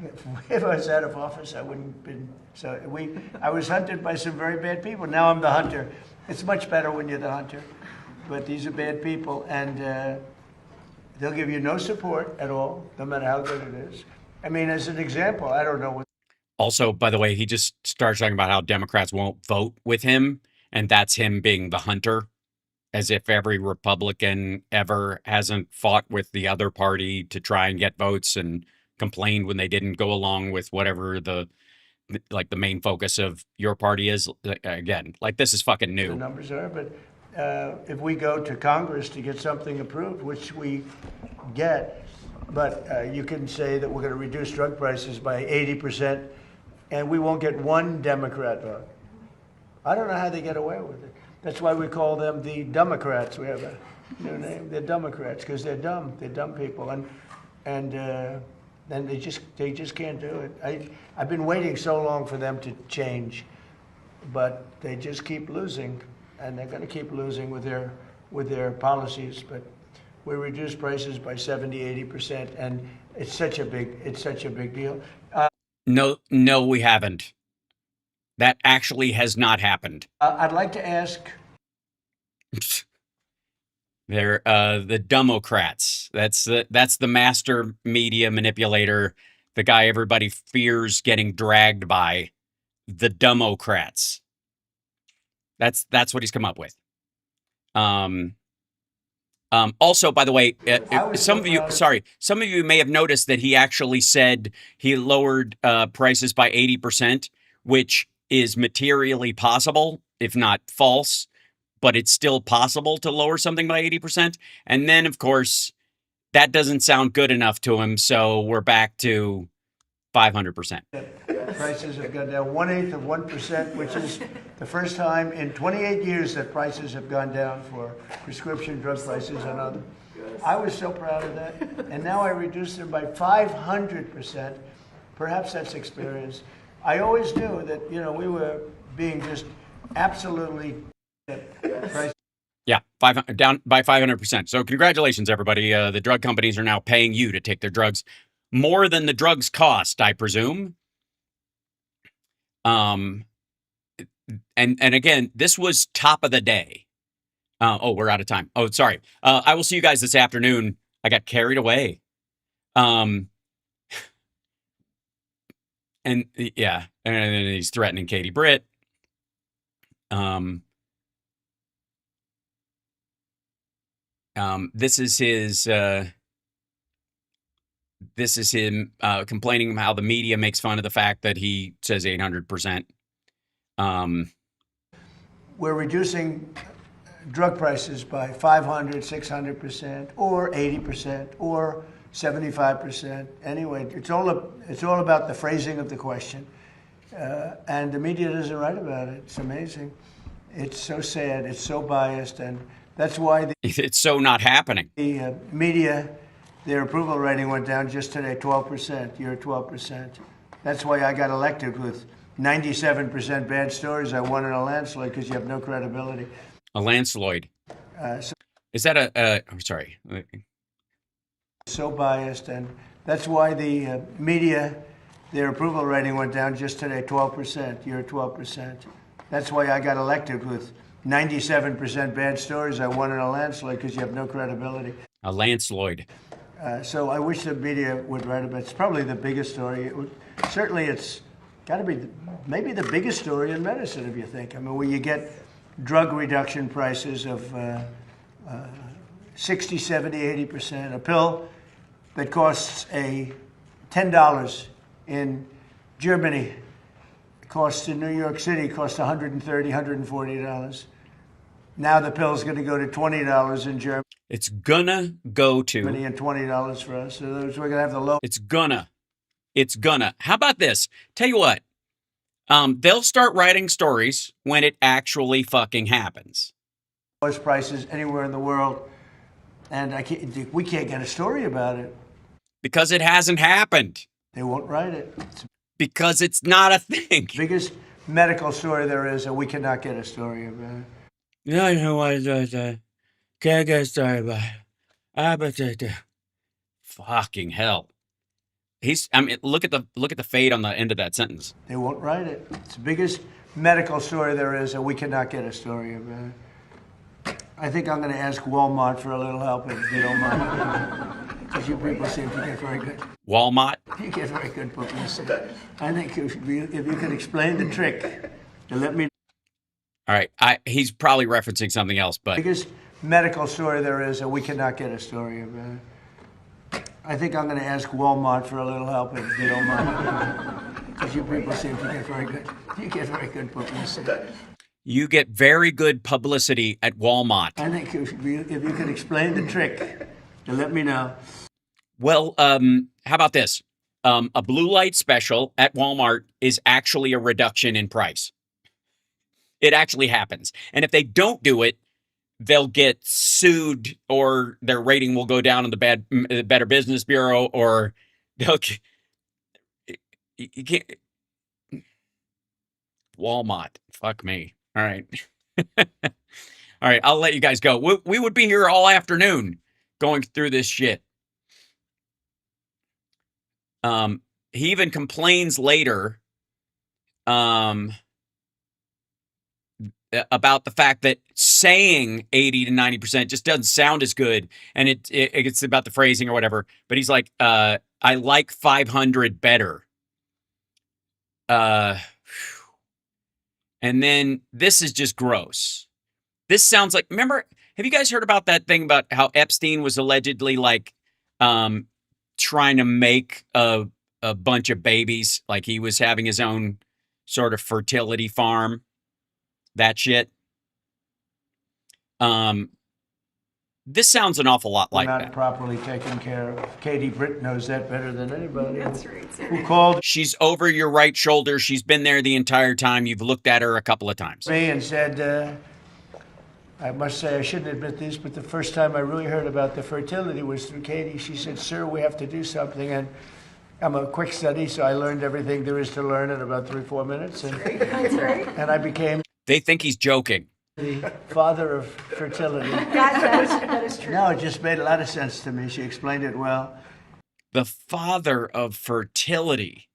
Yeah. If I was out of office, I wouldn't have been. So I was hunted by some very bad people. Now I'm the hunter. It's much better when you're the hunter. But these are bad people, and they'll give you no support at all, no matter how good it is. I mean, as an example, I don't know what. Also, by the way, he just starts talking about how Democrats won't vote with him, and that's him being the hunter, as if every Republican ever hasn't fought with the other party to try and get votes and complained when they didn't go along with whatever the main focus of your party is. Again, like this is fucking new. The numbers are, but if we go to Congress to get something approved, which we get, but you can say that we're going to reduce drug prices by 80%, and we won't get one Democrat vote. I don't know how they get away with it. That's why we call them the Democrats. We have a new name. They're Democrats because they're dumb. They're dumb people, and they just can't do it. I've been waiting so long for them to change, but they just keep losing, and they're going to keep losing with their policies. But we reduce prices by 70-80%, and it's such a big deal. No, we haven't. That actually has not happened. I'd like to ask. They're the Democrats. That's the master media manipulator, the guy everybody fears getting dragged by. The Democrats. That's what he's come up with. Also, by the way, some of you may have noticed that he actually said he lowered prices by 80%, which is materially possible, if not false, but it's still possible to lower something by 80%. And then, of course, that doesn't sound good enough to him, so we're back to 500%. Prices have gone down 1/8 of 1%, which is the first time in 28 years that prices have gone down for prescription drug prices and other. I was so proud of that. And now I reduced them by 500%. Perhaps that's experience. I always knew that, you know, we were being just absolutely price. Yeah, down by 500%. So congratulations, everybody. The drug companies are now paying you to take their drugs more than the drugs cost, I presume. And again, this was top of the day. Oh, we're out of time. Oh, sorry. I will see you guys this afternoon. I got carried away. And yeah, and he's threatening Katie Britt. This is him complaining how the media makes fun of the fact that he says 800%. We're reducing drug prices by 500, 600%, or 80%, or 75%. Anyway, it's all about the phrasing of the question. And the media doesn't write about it. It's amazing. It's so sad. It's so biased. And that's why it's so not happening. The media, their approval rating went down just today, 12%. You're at 12%. That's why I got elected with 97% bad stories. I won in a landslide because you have no credibility. A landslide. Is that I'm sorry. So biased, and that's why the media, their approval rating went down just today, 12%. You're at 12%. That's why I got elected with 97% bad stories. I won in a landslide because you have no credibility. A landslide. So I wish the media would write about it. It's probably the biggest story. Certainly it's got to be maybe the biggest story in medicine, if you think. I mean, where you get drug reduction prices of 60, 70, 80%. A pill that costs $10 in Germany costs in New York City costs $130, $140. Now the pill's going to go to $20 in Germany. It's gonna go to and $20 for us. So we're going to have the low. It's gonna. How about this? Tell you what. They'll start writing stories when it actually fucking happens. Lowest prices anywhere in the world, and we can't get a story about it because it hasn't happened. They won't write it because it's not a thing. Biggest medical story there is, and we cannot get a story about it. No, you know what? Can't get a story about it. Fucking hell. Look at the fade on the end of that sentence. They won't write it. It's the biggest medical story there is, and we cannot get a story about it. I think I'm going to ask Walmart for a little help if you don't mind. Because you people seem to get very good. Walmart? You get very good publicity. I think if you could explain the trick to let me. All right, he's probably referencing something else, but biggest medical story there is, and we cannot get a story about it. I think I'm going to ask Walmart for a little help if you don't mind. Because you people seem to get very good. You get very good publicity. You get very good publicity at Walmart. I think if you could explain the trick to let me know. Well, how about this? A blue light special at Walmart is actually a reduction in price. It actually happens. And if they don't do it, they'll get sued, or their rating will go down in the Better Business Bureau, or they'll. You can't. Walmart. Fuck me. All right. All right. I'll let you guys go. We would be here all afternoon going through this shit. He even complains later about the fact that saying 80 to 90% just doesn't sound as good, and it's about the phrasing or whatever. But he's like, I like 500 better. And then this is just gross. This sounds like, remember, have you guys heard about that thing about how Epstein was allegedly like trying to make a bunch of babies, like he was having his own sort of fertility farm? That shit. This sounds an awful lot like not that. properly taken care of. Katie Britt knows that better than anybody. That's right, sir. Who called She's over your right shoulder. She's been there the entire time. You've looked at her a couple of times. me and said, I must say I shouldn't admit this, but the first time I really heard about the fertility was through Katie. She said, "Sir, we have to do something." And I'm a quick study, so I learned everything there is to learn in about 3-4 minutes. And, That's right. and I became They think he's joking. the father of fertility. That is true. No, it just made a lot of sense to me. She explained it well. The father of fertility.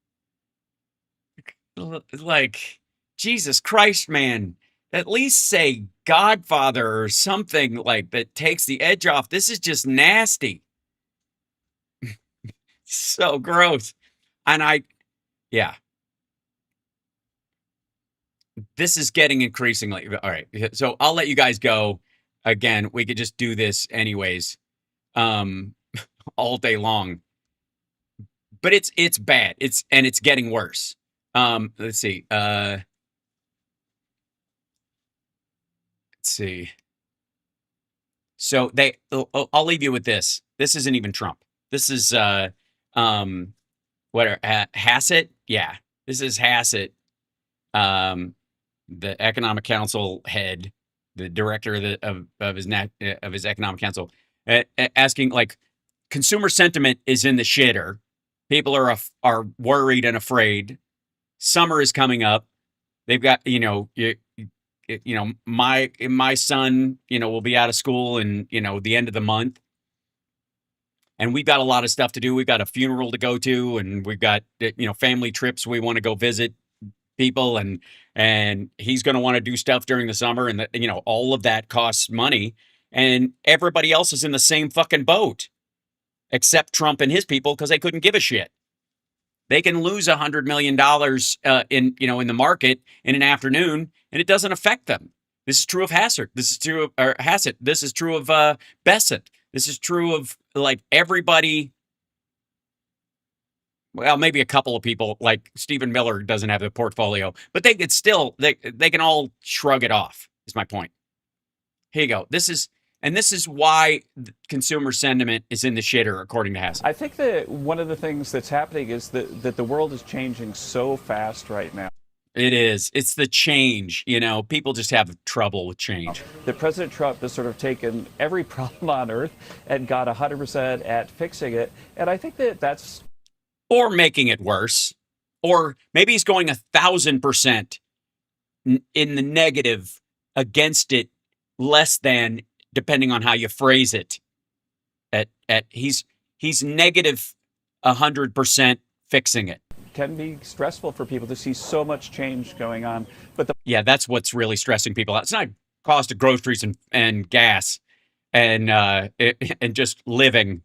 Like, Jesus Christ, man. At least say Godfather or something like that takes the edge off. This is just nasty. So gross. And yeah. This is getting increasingly all right. So I'll let you guys go. Again, we could just do this anyways, all day long. But it's bad. It's getting worse. Let's see. Let's see. So I'll leave you with this. This isn't even Trump. This is Hassett? Yeah. This is Hassett. The Economic Council head, the director of his Economic Council, asking, like, consumer sentiment is in the shitter. People are worried and afraid. Summer is coming up. They've got, my son, will be out of school in, the end of the month. And we've got a lot of stuff to do. We've got a funeral to go to, and we've got, family trips we want to go visit people, and he's going to want to do stuff during the summer, and all of that costs money, and everybody else is in the same fucking boat except Trump and his people, because they couldn't give a shit. They can lose $100 million in the market in an afternoon, and it doesn't affect them. This is true of Hassett. This is true of Hassett. This is true of Bessent. This is true of, like, everybody. Well, maybe a couple of people, like Stephen Miller doesn't have a portfolio, but they could still, they can all shrug it off, is my point. Here you go. This is why consumer sentiment is in the shitter, according to Hassett. I think that one of the things that's happening is that the world is changing so fast right now. It is. It's the change. People just have trouble with change. That President Trump has sort of taken every problem on earth and got 100% at fixing it. And I think that's... Or making it worse. Or maybe he's going 1,000% in the negative against it, less than, depending on how you phrase it. He's negative 100% fixing it. Can be stressful for people to see so much change going on. But yeah, that's what's really stressing people out. It's not cost of groceries and gas and just living.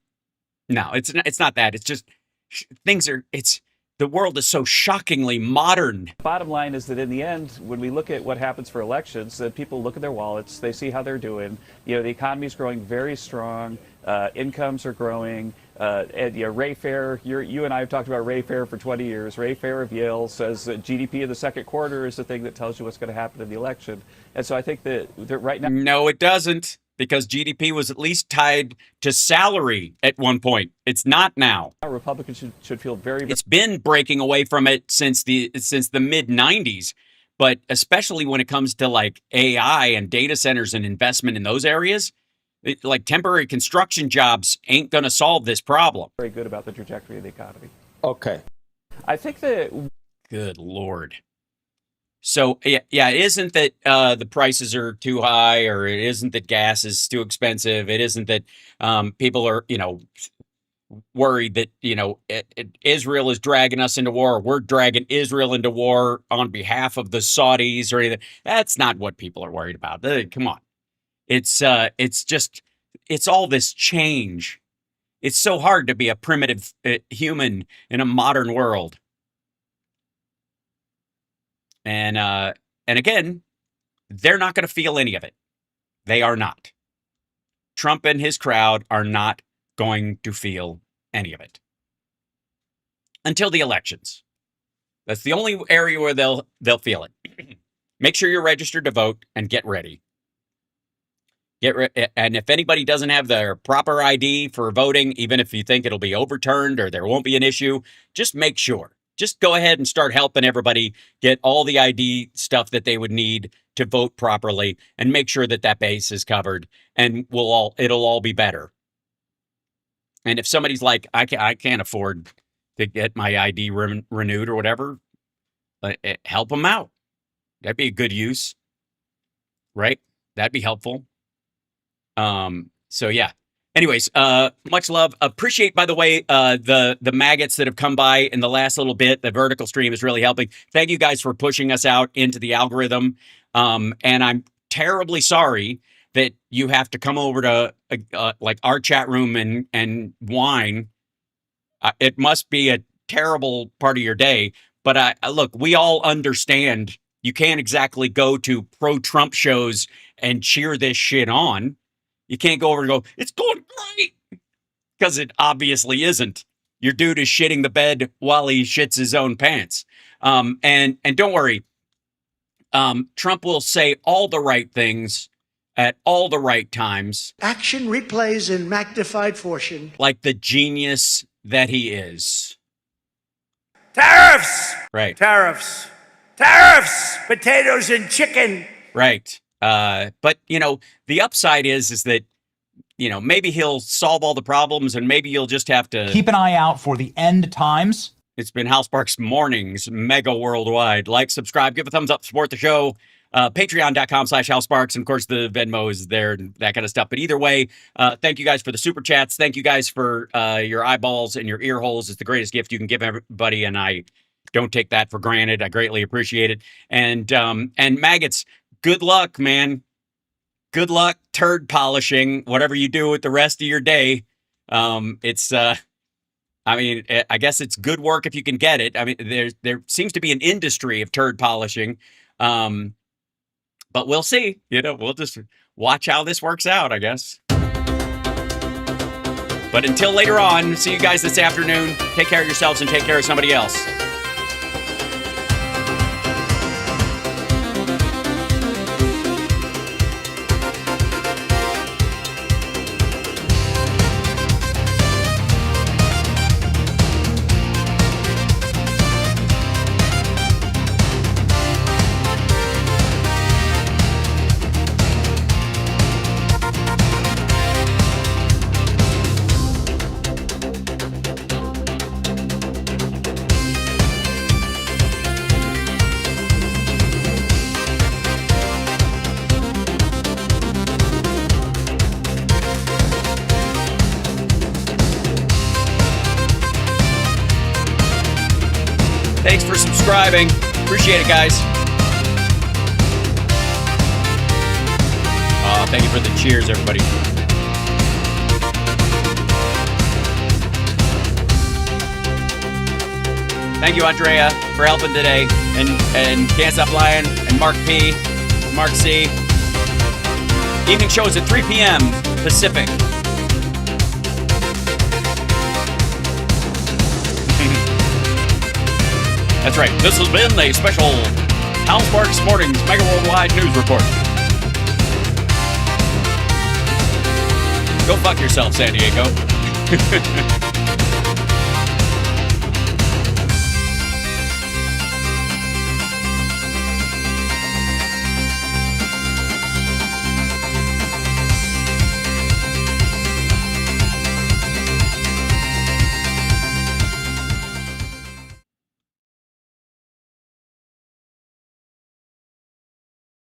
No, it's not that. It's just the world is so shockingly modern. Bottom line is that in the end, when we look at what happens for elections, that people look at their wallets, they see how they're doing. The economy is growing very strong. Incomes are growing. And Ray Fair, you and I have talked about Ray Fair for 20 years. Ray Fair of Yale says that GDP in the second quarter is the thing that tells you what's going to happen in the election. And so I think that right now... No, it doesn't. Because GDP was at least tied to salary at one point. It's not now. Republicans should feel very... It's been breaking away from it since the mid-90s. But especially when it comes to, like, AI and data centers and investment in those areas, like temporary construction jobs ain't going to solve this problem. Very good about the trajectory of the economy. Okay. I think that... Good Lord. So, yeah, it isn't that the prices are too high, or it isn't that gas is too expensive. It isn't that people are, worried that, Israel is dragging us into war, or we're dragging Israel into war on behalf of the Saudis or anything. That's not what people are worried about. Come on. It's all this change. It's so hard to be a primitive human in a modern world. And again, they're not going to feel any of it. They are not. Trump and his crowd are not going to feel any of it until the elections. That's the only area where they'll feel it. Make sure you're registered to vote and get ready. And if anybody doesn't have their proper ID for voting, even if you think it'll be overturned or there won't be an issue, just make sure. Just go ahead and start helping everybody get all the ID stuff that they would need to vote properly, and make sure that that base is covered, and it'll all be better. And if somebody's like, I can't afford to get my ID renewed or whatever, help them out. That'd be a good use, right? That'd be helpful. So yeah. Anyways, much love. Appreciate, by the way, the maggots that have come by in the last little bit. The vertical stream is really helping. Thank you guys for pushing us out into the algorithm. And I'm terribly sorry that you have to come over to like our chat room and whine. It must be a terrible part of your day. But look, we all understand you can't exactly go to pro-Trump shows and cheer this shit on. You can't go over and go, it's going great, because it obviously isn't. Your dude is shitting the bed while he shits his own pants. And don't worry, Trump will say all the right things at all the right times. Action replays in magnified fortune. Like the genius that he is. Tariffs! Right. Tariffs! Tariffs! Potatoes and chicken! Right. But, the upside is that, maybe he'll solve all the problems, and maybe you'll just have to keep an eye out for the end times. It's been Hal Sparks Mornings, Megaworldwide. Like, subscribe, give a thumbs up, support the show. Patreon.com/Hal Sparks. And of course, the Venmo is there and that kind of stuff. But either way, thank you guys for the super chats. Thank you guys for your eyeballs and your ear holes. It's the greatest gift you can give everybody, and I don't take that for granted. I greatly appreciate it. And maggots, good luck, man. Good luck turd polishing whatever you do with the rest of your day. I guess it's good work if you can get it. I mean, there seems to be an industry of turd polishing. But we'll see. We'll just watch how this works out, I guess. But until later on, see you guys this afternoon. Take care of yourselves and take care of somebody else. Thanks for subscribing. Appreciate it, guys. Thank you for the cheers, everybody. Thank you, Andrea, for helping today. And Can't Stop Lying, and Mark P, Mark C. Evening shows at 3 p.m. Pacific. That's right. This has been a special Hal Sparks Mornings Megaworldwide News Report. Go fuck yourself, San Diego.